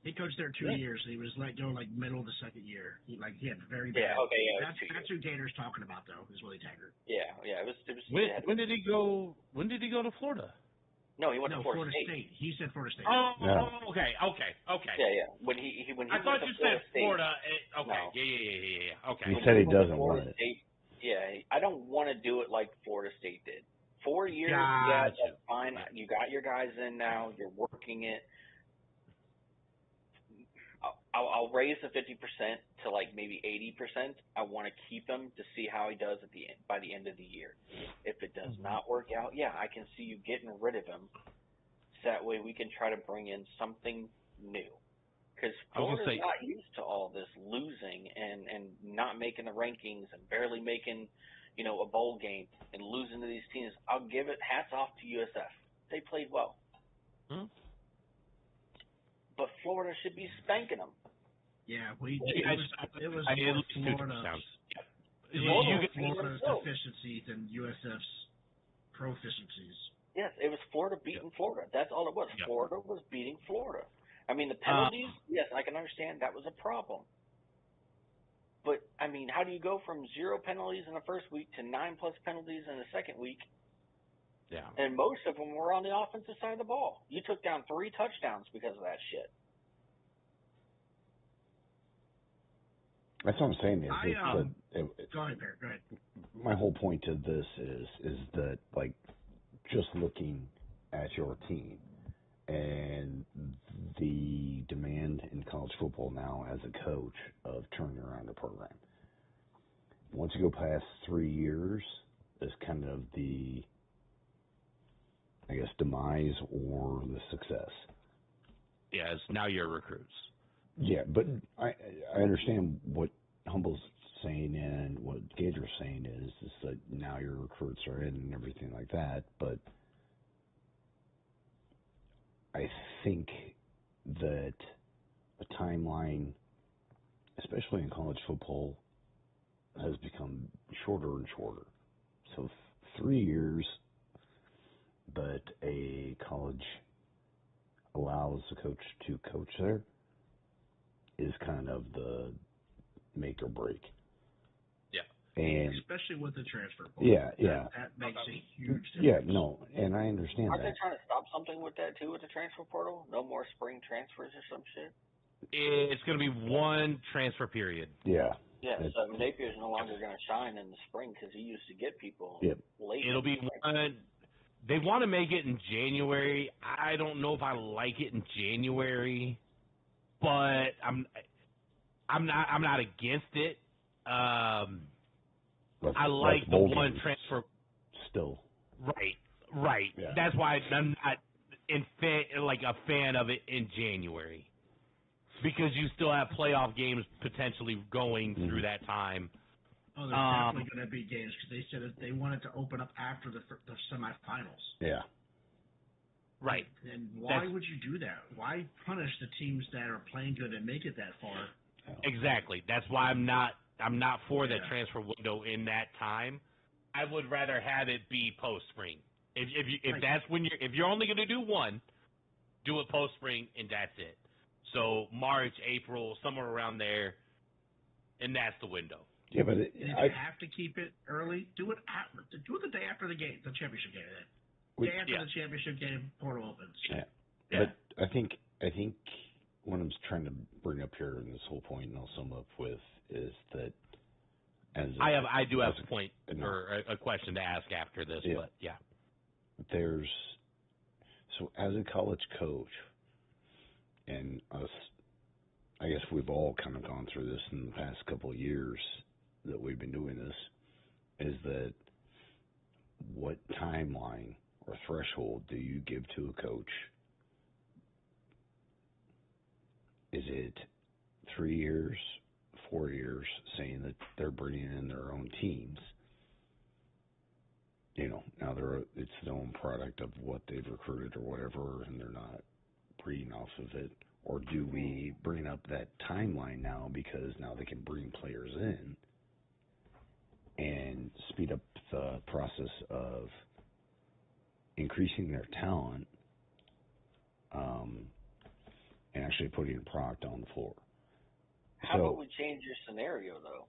He coached there 2 years. He was let go like middle of the second year. He had very bad. Yeah, okay, yeah. That's who Gator's talking about though. Is Willie Taggart. Yeah. It was. When did he go? When did he go to Florida? No, he went to Florida State. He said Florida State. Oh, Yeah. okay. Yeah. When he I thought you said Florida. Okay. No. Yeah. Okay. He said he doesn't want it. Yeah, I don't want to do it like Florida State did. 4 years, Gotcha. yeah, that's fine. You got your guys in now. You're working it. I'll raise the 50% to like maybe 80%. I want to keep him to see how he does by the end of the year. If it does not work out, yeah, I can see you getting rid of him. So that way we can try to bring in something new. Because Florida's not used to all this losing and not making the rankings and barely making, a bowl game and losing to these teams. I'll give it hats off to USF. They played well. Hmm? But Florida should be spanking them. Yeah, it was more Florida's deficiencies than USF's proficiencies. Yes, it was Florida beating Florida. That's all it was. Yep. Florida was beating Florida. I mean, the penalties, yes, I can understand that was a problem. But, I mean, how do you go from 0 penalties in the first week to 9+ penalties in the second week? Yeah. And most of them were on the offensive side of the ball. You took down 3 touchdowns because of that shit. That's what I'm saying. Go ahead, Barrett. Go ahead. My whole point to this is that, like, just looking at your team and the demand in college football now as a coach of turning around a program. Once you go past 3 years, is kind of the, I guess, demise or the success. Yeah, it's now your recruits. Yeah, but I understand what Humble's saying and what Gator's saying is that now your recruits are in and everything like that, but I think that a timeline, especially in college football, has become shorter and shorter. So 3 years, but a college allows the coach to coach there is kind of the make or break. Yeah. And especially with the transfer portal. Yeah. That makes a huge difference. Yeah, no, and I understand Aren't that. they trying to stop something with that too, with the transfer portal? No more spring transfers or some shit. It's going to be one transfer period. Yeah. Yeah, so Napier's no longer going to shine in the spring because he used to get people late. It'll be one. They want to make it in January. I don't know if I like it in January, but I'm not against it. I like the one transfer. Still. Right. Yeah. That's why I'm not a fan of it in January, because you still have playoff games potentially going through that time. Oh, there's definitely going to be games because they said that they wanted to open up after the semifinals. Yeah. Right. And why would you do that? Why punish the teams that are playing good and make it that far? Exactly. That's why I'm not for that transfer window in that time. I would rather have it be post spring. If that's when if you're only going to do one, do it post spring and that's it. So March, April, somewhere around there, and that's the window. Yeah, but if you have to keep it early, do it the day after the game, the championship game. Day after the championship game, portal opens. Yeah. But I think what I'm trying to bring up here in this whole point, and I'll sum up with, is that I do have a point or a question to ask after this, but so as a college coach, and us, I guess we've all kind of gone through this in the past couple of years that we've been doing this, is that what timeline or threshold do you give to a coach? Is it 3 years, 4 years, saying that they're bringing in their own teams? Now it's their own product of what they've recruited or whatever, and they're not breeding off of it. Or do we bring up that timeline now because now they can bring players in and speed up the process of increasing their talent and actually putting a product on the floor? How about we change your scenario, though,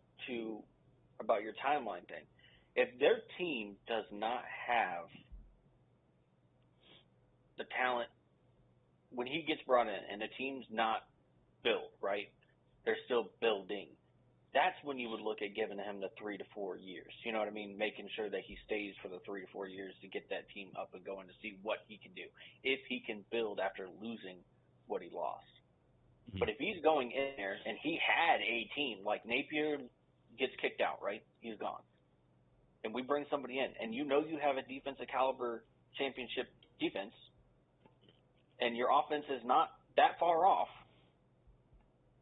about your timeline thing? If their team does not have the talent, when he gets brought in and the team's not built, right, they're still building, that's when you would look at giving him the 3 to 4 years. You know what I mean? Making sure that he stays for the 3 to 4 years to get that team up and going to see what he can do, if he can build after losing what he lost. But if he's going in there and he had a team, like Napier gets kicked out, right? He's gone. And we bring somebody in, and you have a defensive caliber championship defense, and your offense is not that far off,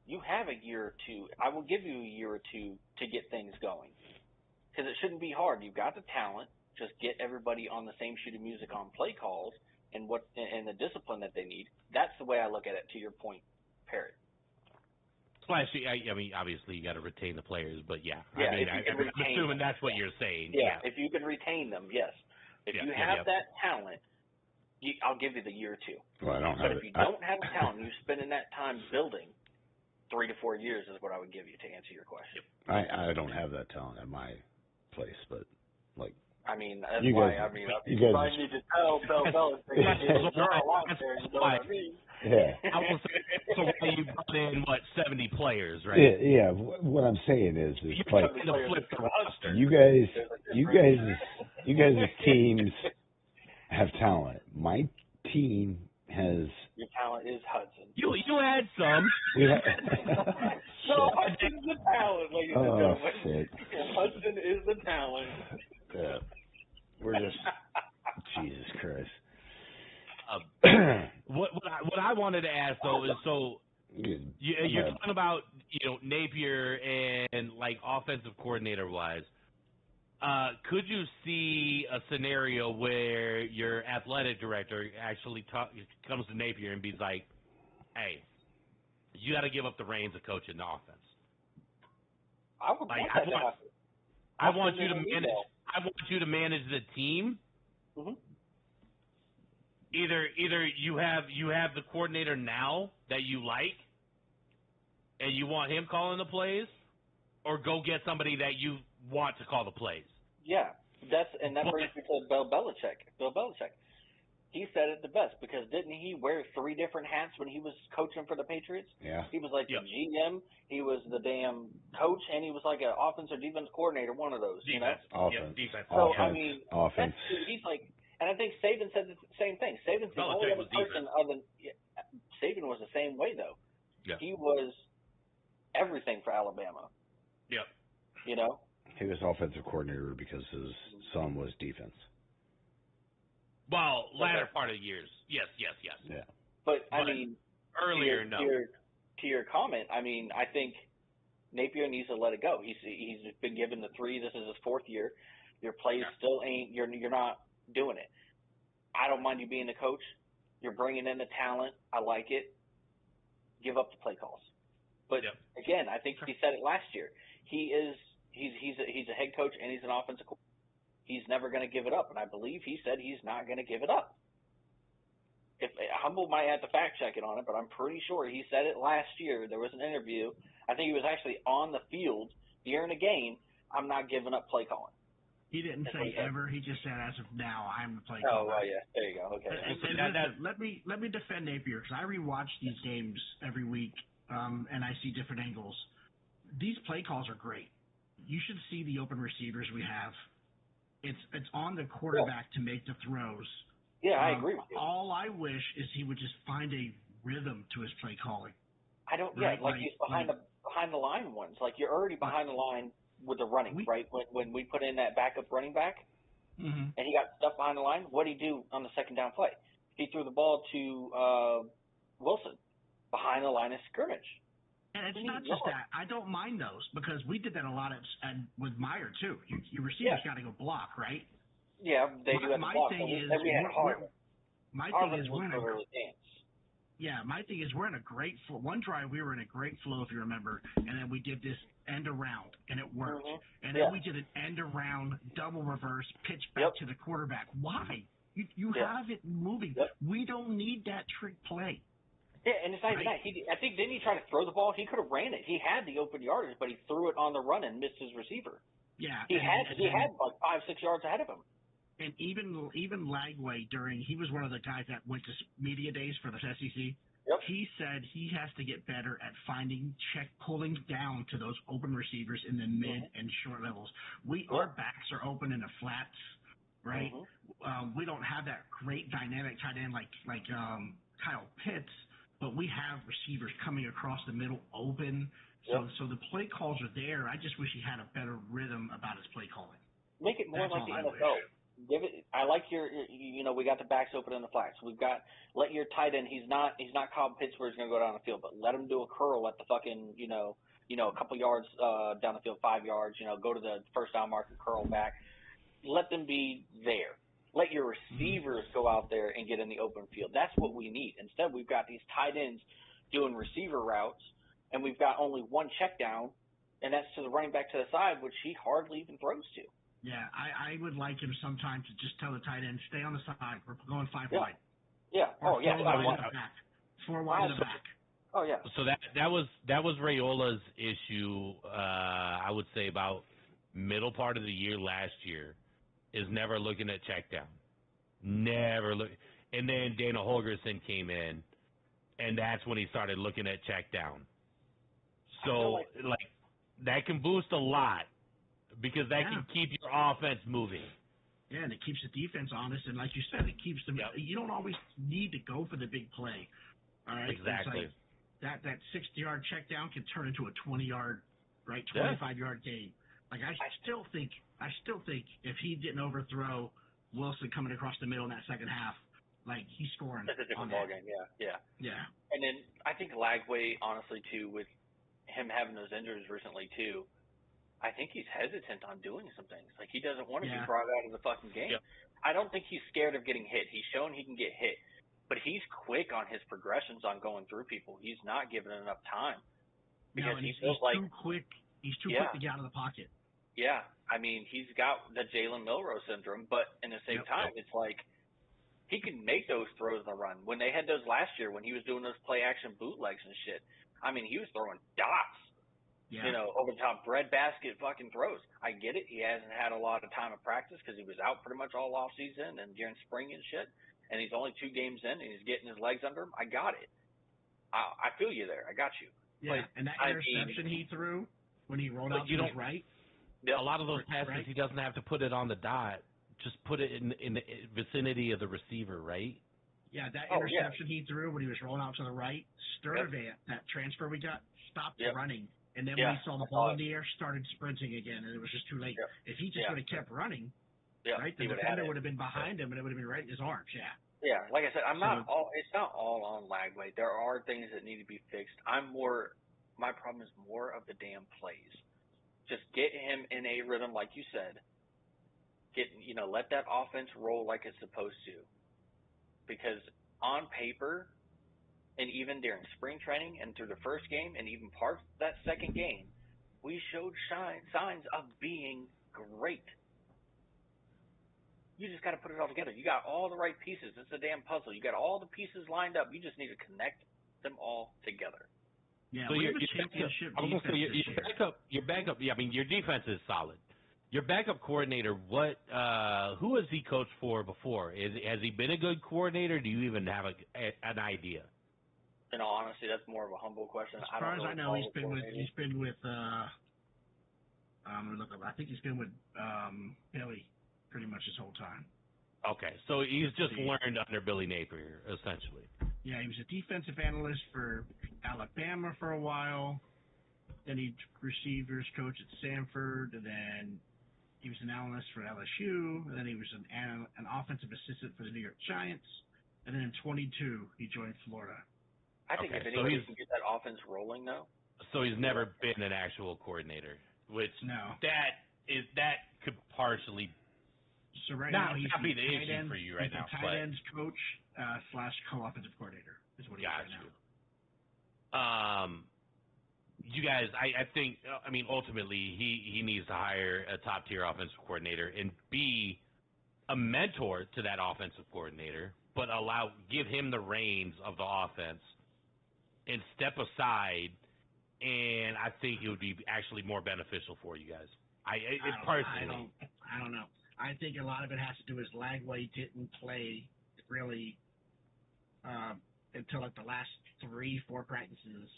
you have a year or two. I will give you a year or two to get things going, because it shouldn't be hard. You've got the talent. Just get everybody on the same sheet of music on play calls and the discipline that they need. That's the way I look at it, to your point, Parrott. Well, actually, I mean, obviously you got to retain the players, but I'm assuming that's what you're saying. Yeah, if you can retain them, yes. If you have that talent, I'll give you the year or two. Well, I don't but have if you don't have the talent, you're spending that time building, 3 to 4 years is what I would give you to answer your question. I don't have that talent at my place, but I mean, that's you why. guys, you guys need to tell Bell there, you know what I mean? Yeah. So you brought in 70 players, right? Yeah. What I'm saying is flip the roster. You guys' teams have talent. My team has. Your talent is Hudson. You had some. No, Hudson is the talent, ladies and gentlemen. Shit. Hudson is the talent. Yeah. We're just Jesus Christ. What I wanted to ask though is, so you're talking about Napier and offensive coordinator wise. Could you see a scenario where your athletic director actually comes to Napier and be like, "Hey, you got to give up the reins of coaching the offense"? I would want that to happen. I want you to manage. I want you to manage the team. Mm-hmm. Either you have the coordinator now that you like, and you want him calling the plays, or go get somebody that you want to call the plays. Yeah, that brings me to Bill Belichick. Bill Belichick. He said it the best because didn't he wear 3 different hats when he was coaching for the Patriots? Yeah. He was like the GM, he was the damn coach, and he was like an offense or defense coordinator, one of those. Defense. You know? Offense. Defense. So offense. I mean, Offense. he's like, and I think Saban said the same thing. Saban's the only other person other than Saban was the same way though. Yeah. He was everything for Alabama. Yep. You know. He was offensive coordinator because his son was defense. Well, latter part of the years. Yes. Yeah. But I mean, earlier, no. To your comment, I mean, I think Napier needs to let it go. He's been given the 3. This is his 4th year. Your plays still ain't. You're not doing it. I don't mind you being the coach. You're bringing in the talent. I like it. Give up the play calls. But again, I think he said it last year. He's a head coach and he's an offensive coordinator. He's never going to give it up, and I believe he said he's not going to give it up. If Humble might have to fact check it on it, but I'm pretty sure he said it last year. There was an interview. I think he was actually on the field during a game. I'm not giving up play calling. He didn't say ever. He just said, as of now, I'm the play caller. Oh, well, yeah. There you go. Okay. And listen, let me defend Napier because I rewatch these games every week, and I see different angles. These play calls are great. You should see the open receivers we have. It's on the quarterback to make the throws. Yeah, I agree with you. All I wish is he would just find a rhythm to his play calling. I don't. Right? Yeah, like he's behind the line ones. Like you're already behind the line with the running, right? When we put in that backup running back, and he got stuff behind the line, what did he do on the second down play? He threw the ball to Wilson behind the line of scrimmage. And it's not just that. I don't mind those because we did that a lot with Meyer too. Your receivers got to go block, right? Yeah, they do have to block. My thing is we're in a great flow. One drive we were in a great flow, if you remember, and then we did this end around and it worked. And then we did an end around double reverse pitch back to the quarterback. Why? You have it moving. We don't need that trick play. Yeah, and it's not even that. I think didn't he try to throw the ball? He could have ran it. He had the open yardage, but he threw it on the run and missed his receiver. Yeah, he had like 5-6 yards ahead of him. And even Lagway he was one of the guys that went to media days for the SEC. Yep. He said he has to get better at pulling down to those open receivers in the mid and short levels. Our backs are open in the flats, right? We don't have that great dynamic tight end like Kyle Pitts. But we have receivers coming across the middle open. So the play calls are there. I just wish he had a better rhythm about his play calling. Make it more like the NFL. I like we got the backs open in the flats. Let your tight end, he's not Kyle Pitts where he's going to go down the field, but let him do a curl at the fucking, a couple yards down the field, 5 yards, go to the first down mark and curl back. Let them be there. Let your receivers go out there and get in the open field. That's what we need. Instead, we've got these tight ends doing receiver routes, and we've got only one check down, and that's to the running back to the side, which he hardly even throws to. Yeah, I would like him sometimes to just tell the tight end, stay on the side. We're going 5 wide. Yeah. Or 4 wide in the back. 4 wide in the back. Oh, yeah. So that was Raiola's issue, I would say about middle part of the year last year. Is never looking at check down. Never look. And then Dana Holgerson came in, and that's when he started looking at check down. So, that can boost a lot because that can keep your offense moving. Yeah, and it keeps the defense honest, and like you said, it keeps them. You don't always need to go for the big play. All right? Exactly. That 60-yard check down can turn into a 20-yard, 25-yard game. Like I still think if he didn't overthrow Wilson coming across the middle in that second half, like he's scoring. That's a different ballgame. Yeah. And then I think Lagway, honestly, too, with him having those injuries recently too, I think he's hesitant on doing some things. Like he doesn't want to be brought out of the fucking game. Yep. I don't think he's scared of getting hit. He's shown he can get hit, but he's quick on his progressions on going through people. He's not given enough time because he feels like too quick. He's too quick to get out of the pocket. Yeah, I mean, he's got the Jalen Milroe syndrome, but in the same time, it's like he can make those throws on the run. When they had those last year, when he was doing those play-action bootlegs and shit, I mean, he was throwing dots. Yeah. Over the top breadbasket fucking throws. I get it. He hasn't had a lot of time of practice because he was out pretty much all off season and during spring and shit. And he's only 2 games in and he's getting his legs under him. I got it. I feel you there. I got you. Yeah, but, and that interception he threw when he rolled out to his right. A lot of those passes, he doesn't have to put it on the dot. Just put it in the vicinity of the receiver, right? Yeah, that interception he threw when he was rolling out to the right, Sturdivant, that transfer we got, stopped running. And then when he saw the ball in the air, started sprinting again, and it was just too late. Yep. If he just would have kept running, right, the he defender would have been behind him, and it would have been right in his arms, Yeah, like I said, it's not all on Lagway. There are things that need to be fixed. My problem is more of the damn plays. Just get him in a rhythm, like you said. Let that offense roll like it's supposed to. Because on paper, and even during spring training and through the first game and even parts of that second game, we showed signs of being great. You just got to put it all together. You got all the right pieces. It's a damn puzzle. You got all the pieces lined up. You just need to connect them all together. Yeah, so we have a championship defense your backup. Yeah, I mean your defense is solid. Your backup coordinator, who has he coached for before? Has he been a good coordinator? Do you even have an idea? In all honesty, that's more of a humble question. As far as I know, he's been with. I think he's been with Billy pretty much his whole time. Okay, so he's just learned under Billy Napier, essentially. Yeah, he was a defensive analyst for Alabama for a while. Then he receivers coach at Samford, and then he was an analyst for LSU. And then he was an offensive assistant for the New York Giants. And then in 22, he joined Florida. I think if anybody can get that offense rolling, though. So he's never been an actual coordinator, which that could partially. So right now he's be the issue for you right now. He's a tight ends coach / co-offensive coordinator is what he is right now. You guys, I think, ultimately he needs to hire a top tier offensive coordinator and be a mentor to that offensive coordinator, but give him the reins of the offense and step aside. And I think it would be actually more beneficial for you guys. I don't know. I think a lot of it has to do is Lagway didn't play really until like the last 3-4 practices.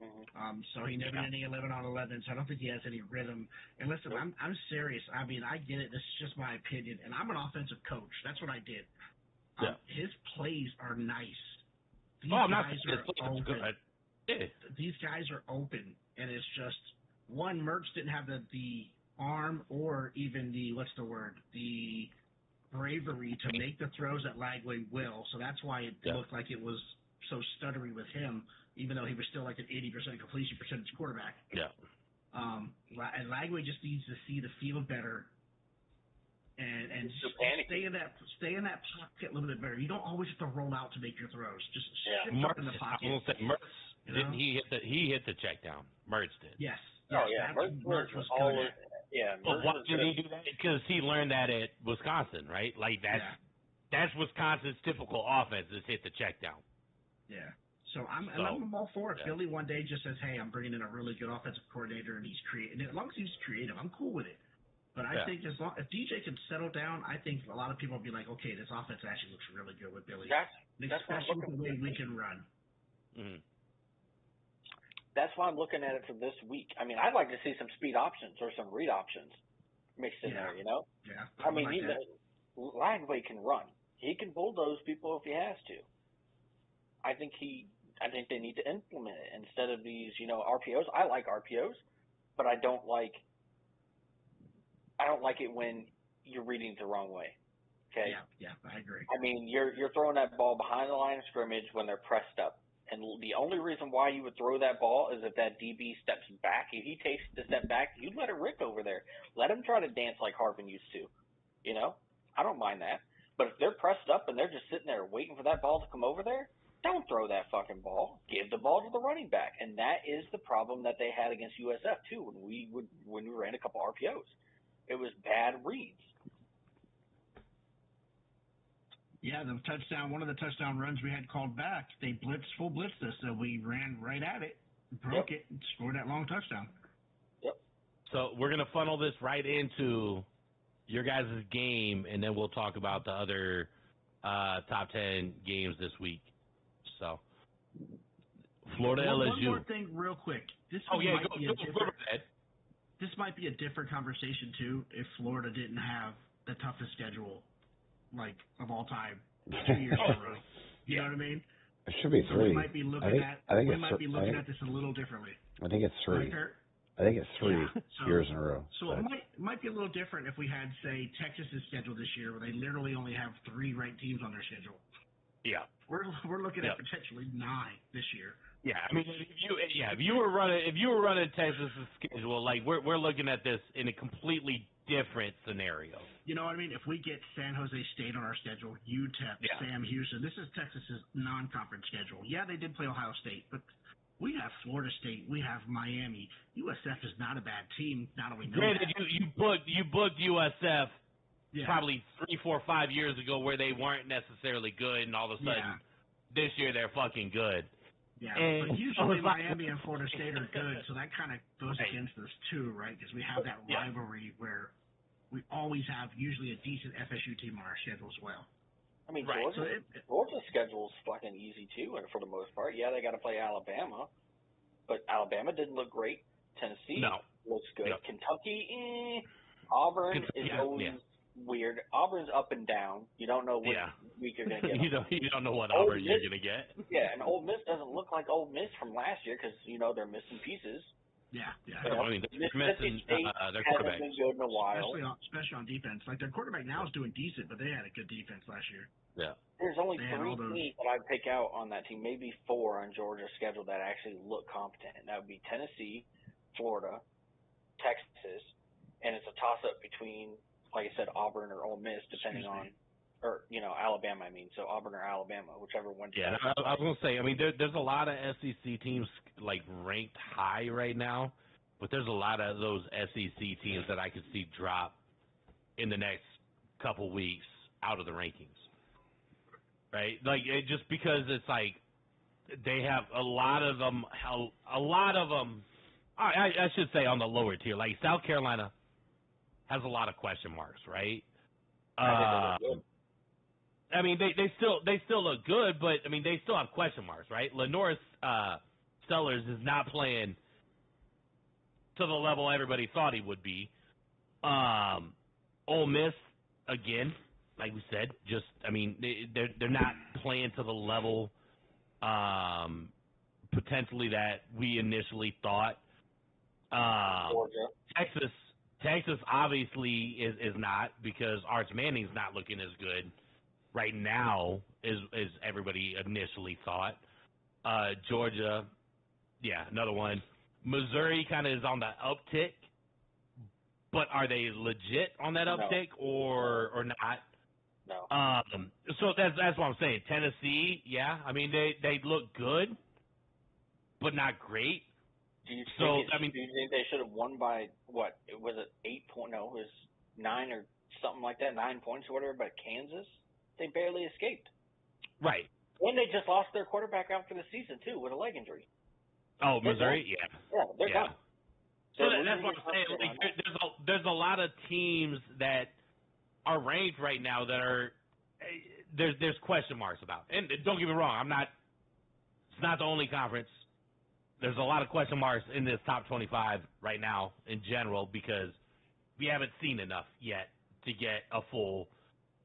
Mm-hmm. So he never did any 11 on 11. So I don't think he has any rhythm. And listen, I'm serious. I mean, I get it. This is just my opinion. And I'm an offensive coach. That's what I did. His plays are nice. These guys are open. These guys are open, and it's just Mertz didn't have the arm or even the bravery to make the throws that Lagway will. So that's why it looked like it was so stuttery with him, even though he was still like an 80% completion percentage quarterback. Yeah. And Lagway just needs to see the field better and stay in that pocket a little bit better. You don't always have to roll out to make your throws. Just shift up in the pocket. I will say Mertz, he hit the check down. Mertz did. Yes. Mertz was always. Yeah. But why did he do that? Because he learned that at Wisconsin, right? Like that's Wisconsin's typical offense is hit the check down. Yeah. So I'm all for it. Billy one day just says, "Hey, I'm bringing in a really good offensive coordinator, and he's creative. As long as he's creative, I'm cool with it." But I think if DJ can settle down, I think a lot of people will be like, "Okay, this offense actually looks really good with Billy." Especially with the way we can run. Mm-hmm. That's why I'm looking at it for this week. I mean, I'd like to see some speed options or some read options mixed in there. Yeah. I mean, Lagway can run. He can bulldoze people if he has to. I think they need to implement it instead of these, RPOs. I like RPOs, but I don't like it when you're reading it the wrong way. Okay? Yeah, I agree. I mean, you're throwing that ball behind the line of scrimmage when they're pressed up. And the only reason why you would throw that ball is if that DB steps back. If he takes the step back, you let it rip over there. Let him try to dance like Harvin used to. I don't mind that. But if they're pressed up and they're just sitting there waiting for that ball to come over there, don't throw that fucking ball. Give the ball to the running back. And that is the problem that they had against USF too when we ran a couple RPOs. It was bad reads. Yeah, one of the touchdown runs we had called back, they full blitzed us, so we ran right at it, broke it, and scored that long touchdown. So we're going to funnel this right into your guys' game, and then we'll talk about the other top 10 games this week. So, Florida LSU. One more thing real quick. This might be a different conversation, too, if Florida didn't have the toughest schedule, like, of all time 2 years in a row. You know what I mean? It should be 3. We might be looking at this a little differently. I think it's 3. Right, I think it's 3 years in a row. So it might be a little different if we had, say, Texas's schedule this year, where they literally only have 3 ranked teams on their schedule. Yeah, we're looking at potentially 9 this year. Yeah, I mean, if you were running Texas's schedule, like we're looking at this in a completely different scenario. You know what I mean? If we get San Jose State on our schedule, UTEP, Sam Houston, this is Texas's non-conference schedule. Yeah, they did play Ohio State, but we have Florida State, we have Miami. USF is not a bad team. Not only know that. You booked USF probably 3, 4, 5 years ago where they weren't necessarily good, and all of a sudden this year they're fucking good. Yeah, but usually Miami and Florida State are good, so that kind of goes against us too, right? Because we have that rivalry where we always have usually a decent FSU team on our schedule as well. I mean, Georgia's schedule is fucking easy too, and for the most part. Yeah, they got to play Alabama, but Alabama didn't look great. Tennessee looks good. Yep. Kentucky, Auburn is always weird. Auburn's up and down. You don't know what week you're going to get. you don't know what Auburn you're going to get. Yeah, and Ole Miss doesn't look like Ole Miss from last year because, they're missing pieces. Yeah. I mean, they're missing their quarterback. Hasn't been good in a while. Especially on defense. Like, their quarterback now is doing decent, but they had a good defense last year. Yeah. There's only 3 teams that I'd pick out on that team, maybe 4 on Georgia's schedule that actually look competent. And that would be Tennessee, Florida, Texas, and it's a toss-up between, like I said, Auburn or Ole Miss, depending on, or, Alabama, I mean. So Auburn or Alabama, whichever one. Yeah, I was going to say, I mean, there's a lot of SEC teams, like, ranked high right now, but there's a lot of those SEC teams that I could see drop in the next couple weeks out of the rankings, right? Like, just because it's like they have a lot of them, I should say on the lower tier, like South Carolina has a lot of question marks, right? I mean, they still look good, but I mean, they still have question marks, right? Lenore's Sellers is not playing to the level everybody thought he would be. Ole Miss, again, like we said, they're not playing to the level potentially that we initially thought. Texas obviously is not, because Arch Manning's not looking as good right now as everybody initially thought. Georgia, another one. Missouri kind of is on the uptick, but are they legit on that uptick or not? No. So that's what I'm saying. Tennessee, I mean they look good, but not great. Do you think they should have won by what? Was it 8 points? No, it was 9 or something like that. 9 points or whatever. But Kansas, they barely escaped. Right. And they just lost their quarterback after the season too with a leg injury. Oh, Missouri, they're done. So that's what I'm saying. Like, there's a lot of teams that are ranked right now that are there's question marks about. And don't get me wrong, it's not the only conference. There's a lot of question marks in this top 25 right now in general, because we haven't seen enough yet to get a full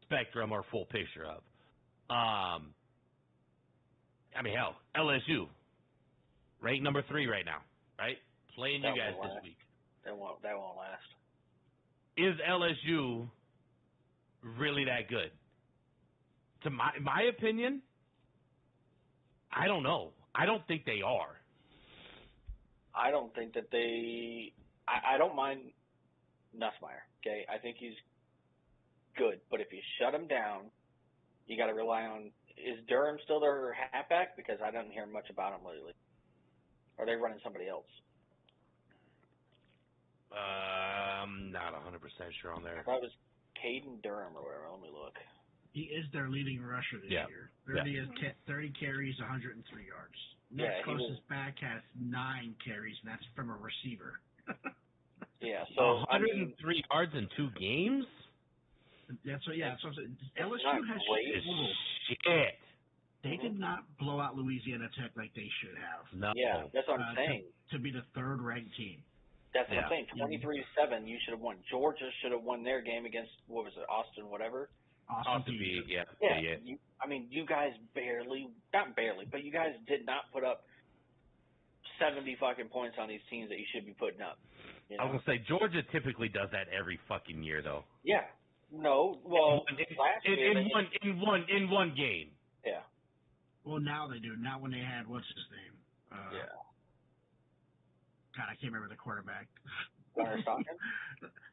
spectrum or full picture of. I mean, hell, LSU, ranked number 3 right now, right? Playing you guys this week. That won't last. Is LSU really that good? To my opinion, I don't know. I don't think they are. I don't think that they – I don't mind Nussmeier, okay? I think he's good. But if you shut him down, you got to rely on – is Durham still their halfback? Because I don't hear much about him lately. Or are they running somebody else? I'm not 100% sure on there. I thought it was Caden Durham or whatever. Let me look. He is their leading rusher this year. 30 carries, 103 yards. Next closest back has 9 carries, and that's from a receiver. Yeah, so 103 yards in 2 games. That's what. Yeah, so not LSU has great. Shit. They did not blow out Louisiana Tech like they should have. No. Yeah, that's what I'm saying. To be the third ranked team. That's what I'm saying. 23-7, you should have won. Georgia should have won their game against, what was it, Austin, whatever? Austin Peay. Yeah. You guys not barely, but you guys did not put up 70 fucking points on these teams that you should be putting up. You know? I was gonna say Georgia typically does that every fucking year, though. Yeah. No. Well, last year in one game. Yeah. Well, now they do. Not when they had what's his name. Yeah. God, I can't remember the quarterback. Gunnar Stockton?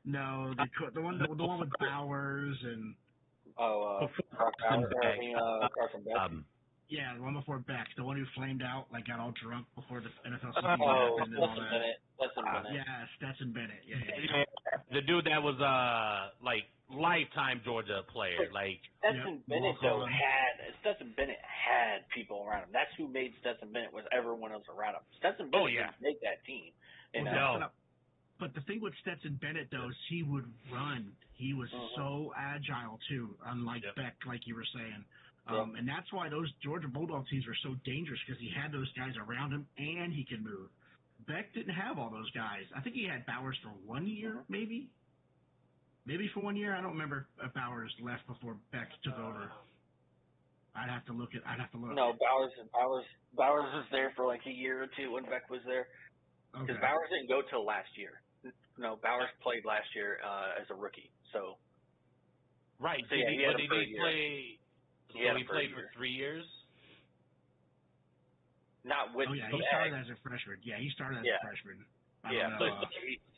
No, the one with Bowers and. Carson Beck. Yeah, the one before Beck, the one who flamed out, like got all drunk before the NFL season happened and all that. Stetson Bennett. Yeah, Stetson Bennett. Yeah. The dude that was like lifetime Georgia player, like Stetson Bennett had people around him. That's who made Stetson Bennett, was everyone else around him. Stetson Bennett didn't make that team. No. But the thing with Stetson Bennett, though, is he would run. He was so agile, too, unlike Beck, like you were saying. And that's why those Georgia Bulldog teams were so dangerous, because he had those guys around him, and he can move. Beck didn't have all those guys. I think he had Bowers for 1 year, maybe. Maybe for 1 year. I don't remember if Bowers left before Beck took over. I'd have to look. No, Bowers was there for like a year or two when Beck was there. Because Bowers didn't go till last year. No, Bowers played last year as a rookie. So. Right. So, he played for 3 years. Not with. He started as a freshman. Yeah, he started as a freshman.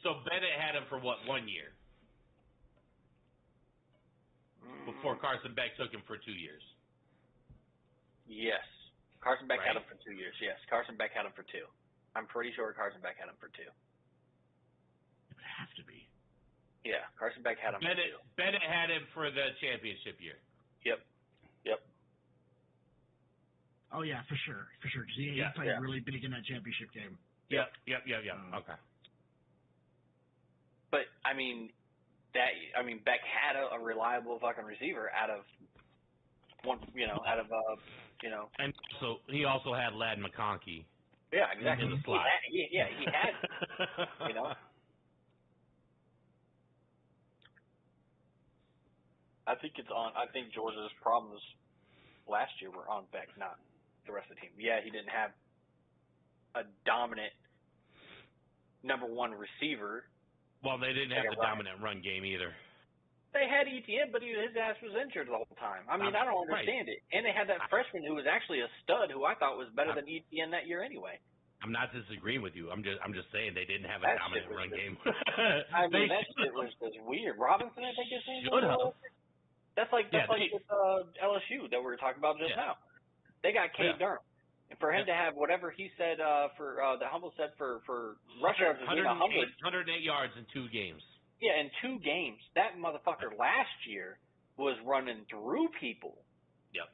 So Bennett had him for what, 1 year? Before Carson Beck took him for 2 years. Yes. Carson Beck had him for 2 years. Yes. Carson Beck had him for 2. I'm pretty sure Carson Beck had him for 2. It would have to be. Yeah, Carson Beck had him for 2. Bennett had him for the championship year. Yep. Oh, yeah, for sure. Because he played really big in that championship game. Yep. Okay. But, Beck had a reliable fucking receiver out of And so he also had Ladd McConkey. Yeah, exactly. In the slot. He had, I think Georgia's problems last year were on Beck, not the rest of the team. Yeah, he didn't have a dominant number one receiver. Well, they didn't have the dominant run game either. They had ETN, but his ass was injured the whole time. I don't understand it. And they had that freshman who was actually a stud, who I thought was better than ETN that year anyway. I'm not disagreeing with you. I'm just saying they didn't have a dominant run game. That shit was just weird. Robinson, I think his name was. That's like with LSU that we were talking about just now. They got Cade Durham. And for him to have whatever he said the Humble said for rush yards, 108 yards in 2 games. Yeah, in 2 games. That motherfucker last year was running through people. Yep.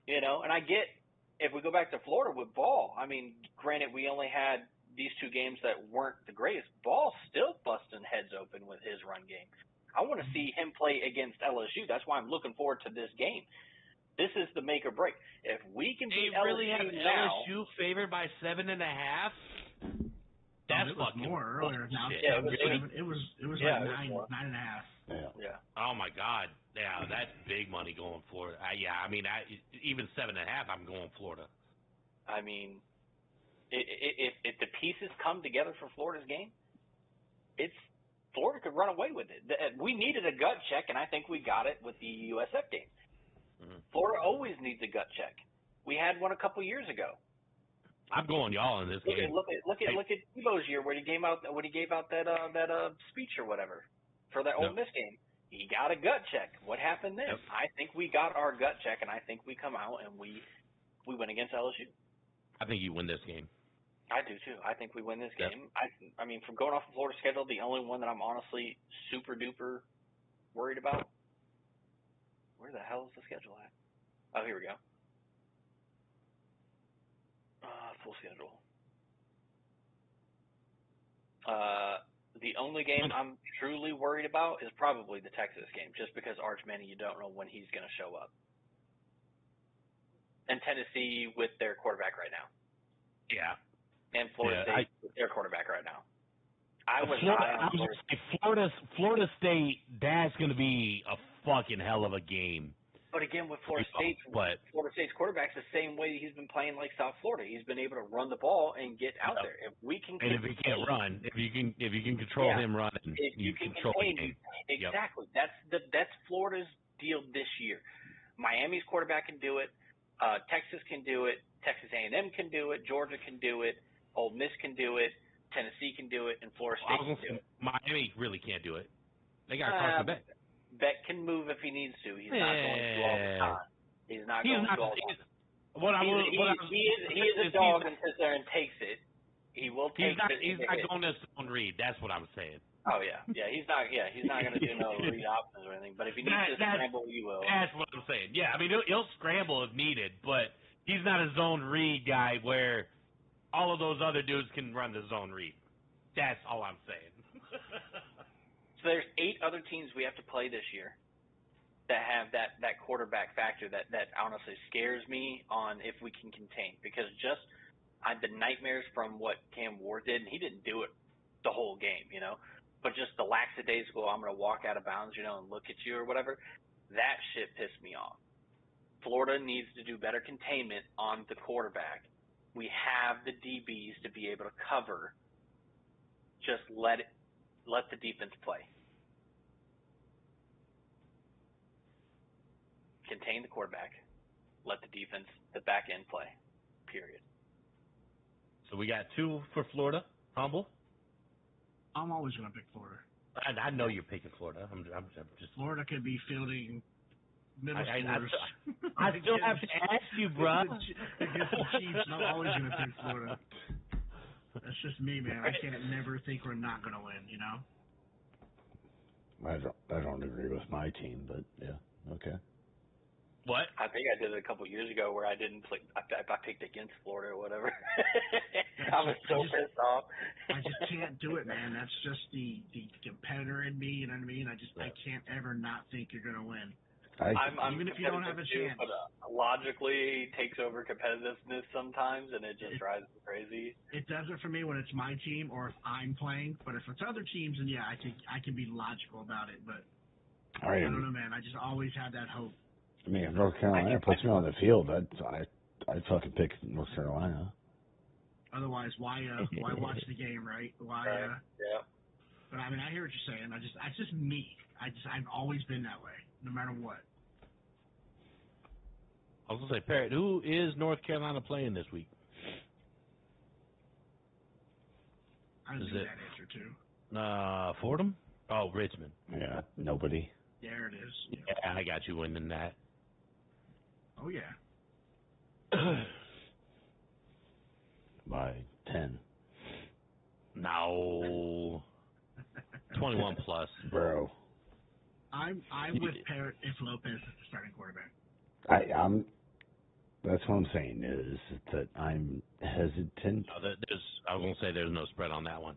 And I get, if we go back to Florida with Ball, granted we only had these 2 games that weren't the greatest. Ball's still busting heads open with his run game. I want to see him play against LSU. That's why I'm looking forward to this game. This is the make or break. If we can beat really LSU have now, LSU favored by 7.5. That's fucking more earlier. Now it was like 9.5. Yeah. Oh my God. Yeah, that's big money going Florida. Even 7.5, I'm going Florida. If the pieces come together for Florida's game, Florida could run away with it. We needed a gut check, and I think we got it with the USF game. Mm-hmm. Florida always needs a gut check. We had one a couple years ago. I'm going y'all in this game. Look at Tebow's year when he gave out that speech or whatever for that Ole Miss game. He got a gut check. What happened then? Yep. I think we got our gut check, and I think we come out and we win against LSU. I think you win this game. I do too. I think we win this game. From going off the Florida schedule, the only one that I'm honestly super duper worried about. Where the hell is the schedule at? Oh, here we go. Full schedule. The only game I'm truly worried about is probably the Texas game, just because Arch Manning, you don't know when he's going to show up. And Tennessee with their quarterback right now. Yeah. And Florida State with their quarterback right now. Florida State, that's going to be a fucking hell of a game. But again, with Florida State's quarterback's the same way he's been playing like South Florida. He's been able to run the ball and get out there. If we can, and if he can't run, if you can control him running, you can control the game. Exactly. That's Florida's deal this year. Miami's quarterback can do it. Texas can do it. Texas A&M can do it. Georgia can do it. Ole Miss can do it. Tennessee can do it, and Florida State can do it. Miami really can't do it. They got Carson Beck. Beck can move if he needs to. He's not going to all the time. He's not going to all the time. He is a dog and sits there and takes it. He will take it. He's not going to zone read. That's what I'm saying. Oh yeah. He's not going to do no read options or anything. But if he needs to scramble, he will. That's what I'm saying. Yeah, I mean he'll scramble if needed, but he's not a zone read guy where all of those other dudes can run the zone read. That's all I'm saying. So there's 8 other teams we have to play this year that have that quarterback factor that honestly scares me on if we can contain. Because just the nightmares from what Cam Ward did, and he didn't do it the whole game, but just the lackadaisical, I'm going to walk out of bounds, and look at you or whatever, that shit pissed me off. Florida needs to do better containment on the quarterback. We have the DBs to be able to cover. Just let the defense play. Contain the quarterback. Let the defense, the back end play. Period. So we got 2 for Florida. Humble? I'm always going to pick Florida. I know you're picking Florida. I'm just. Florida could be fielding middle schoolers. I still have to ask you, bro. Against the Chiefs, I'm always going to pick Florida. That's just me, man. I can't never think we're not going to win, I don't agree with my team, but yeah, okay. What? I think I did it a couple years ago where I didn't play. I picked against Florida or whatever. I was so pissed off. I just can't do it, man. That's just the competitor in me. You know what I mean? I can't ever not think you're gonna win. Even if you don't have a chance. But logically takes over competitiveness sometimes, and it just drives me crazy. It does it for me when it's my team or if I'm playing. But if it's other teams, then yeah, I think I can be logical about it. But I don't know, man. I just always have that hope. I mean, if North Carolina puts me on the field, I'd fucking pick North Carolina. Otherwise, why watch the game, right? Why? Yeah. But I mean, I hear what you're saying. It's just me. I've always been that way, no matter what. I was gonna say, Parrot, who is North Carolina playing this week? I knew that answer too. Fordham? Oh, Richmond. Yeah, nobody. There it is. Yeah, I got you winning that. Oh, yeah. By 10. No. 21 plus. Bro. I'm with Parrot if Lopez is the starting quarterback. That's what I'm saying is that I'm hesitant. I was going to say there's no spread on that one.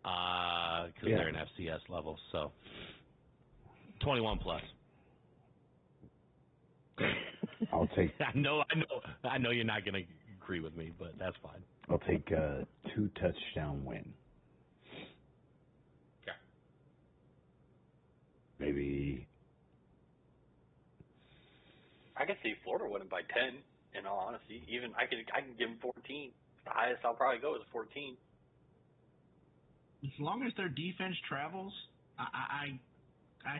Because they're in FCS level, so 21 plus. I'll take. I know you're not going to agree with me, but that's fine. I'll take a 2-touchdown win. Okay. Maybe. I can see Florida winning by 10. In all honesty, even I can give them 14. The highest I'll probably go is 14. As long as their defense travels, I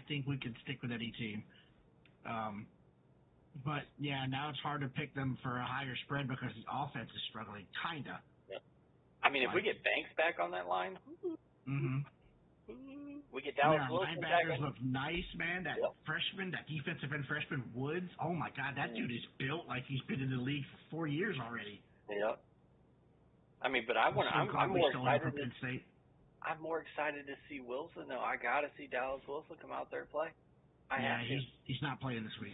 think we could stick with any team. But yeah, now it's hard to pick them for a higher spread because the offense is struggling, kinda. Yeah. I mean, if we get Banks back on that line, we get Dallas Wilson back. Linebackers look nice, man. That freshman, that defensive end freshman Woods. Oh my God, that dude is built like he's been in the league for 4 years already. Yeah. I mean, but I'm more excited. I'm more excited to see Wilson though. I gotta see Dallas Wilson come out there and play. He's not playing this week.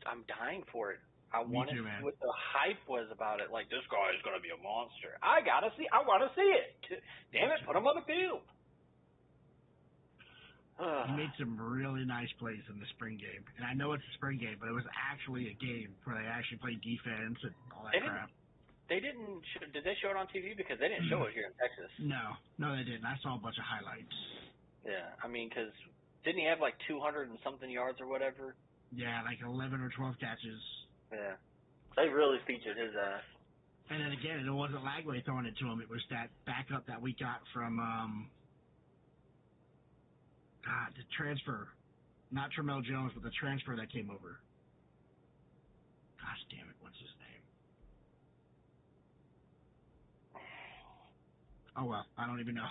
I'm dying for it. I want to see what the hype was about it. Like, this guy is going to be a monster. I want to see it. Damn it, put him on the field. He made some really nice plays in the spring game. And I know it's a spring game, but it was actually a game where they actually played defense and all that crap. They didn't. Did they show it on TV? Because they didn't show it here in Texas. No, they didn't. I saw a bunch of highlights. Yeah, I mean, because didn't he have like 200 and something yards or whatever? Yeah, like 11 or 12 catches. Yeah, they really featured his ass. And then again, it wasn't Lagway throwing it to him. It was that backup that we got from the transfer. Not Tramel Jones, but the transfer that came over. Gosh damn it, what's his name? Oh, well, I don't even know.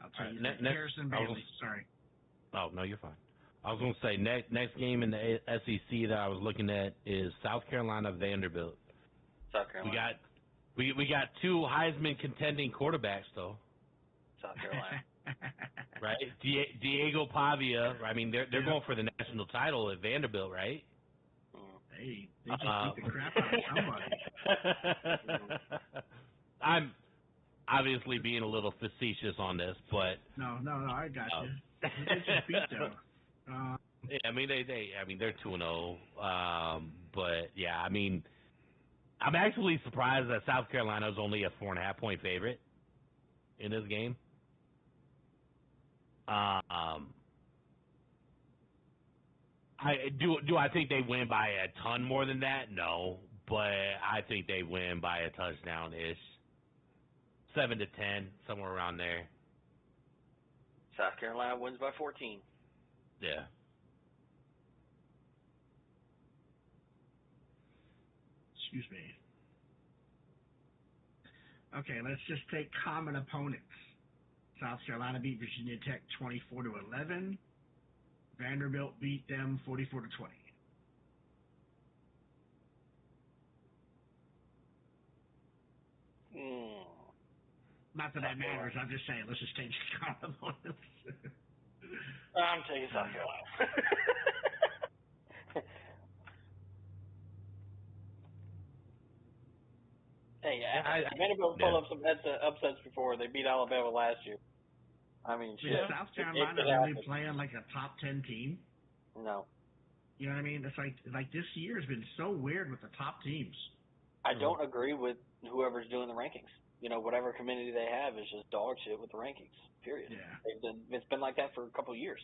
I'll tell you. Harrison Bailey, sorry. Oh, no, you're fine. I was going to say, next game in the SEC that I was looking at is South Carolina Vanderbilt. South Carolina. We got two Heisman contending quarterbacks, though. South Carolina. Right? Diego Pavia, I mean, they're going for the national title at Vanderbilt, right? Hey, they just beat the crap out of somebody. I'm obviously being a little facetious on this, but no, I got you. They just beat them. Yeah, I mean they're 2-0, but yeah, I mean I'm actually surprised that South Carolina is only a 4.5 point favorite in this game. I think they win by a ton more than that? No, but I think they win by a touchdown ish, 7-10, somewhere around there. South Carolina wins by 14. Yeah. Excuse me. Okay, let's just take common opponents. South Carolina beat Virginia Tech 24-11. Vanderbilt beat them 44-20. Not that matters. I'm just saying, let's just take common opponents. I'm taking South Carolina. Hey, Vanderbilt pulled up some upsets before. They beat Alabama last year. I mean, shit. Is South Carolina really playing like a top 10 team? No. You know what I mean? It's like this year has been so weird with the top teams. I don't agree with whoever's doing the rankings. You know, whatever committee they have is just dog shit with the rankings. Period. Yeah. It's been like that for a couple of years.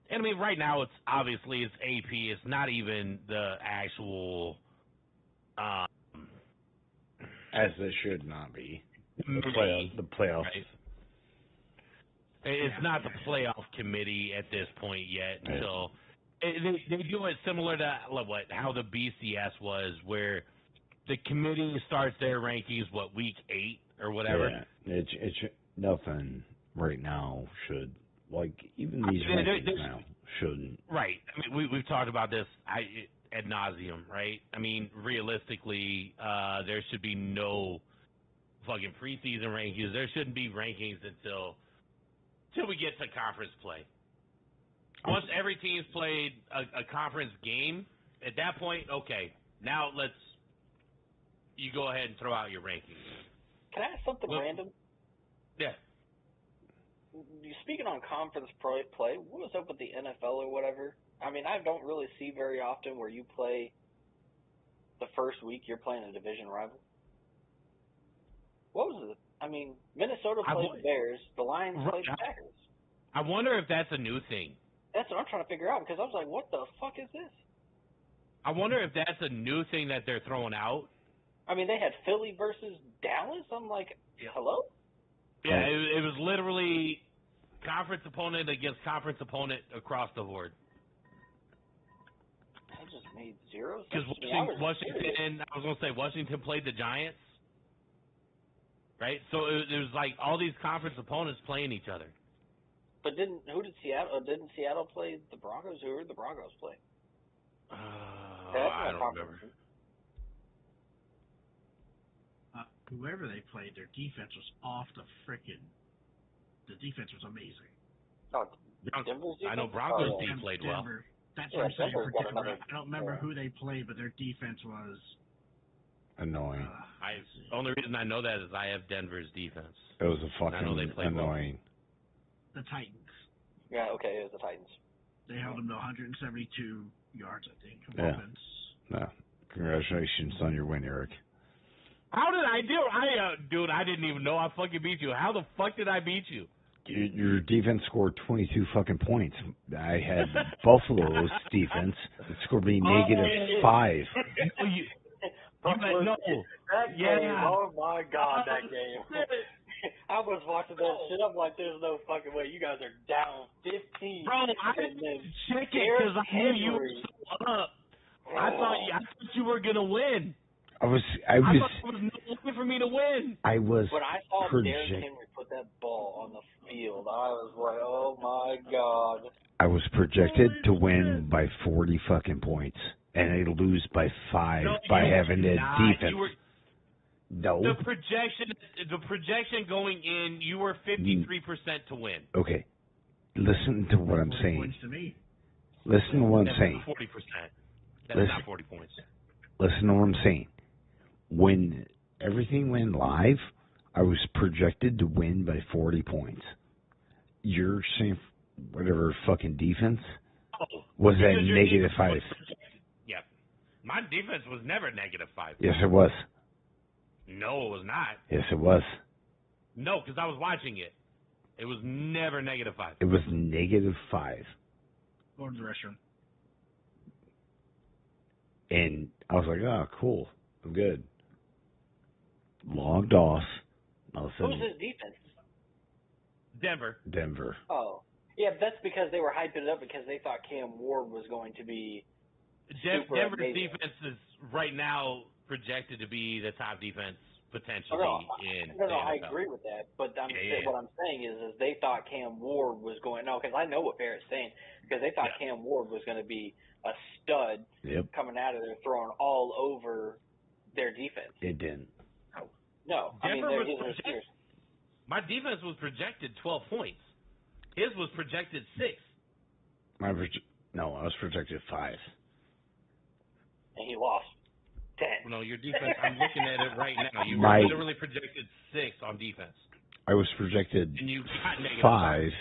And I mean, right now it's AP. It's not even the actual. As it should not be. The playoffs. Right. It's not the playoff committee at this point yet. Until they do it similar to how the BCS was, where the committee starts their rankings week 8 or whatever. Yeah, it's nothing right now should even these rankings now shouldn't. Right. I mean, we've talked about this ad nauseum, right? I mean, realistically, there should be no fucking preseason rankings. There shouldn't be rankings until we get to conference play. Once every team's played a conference game, at that point, okay, now you go ahead and throw out your rankings. Can I ask something random? Yeah. Speaking on conference play, what was up with the NFL or whatever? I mean, I don't really see very often where you play the first week you're playing a division rival. What was it? I mean, Minnesota played the Bears. The Lions played the Packers. I wonder if that's a new thing. That's what I'm trying to figure out because I was like, what the fuck is this? I wonder if that's a new thing that they're throwing out. I mean, they had Philly versus Dallas. I'm like, hello? Yeah, it was literally conference opponent against conference opponent across the board. That just made zero sense. Because Washington played the Giants, right? So it was like all these conference opponents playing each other. But didn't Seattle play the Broncos? Who did the Broncos play? I don't remember. Whoever they played, their defense was off the frickin'. The defense was amazing. Oh, Denver's defense? I know Broncos team played well. That's what I'm saying for Denver's got Denver. another- I don't remember who they played, but their defense was annoying. Only reason I know that is I have Denver's defense. It was a I know they fucking played annoying. the Titans. Yeah, okay, it was the Titans. They held them to 172 yards, I think, of Yeah. offense. No. Congratulations on your win, Eric. How did I do? Dude, I didn't even know I fucking beat you. How the fuck did I beat you? Your defense scored 22 fucking points. I had Buffalo's defense that scored me -5. No. That Yeah. game, oh my god, that game. I was watching that shit. I'm like, there's no fucking way. You guys are down 15. Bro, I didn't check it because I knew you were so up. I thought you were gonna win. I thought there was no way for me to win. I was when I saw Derrick Henry put that ball on the field, I was like, oh my god. I was projected to win by 40 fucking points, and they lose by 5 by having the defense. No. The projection going in, you were 53% to win. Okay. Listen to what I'm saying. Points to me. Listen to what I'm saying. 40%. That's not 40 points. Listen to what I'm saying. When everything went live, I was projected to win by 40 points. You're saying whatever fucking defense was at -5. Yeah. My defense was never -5. Yes, it was. No, it was not. Yes, it was. No, because I was watching it. It was never -5. It was -5. Go to the restroom. And I was like, oh, cool. I'm good. Logged off. All of a sudden, Who's his defense? Denver. Oh. Yeah, but that's because they were hyping it up because they thought Cam Ward was going to be Denver's defense is right now projected to be the top defense potentially in the NFL. I agree with that, but what I'm saying is they thought Cam Ward was going. No, because I know what Barrett's saying because they thought Cam Ward was going to be a stud coming out of there, throwing all over their defense. It didn't. No, my defense was projected 12 points. His was projected 6. I was projected 5. And he lost 10. No, your defense, I'm looking at it right now. You were literally projected 6 on defense. I was projected and you got -5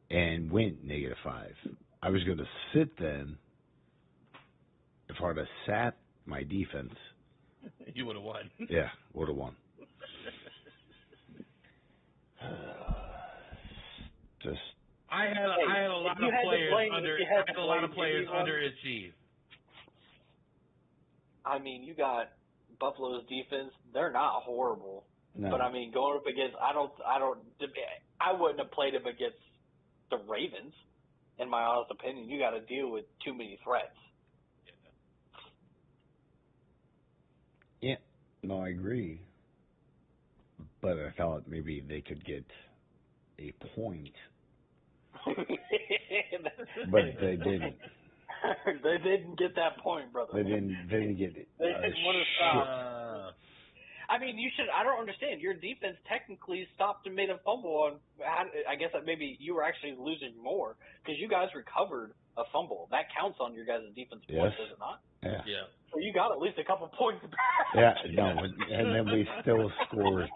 and went -5. I was going to sit then. If I'd have sat my defense, you would have won. Yeah, would have won. I had a lot of players underachieve. I mean, you got Buffalo's defense. They're not horrible, no. But I mean, going up against I wouldn't have played him against the Ravens. In my honest opinion, you got to deal with too many threats. Yeah, no, I agree. But I thought maybe they could get a point. But they didn't. They didn't get that point, brother. They didn't get it. They didn't want to stop. I mean, I don't understand. Your defense technically stopped and made a fumble on. I guess that maybe you were actually losing more because you guys recovered a fumble. That counts on your guys' defense points, does it not? Yeah. So you got at least a couple points back. Yeah, no, and then we still scored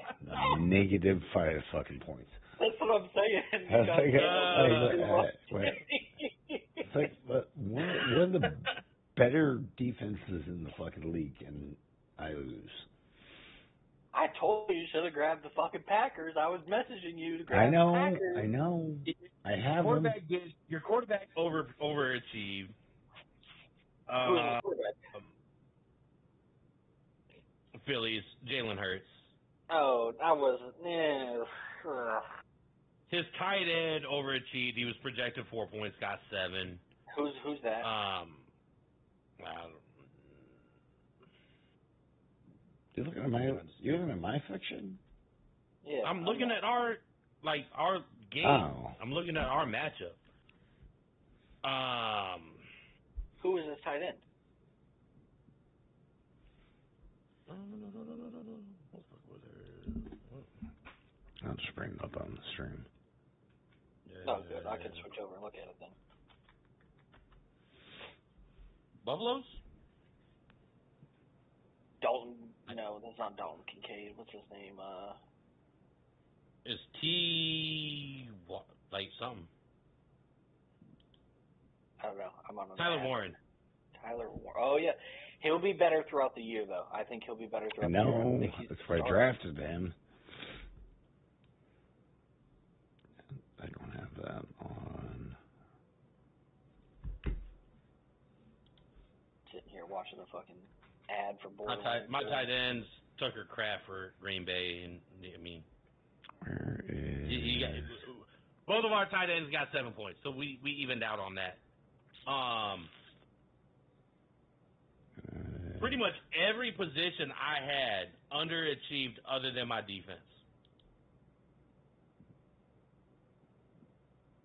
-5 fucking points. That's what I'm saying. It's like one of the better defenses in the fucking league, and I lose. I told you should have grabbed the fucking Packers. I was messaging you to grab the Packers. I know. I have them. Your quarterback overachieved. Who is the quarterback? Phillies, Jalen Hurts. Oh, I wasn't. His tight end overachieved. He was projected 4 points, got 7. Who's that? You looking at my fiction? Yeah. I'm looking at our game. Oh. I'm looking at our matchup. Who is this tight end? I'll just bring it up on the stream. Oh, good. I can switch over and look at it then. Buffaloes? Dalton. No, that's not Dalton Kincaid. What's his name? It's like something. I don't know. I'm on Tyler Warren. Tyler Warren. Oh, yeah. He'll be better throughout the year, though. I think he'll be better throughout the year. No, that's why I drafted him. I don't have that on. Sitting here watching the fucking ad for Borderlands. My tight ends, Tucker Kraft for Green Bay, and I mean, where is? You got, both of our tight ends got 7 points, so we evened out on that. Pretty much every position I had underachieved other than my defense.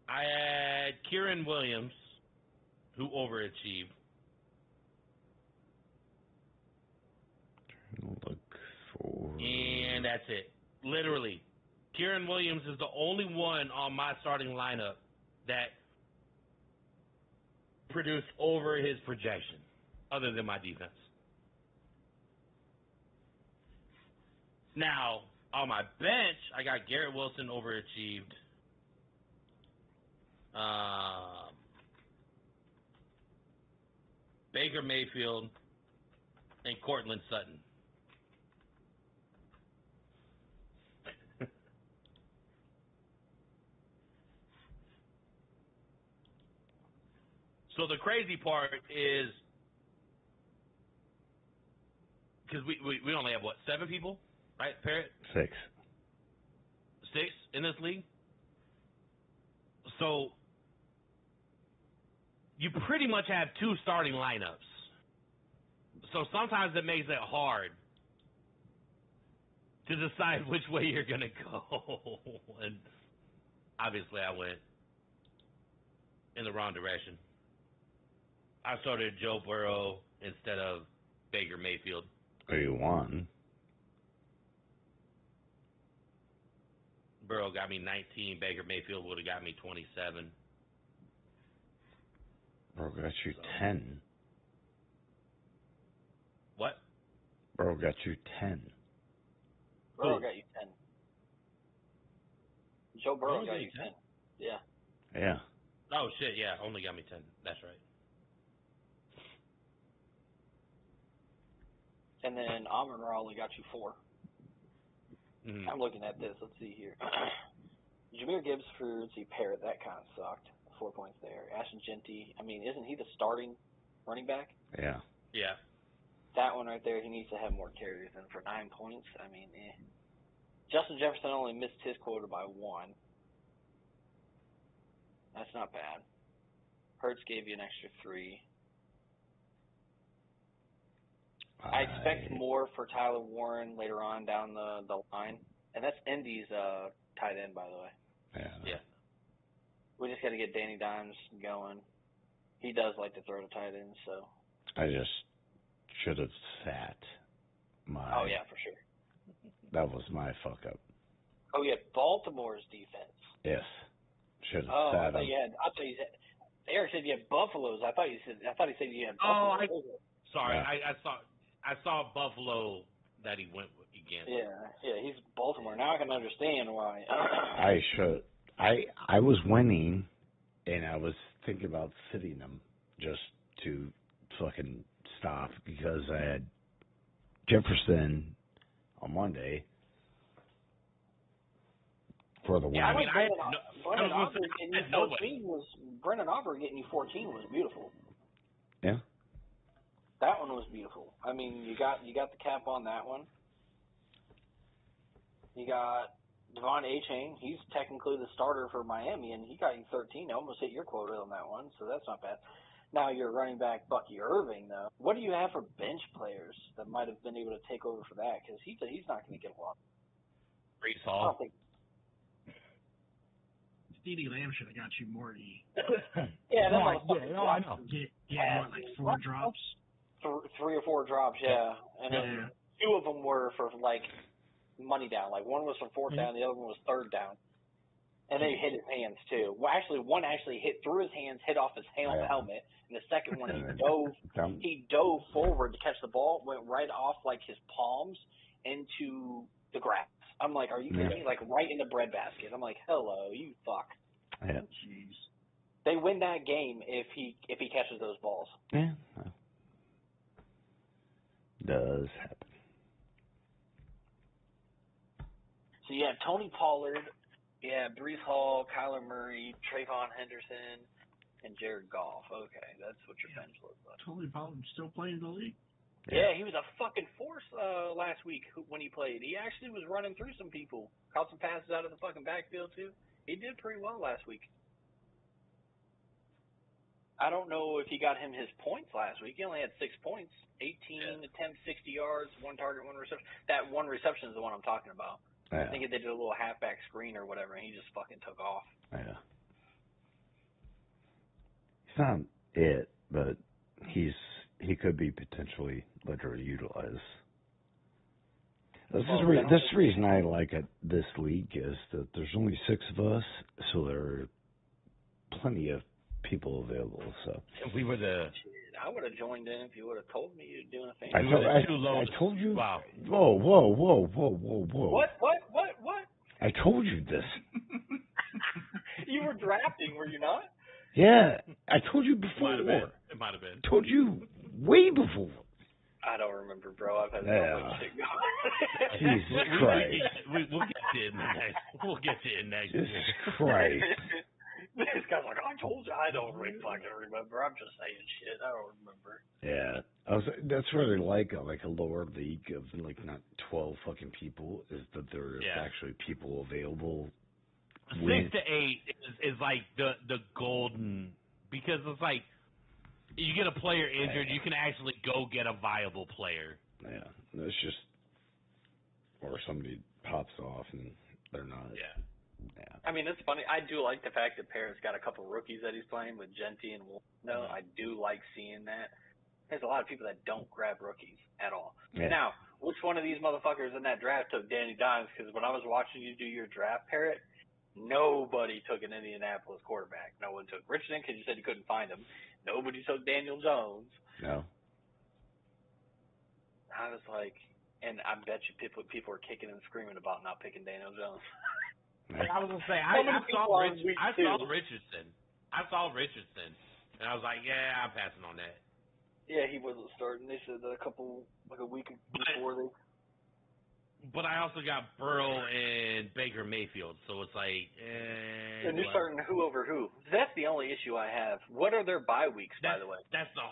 I had Kieran Williams, who overachieved. Look for. And that's it. Literally. Kieran Williams is the only one on my starting lineup that produced over his projection, other than my defense. Now, on my bench, I got Garrett Wilson overachieved. Baker Mayfield and Cortland Sutton. So the crazy part is, because we only have, 7 people, right, Parrot? 6. 6 in this league? So you pretty much have 2 starting lineups. So sometimes it makes it hard to decide which way you're going to go. And obviously I went in the wrong direction. I started Joe Burrow instead of Baker Mayfield. Oh, you won. Burrow got me 19. Baker Mayfield would have got me 27. Burrow got you 10. What? Burrow got you 10. Burrow got you 10. Joe Burrow got you 10. Yeah. Yeah. Oh, shit, yeah. Only got me 10. That's right. And then Amon Ra got you 4. Mm-hmm. I'm looking at this. Let's see here. Jahmyr Gibbs for Parrott. That kind of sucked. 4 points there. Ashton Genty. I mean, isn't he the starting running back? Yeah. Yeah. That one right there, he needs to have more carries. And for 9 points, I mean, Justin Jefferson only missed his quota by 1. That's not bad. Hurts gave you an extra 3. I expect more for Tyler Warren later on down the line. And that's Indy's tight end, by the way. Yeah. We just got to get Danny Dimes going. He does like to throw to tight ends, so. I just should have sat my. Oh, yeah, for sure. That was my fuck up. Oh, yeah, Baltimore's defense. Yes. Should have Oh, sat I thought you had. Eric said you had Buffaloes. I thought he said you had Buffaloes. Sorry, Yeah. I saw Buffalo that he went against. Yeah, he's Baltimore. Now I can understand why. I was winning, and I was thinking about sitting them just to fucking stop because I had Jefferson on Monday for the win. Yeah, I mean, Brendan Aubrey getting you 14 was beautiful. Yeah. That one was beautiful. I mean, you got the cap on that one. You got Devon A-Chain. He's technically the starter for Miami, and he got you 13. Almost hit your quota on that one, so that's not bad. Now you're running back Bucky Irving, though. What do you have for bench players that might have been able to take over for that? Because he's not going to get a lot. Brees Hall. CeeDee Lamb should have got you more. Yeah, I know. Yeah, what, like 4 drops? 3 or 4 drops, yeah. And then 2 of them were for, like, money down. Like, one was for 4th down, the other one was 3rd down. And they hit his hands too. Well, actually, one actually hit through his hands, hit off his helmet, and the second one he dove forward to catch the ball, went right off like his palms into the grass. I'm like, are you kidding me? Like right in the breadbasket. I'm like, hello, you fuck. Yeah. Jeez. They win that game if he catches those balls. Yeah. Does happen. So you have Tony Pollard, Breece Hall, Kyler Murray, Trayvon Henderson, and Jared Goff. Okay, that's what your bench looks like. Tony Pollard still playing in the league. Yeah, he was a fucking force last week when he played. He actually was running through some people. Caught some passes out of the fucking backfield, too. He did pretty well last week. I don't know if he got him his points last week. He only had 6 points, 18 attempts, 60 yards, 1 target, 1 reception. That 1 reception is the one I'm talking about. Yeah. I think they did a little halfback screen or whatever, and he just fucking took off. Yeah. He's not it, but he could be potentially literally utilized. This is the reason I like this league is that there's only 6 of us, so there are plenty of people available. So if we were I would have joined in if you would have told me you're doing a thing. I told you. Wow. Whoa. What? I told you this. You were drafting, were you not? Yeah, I told you before. It might have been. Told you way before. I don't remember, bro. I've had so much shit going. Jesus Christ. We'll get to it next. We'll get to it next. Jesus Christ. This guy's like, I told you. I don't really fucking remember. I'm just saying shit. I don't remember. Yeah, that's what I like a lower league of like not 12 fucking people is that there's actually people available. 6 to 8 is like the golden, because it's like you get a player injured, you can actually go get a viable player. Yeah, it's just or somebody pops off and they're not. Yeah. I mean, it's funny. I do like the fact that Parrott's got a couple rookies that he's playing with Genty and Wolf. No, I do like seeing that. There's a lot of people that don't grab rookies at all. Yeah. Now, which one of these motherfuckers in that draft took Danny Dimes? Because when I was watching you do your draft, Parrott, nobody took an Indianapolis quarterback. No one took Richardson because you said you couldn't find him. Nobody took Daniel Jones. No. I was like, and I bet you people were kicking and screaming about not picking Daniel Jones. I was gonna say I saw Richardson, and I was like, yeah, I'm passing on that. Yeah, he wasn't starting. They said that a week before they. But I also got Burrow and Baker Mayfield, so it's like. And you're starting who over who? That's the only issue I have. What are their bye weeks, by the way? That's the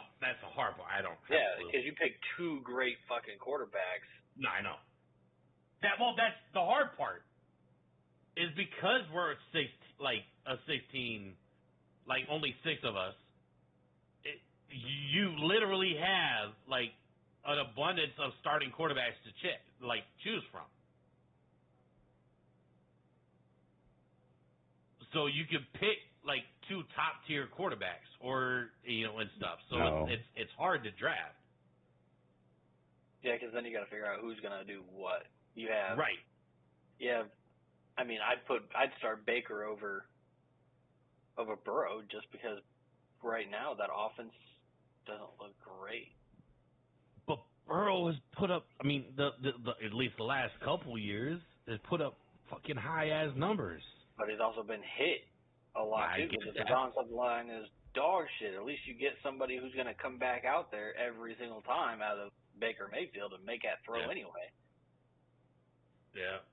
hard part. I don't. Yeah, because you picked 2 great fucking quarterbacks. No, I know. That's the hard part. Is because we're 16, like only 6 of us. You literally have like an abundance of starting quarterbacks to choose from. So you could pick like 2 top tier quarterbacks, or and stuff. So it's hard to draft. Yeah, because then you got to figure out who's gonna do what. You have right. You have. I mean, I'd start Baker over Burrow just because right now that offense doesn't look great. But Burrow has put up. I mean, the at least the last couple years has put up fucking high ass numbers. But he's also been hit a lot too because the offensive line is dog shit. At least you get somebody who's going to come back out there every single time out of Baker Mayfield and make that throw anyway. Yeah.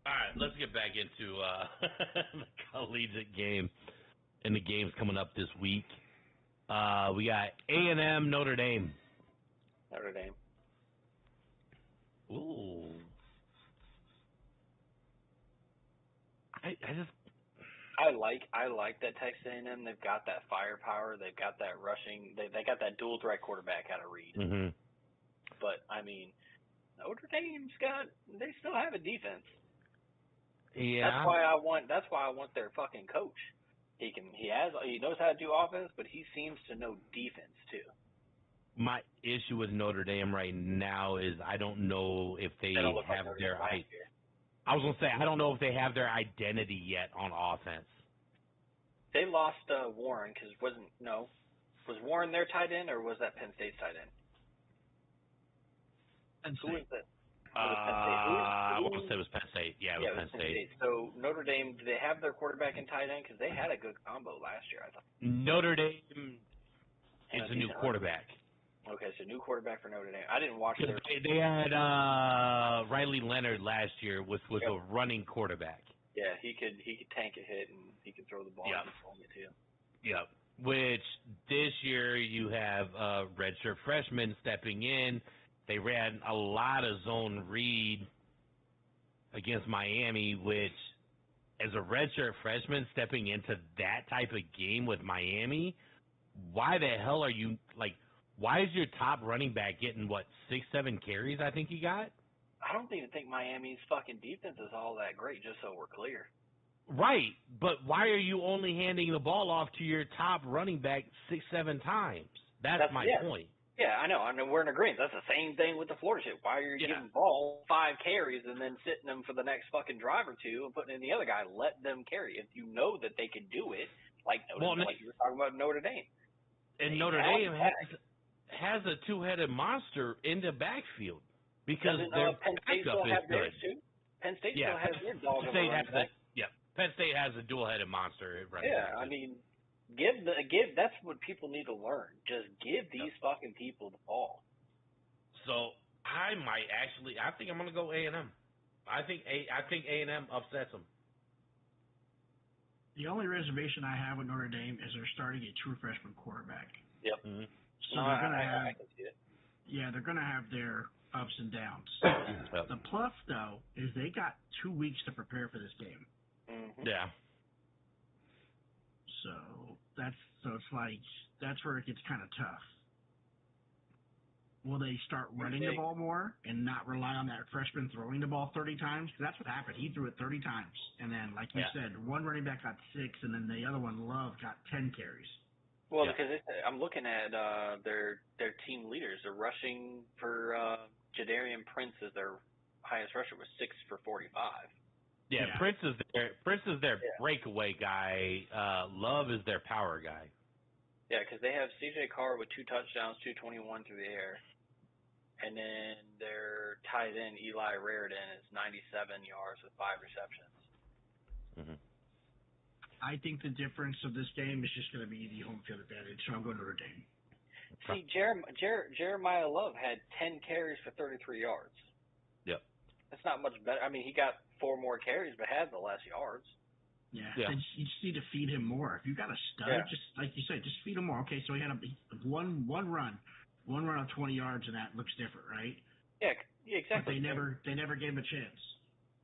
All right, let's get back into the collegiate game and the games coming up this week. We got A&M, Notre Dame. Notre Dame. Ooh. I like that Texas A&M. They've got that firepower. They've got that rushing. They got that dual threat quarterback out of Reed. Mm-hmm. But I mean, Notre Dame's they still have a defense. Yeah. That's why I want their fucking coach. He knows how to do offense, but he seems to know defense too. My issue with Notre Dame right now is I don't know if they have their I was going to say, I don't know if they have their identity yet on offense. They lost Warren because was Warren their tight end or was that Penn State's tight end? Who was that? I want to say it was Penn State. Yeah, it was Penn State. So Notre Dame, do they have their quarterback and tight end? Because they had a good combo last year, I thought. Notre Dame is a new quarterback. Okay, so new quarterback for Notre Dame. I didn't watch their. They had Riley Leonard last year with a running quarterback. Yeah, he could tank a hit and he could throw the ball. Yep. It too. Yep. Which this year you have redshirt freshmen stepping in. They ran a lot of zone read against Miami, which as a redshirt freshman stepping into that type of game with Miami, why the hell are you why is your top running back getting 6-7 carries? I think he got. I don't even think Miami's fucking defense is all that great. Just so we're clear. Right, but why are you only handing the ball off to your top running back 6-7 times? That's my point. Yeah, I know. We're in agreement. That's the same thing with the Florida shit. Why are you giving ball 5 carries and then sitting them for the next fucking drive or two and putting in the other guy? Let them carry. If you know that they can do it, like you were talking about Notre Dame. And Notre Dame has a two-headed monster in the backfield because their backup is good. Penn State still has their dog of a running back. Penn State has a dual-headed monster at running back. I mean, give. That's what people need to learn. Just give these fucking people the ball. So I might actually. I think I'm gonna go A&M. I think A&M upsets them. The only reservation I have with Notre Dame is they're starting a true freshman quarterback. Yep. Mm-hmm. So they're gonna have. I can see it. Yeah, they're gonna have their ups and downs. Yep. The plus though is they got 2 weeks to prepare for this game. Mm-hmm. Yeah. So that's where it gets kind of tough. Will they start running the ball more and not rely on that freshman throwing the ball 30 times? Because that's what happened. He threw it 30 times, and then, like you said, one running back got 6, and then the other one, Love, got 10 carries. Well, because I'm looking at their team leaders. They're rushing for Jadarian Prince as their highest rusher was 6 for 45. Yeah, Prince is their breakaway guy. Love is their power guy. Yeah, because they have C.J. Carr with 2 touchdowns, 221 through the air. And then their tight end, Eli Raridan, is 97 yards with 5 receptions. Mm-hmm. I think the difference of this game is just going to be the home field advantage, so I'm going to Notre Dame. See, Jeremiah Love had 10 carries for 33 yards. Yep. That's not much better. I mean, he got 4 more carries, but had the less yards. Yeah. You just need to feed him more. If you got a stud, just like you said, just feed him more. Okay, so he had one run of 20 yards, and that looks different, right? Yeah, exactly. But they never gave him a chance.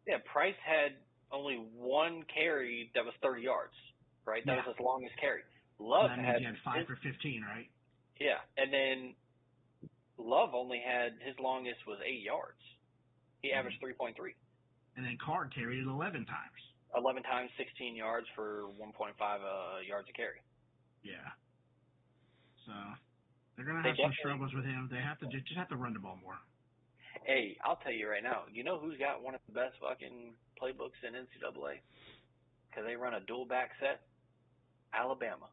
Yeah, Price had only 1 carry that was 30 yards, right? That was his longest carry. Love he had 5 for 15, right? Yeah, and then Love only had his longest was 8 yards. He averaged 3.3. And then Carr carried it 11 times. 11 times, 16 yards for 1.5 yards a carry. Yeah. So they're gonna have some struggles with him. They have to just have to run the ball more. Hey, I'll tell you right now. You know who's got one of the best fucking playbooks in NCAA? Because they run a dual back set. Alabama.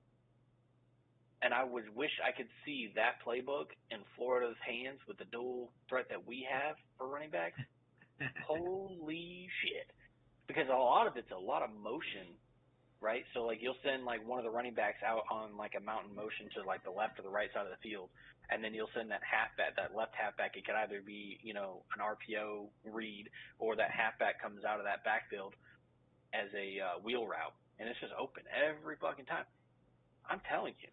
And I would wish I could see that playbook in Florida's hands with the dual threat that we have for running backs. Holy shit. Because a lot of it's a lot of motion, right? So, you'll send, one of the running backs out on, a mountain motion to, the left or the right side of the field, and then you'll send that halfback, that left halfback. It could either be, an RPO read, or that halfback comes out of that backfield as a wheel route, and it's just open every fucking time. I'm telling you,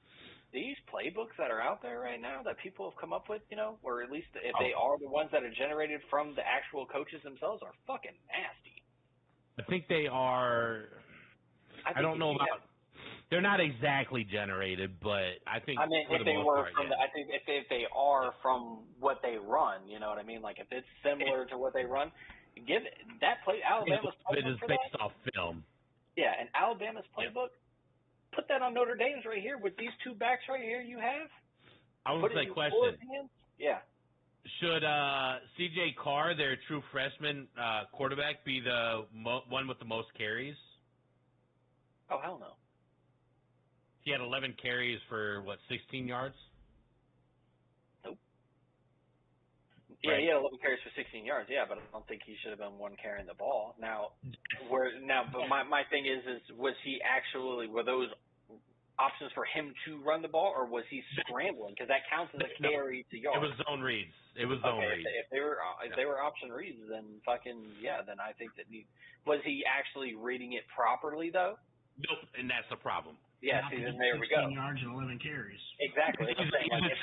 these playbooks that are out there right now that people have come up with, or at least if they are the ones that are generated from the actual coaches themselves, are fucking nasty. I think they are. I don't know about. They're not exactly generated, but I think. I mean, if they were from, I think if they are from what they run, you know what I mean. Like if it's similar to what they run, give it that play. Alabama's playbook it is based off film. Yeah, and Alabama's playbook. Put that on Notre Dame's right here with these 2 backs right here. You have. I was say question. Yeah. Should C.J. Carr, their true freshman quarterback, be the one with the most carries? Oh, hell no. He had 11 carries for, 16 yards? Nope. Yeah, Right. he had 11 carries for 16 yards, yeah, but I don't think he should have been one carrying the ball. But my thing is were those options for him to run the ball, or was he scrambling? Because that counts as a carry to yards. It was zone reads. Reads. If they were option reads, then then I think that was he actually reading it properly though? Nope, and that's the problem. Yeah, see, then there we go. 16 yards and 11 carries. Exactly. If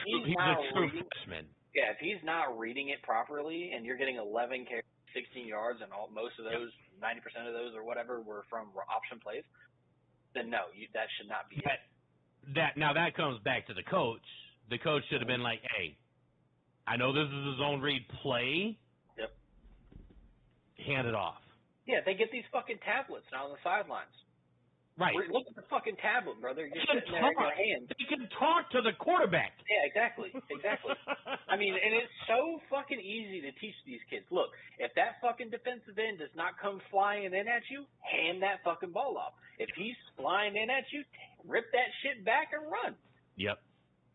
he's a true freshman. Yeah, if he's not reading it properly, and you're getting 11 carries, 16 yards, and most of those, 90% of those or whatever, were from option plays, then no, that should not be it. Now that comes back to the coach. The coach should have been like, "Hey, I know this is a zone read play. Yep. Hand it off." Yeah, they get these fucking tablets now on the sidelines. Right. Look at the fucking tablet, brother. You're sitting there in your hand. They can talk to the quarterback. Yeah, exactly. I mean, and it's so fucking easy to teach these kids. Look, if that fucking defensive end does not come flying in at you, hand that fucking ball off. If he's flying in at you, rip that shit back and run. Yep.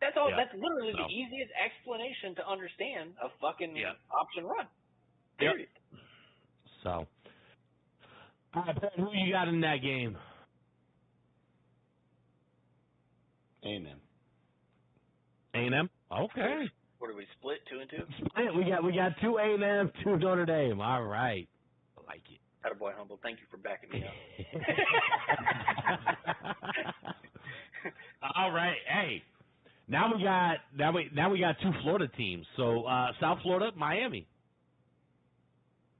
That's all. Yep. That's literally the easiest explanation to understand a fucking option run. Period. Yep. So, all right, Pat, who you got in that game? A&M. A&M? Okay. What are we split 2-2? Split. We got 2 A&M, 2 Notre Dame. All right. I like it. Attaboy, Humble. Thank you for backing me up. All right. Hey. Now we got 2 Florida teams. So South Florida, Miami.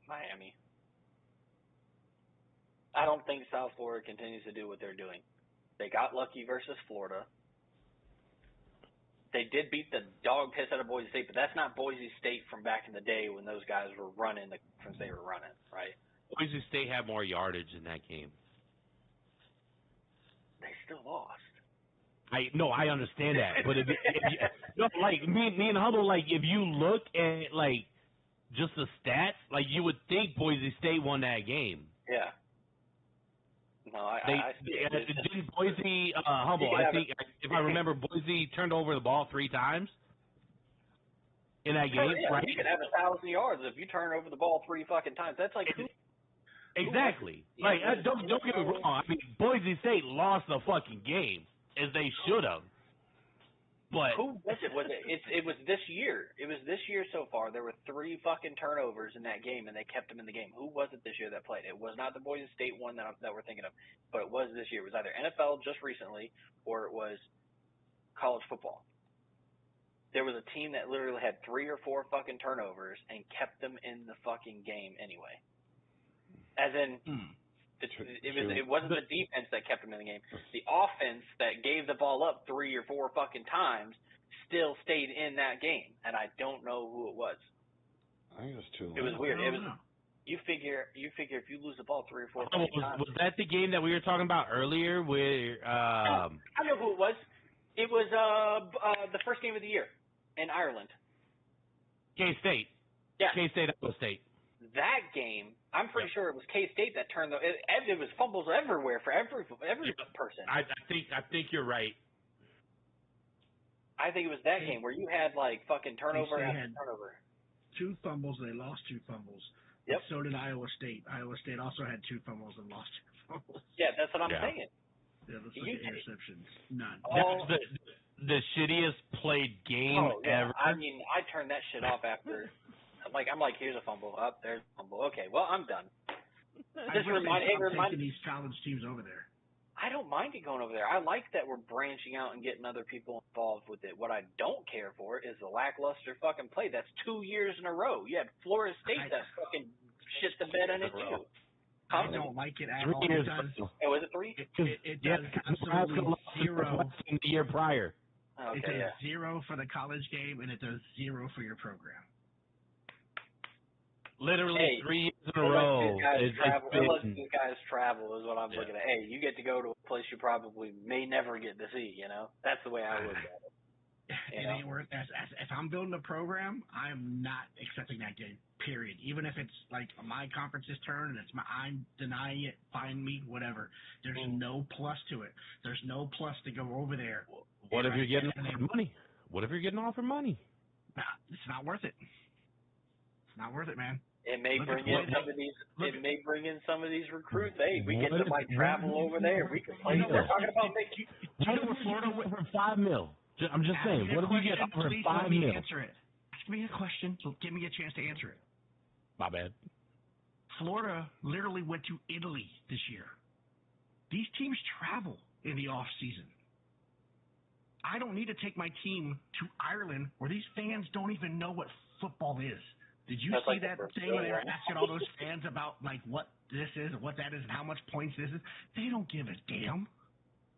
Miami. I don't think South Florida continues to do what they're doing. They got lucky versus Florida. They did beat the dog piss out of Boise State, but that's not Boise State from back in the day when those guys were running the conference they were running, right? Boise State had more yardage in that game. They still lost. I understand that, but if you, like me and Hubble, like if you look at like just the stats, like you would think Boise State won that game. Yeah. No, didn't Boise Humble? I think if I remember, Boise turned over the ball 3 times in that game. Yeah, right? You can have 1,000 yards if you turn over the ball 3 fucking times. That's like exactly. Like don't get me wrong. I mean, Boise State lost the fucking game as they should have. But who was it? It was this year. It was this year so far. There were 3 fucking turnovers in that game, and they kept them in the game. Who was it this year that played? It was not the Boise State one that we're thinking of, but it was this year. It was either NFL just recently or it was college football. There was a team that literally had 3 or 4 fucking turnovers and kept them in the fucking game anyway. As in, it wasn't the defense that kept them in the game. The offense that gave the ball up 3 or 4 fucking times still stayed in that game, and I don't know who it was. I think it was too. It was weird. It was. You figure if you lose the ball 3 or 4 times. Was that the game that we were talking about earlier? Where I know who it was. It was the first game of the year in Ireland. K-State. Yeah. K-State, Iowa State. That game, I'm pretty sure it was K-State that turned it was fumbles everywhere for every person. I think you're right. I think it was that game where you had like fucking turnover after turnover. 2 fumbles, they lost 2 fumbles. Yep. So did Iowa State. Iowa State also had 2 fumbles and lost 2 fumbles. Yeah, that's what I'm saying. Yeah, that's like interceptions. None. That was the shittiest played game ever. I mean, I turned that shit off after. I'm like, here's a fumble. There's a fumble. Okay, well, I'm done. Taking these college teams over there. I don't mind it going over there. I like that we're branching out and getting other people involved with it. What I don't care for is the lackluster fucking play. That's 2 years in a row. You had Florida State that fucking shit the bed on it too. I don't like it at all. Was it 3? It does absolutely 0 the year prior. It does 0 for the college game, and it does 0 for your program. Literally 3 years in a row. Unless these guys travel is what I'm looking at. Hey, you get to go to a place you probably may never get to see, you know? That's the way I look at it. It ain't worth. If I'm building a program, I'm not accepting that game. Period. Even if it's like my conference's turn and I'm denying it. Find me, whatever. There's no plus to it. There's no plus to go over there. What if you're getting offered money? What if you're getting offered money? Nah, it's not worth it. It's not worth it, man. It may bring in some of these. It may bring in some of these recruits. Hey, we get to travel over there. We can play. We're talking about making. What if Florida went for $5 million? I'm just saying. What if we get offered $5 million? Answer it. Ask me a question. So give me a chance to answer it. My bad. Florida literally went to Italy this year. These teams travel in the off season. I don't need to take my team to Ireland where these fans don't even know what football is. Did you see that thing where they were asking all those fans about like what this is and what that is and how much points this is? They don't give a damn.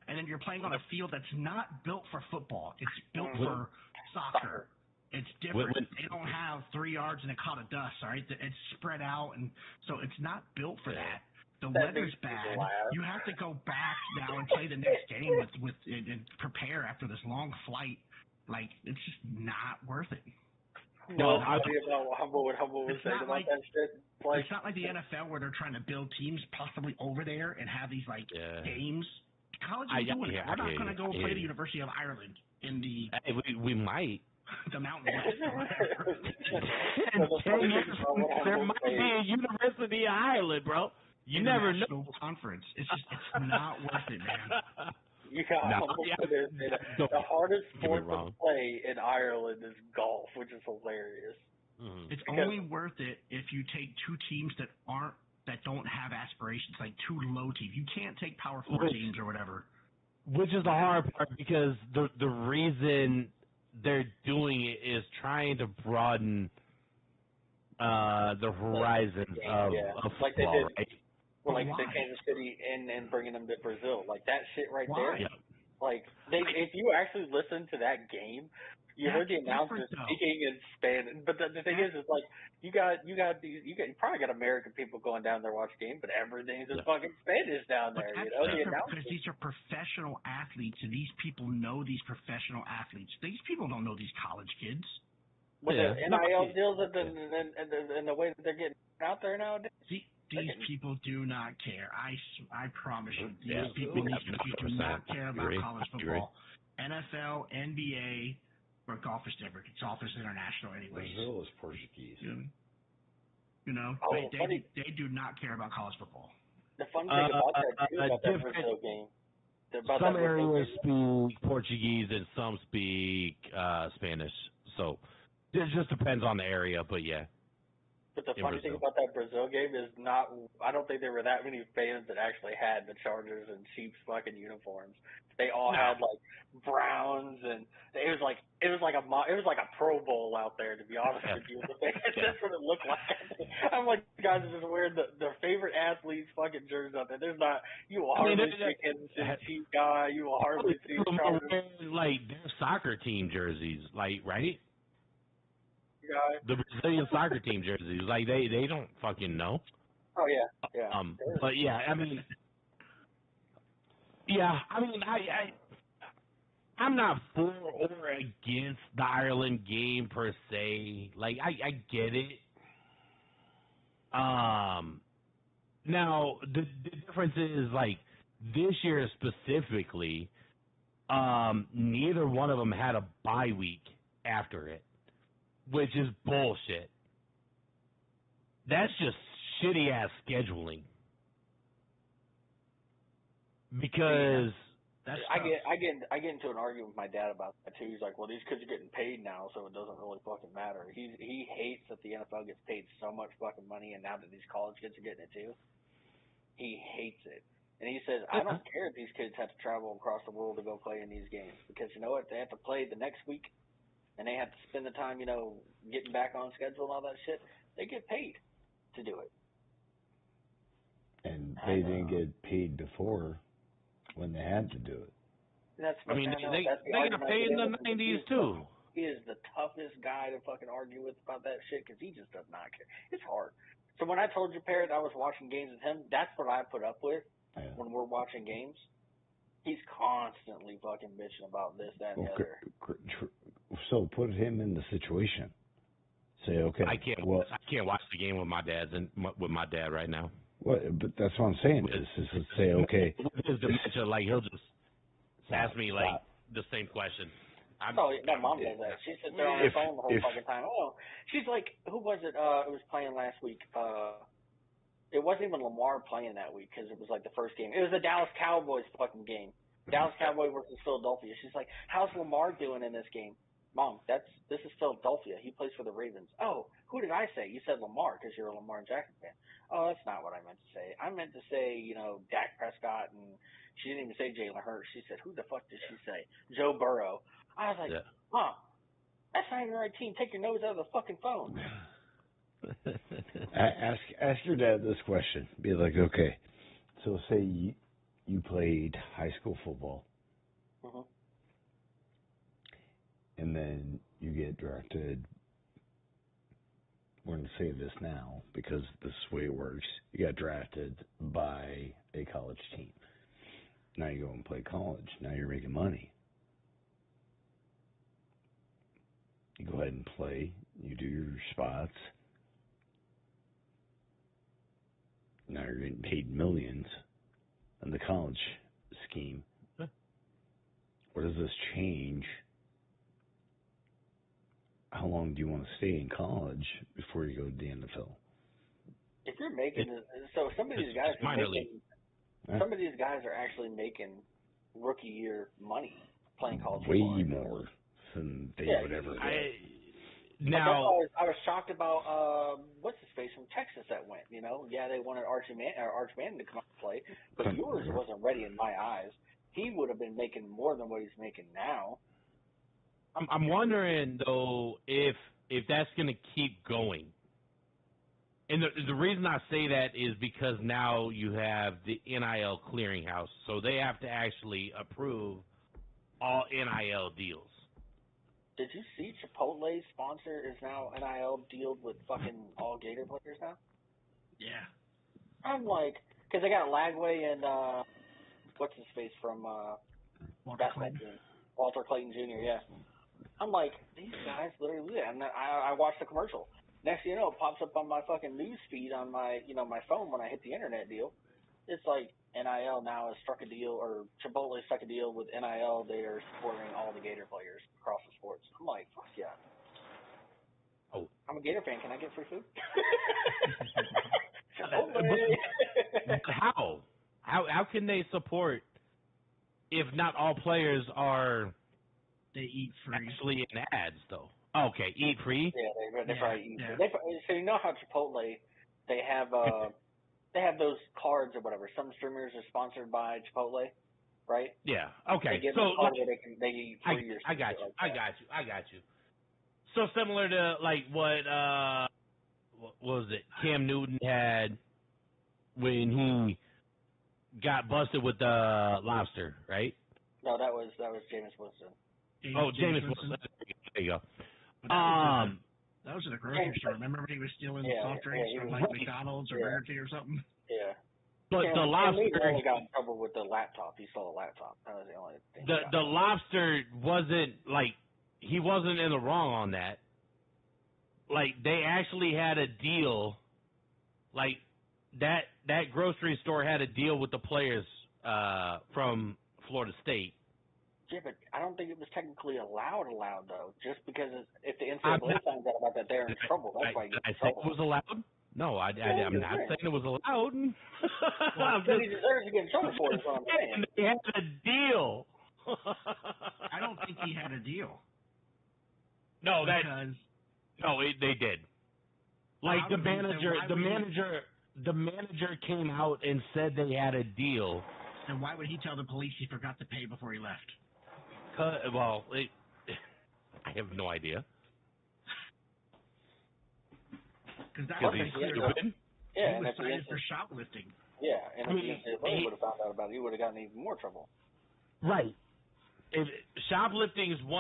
And then you're playing on a field that's not built for football. It's built for soccer. It's different. They don't have 3 yards and a cloud of dust, all right? It's spread out, and so it's not built for that. The weather's bad. You have to go back now and play the next game with and prepare after this long flight. Like, it's just not worth it. No, I'll tell you about what Humble was saying about that shit. It's not like the NFL where they're trying to build teams possibly over there and have these, like, games. College is doing it. We're not going to go play the University of Ireland in the... Hey, we might. The Mountain West. There might be a University of Ireland, bro. You never know. Conference. It's not worth it, man. You got the hardest sport to play in Ireland is golf, which is hilarious. It's only worth it if you take 2 teams that don't have aspirations, like 2 low teams. You can't take Power 4 teams or whatever. Which is the hard part because the reason they're doing it is trying to broaden the horizons of football, like they did, right? Well, like the Kansas City and bringing them to Brazil, like that shit right there. Yeah. Like if you actually listen to that game, you heard the announcers speaking in Spanish. But the thing is like you probably got American people going down there watching the game, but everything's in fucking Spanish down there. But you know, because these are professional athletes, and these people know these professional athletes. These people don't know these college kids. With the NIL deals and the way that they're getting out there nowadays. See, these people do not care. I promise you, these people do not care about college football. NFL, NBA, or golf is different. Golf is international anyways. Brazil is Portuguese. You know, they do not care about college football. The fun thing about that too, about that Brazil game. Some areas speak Portuguese and some speak Spanish. So it just depends on the area, but yeah. But the funny thing about that Brazil game is I don't think there were that many fans that actually had the Chargers and Chiefs fucking uniforms. They all had like Browns, and it was like a Pro Bowl out there, to be honest with you. That's what it looked like. I'm like, the guys are just wearing their favorite athletes' fucking jerseys out there. There's not, you will hardly see Kansas City Chief guy. You will hardly see Chargers. Like their soccer team jerseys, like right. Guy. The Brazilian soccer team jerseys, like they don't fucking know. Oh yeah. But yeah, I mean, I'm not for or against the Ireland game per se. Like I get it. Now the difference is like this year specifically, neither one of them had a bye week after it. Which is bullshit. That's just shitty ass scheduling. Because I get into an argument with my dad about that too. He's like, well, these kids are getting paid now, so it doesn't really fucking matter. He hates that the NFL gets paid so much fucking money, and now that these college kids are getting it too, he hates it. And he says, I don't care if these kids have to travel across the world to go play in these games, because you know what? They have to play the next week. And they have to spend the time, getting back on schedule and all that shit. They get paid to do it. And they didn't get paid before when they had to do it. They got paid in the 90s too. He is the toughest guy to fucking argue with about that shit because he just does not care. It's hard. So when I told your parent I was watching games with him, that's what I put up with when we're watching games. He's constantly fucking bitching about this, that, and the other. So put him in the situation. Say, okay. I can't watch the game with my dad right now. What? But that's what I'm saying. Is say, okay. His dementia, like he'll just ask me like the same question. My mom does that. She sits there on her phone the whole fucking time. Oh, she's like, who was it? It was playing last week. It wasn't even Lamar playing that week because it was like the first game. It was the Dallas Cowboys fucking game. Dallas Cowboys versus Philadelphia. She's like, how's Lamar doing in this game? Mom, this is Philadelphia. He plays for the Ravens. Oh, who did I say? You said Lamar because you're a Lamar Jackson fan. Oh, that's not what I meant to say. I meant to say, Dak Prescott, and she didn't even say Jalen Hurts. She said, who the fuck did she say? Joe Burrow. I was like, Mom, that's not even the right team. Take your nose out of the fucking phone. Ask your dad this question. Be like, okay, so say you played high school football, and then you get drafted. We're going to say this now because this is the way it works. You got drafted by a college team. Now you go and play college. Now you're making money. You go ahead and play. You do your spots. Now you're getting paid millions in the college scheme. Where does this change? How long do you want to stay in college before you go to the NFL? If you're making some of these guys are making, some of these guys are actually making rookie year money playing college football. Way more than they would ever. I was shocked about what's his face from Texas that went. They wanted Arch Manning to come out and play, but Ewers wasn't ready in my eyes. He would have been making more than what he's making now. I'm wondering though if that's going to keep going. And the reason I say that is because now you have the NIL clearinghouse, so they have to actually approve all NIL deals. Did you see Chipotle's sponsor is now NIL dealed with fucking all Gator players now? Yeah. I'm like, because they got Lagway and what's his face from Walter Clayton Jr. Yeah. I'm like, these guys literally do that. And I watched the commercial. Next thing you know, it pops up on my fucking news feed on my my phone when I hit the internet deal. It's like NIL now has struck a deal, or Chipotle struck a deal with NIL. They are supporting all the Gator players across the sports. I'm like, fuck yeah. Oh, I'm a Gator fan. Can I get free food? How can they support if not all players are? They eat free. Actually, in ads though. Okay, eat free. Yeah, they probably eat free. So you know how Chipotle, they have those cards or whatever. Some streamers are sponsored by Chipotle, right? Yeah. Okay. They give them a card where they eat free or I got something. I got you. So similar to like what was it? Cam Newton had when he got busted with the lobster, right? No, that was Jameis Winston. Jameis Winston. There you go. That was in a grocery store. Remember when he was stealing soft drinks from like McDonald's or Burger King or something? Yeah. But the lobster only got in trouble with the laptop. He stole a laptop. That was the only thing. The lobster wasn't like he wasn't in the wrong on that. Like they actually had a deal. Like that grocery store had a deal with the players from Florida State. Yeah, but I don't think it was technically allowed though. Just because if the NCAA finds out about that, they're in trouble. That's why you get in trouble. It was allowed? No, I'm not saying it was allowed. He deserves to get in trouble for it. Is what I'm saying. They had a deal. I don't think he had a deal. No, they did. Like the manager came out and said they had a deal. And why would he tell the police he forgot to pay before he left? I have no idea. Because that was stupid. Yeah, he was cited for shoplifting. Yeah, and if the NCAA would have found out about it, he would have gotten even more trouble. Right. Shoplifting is one.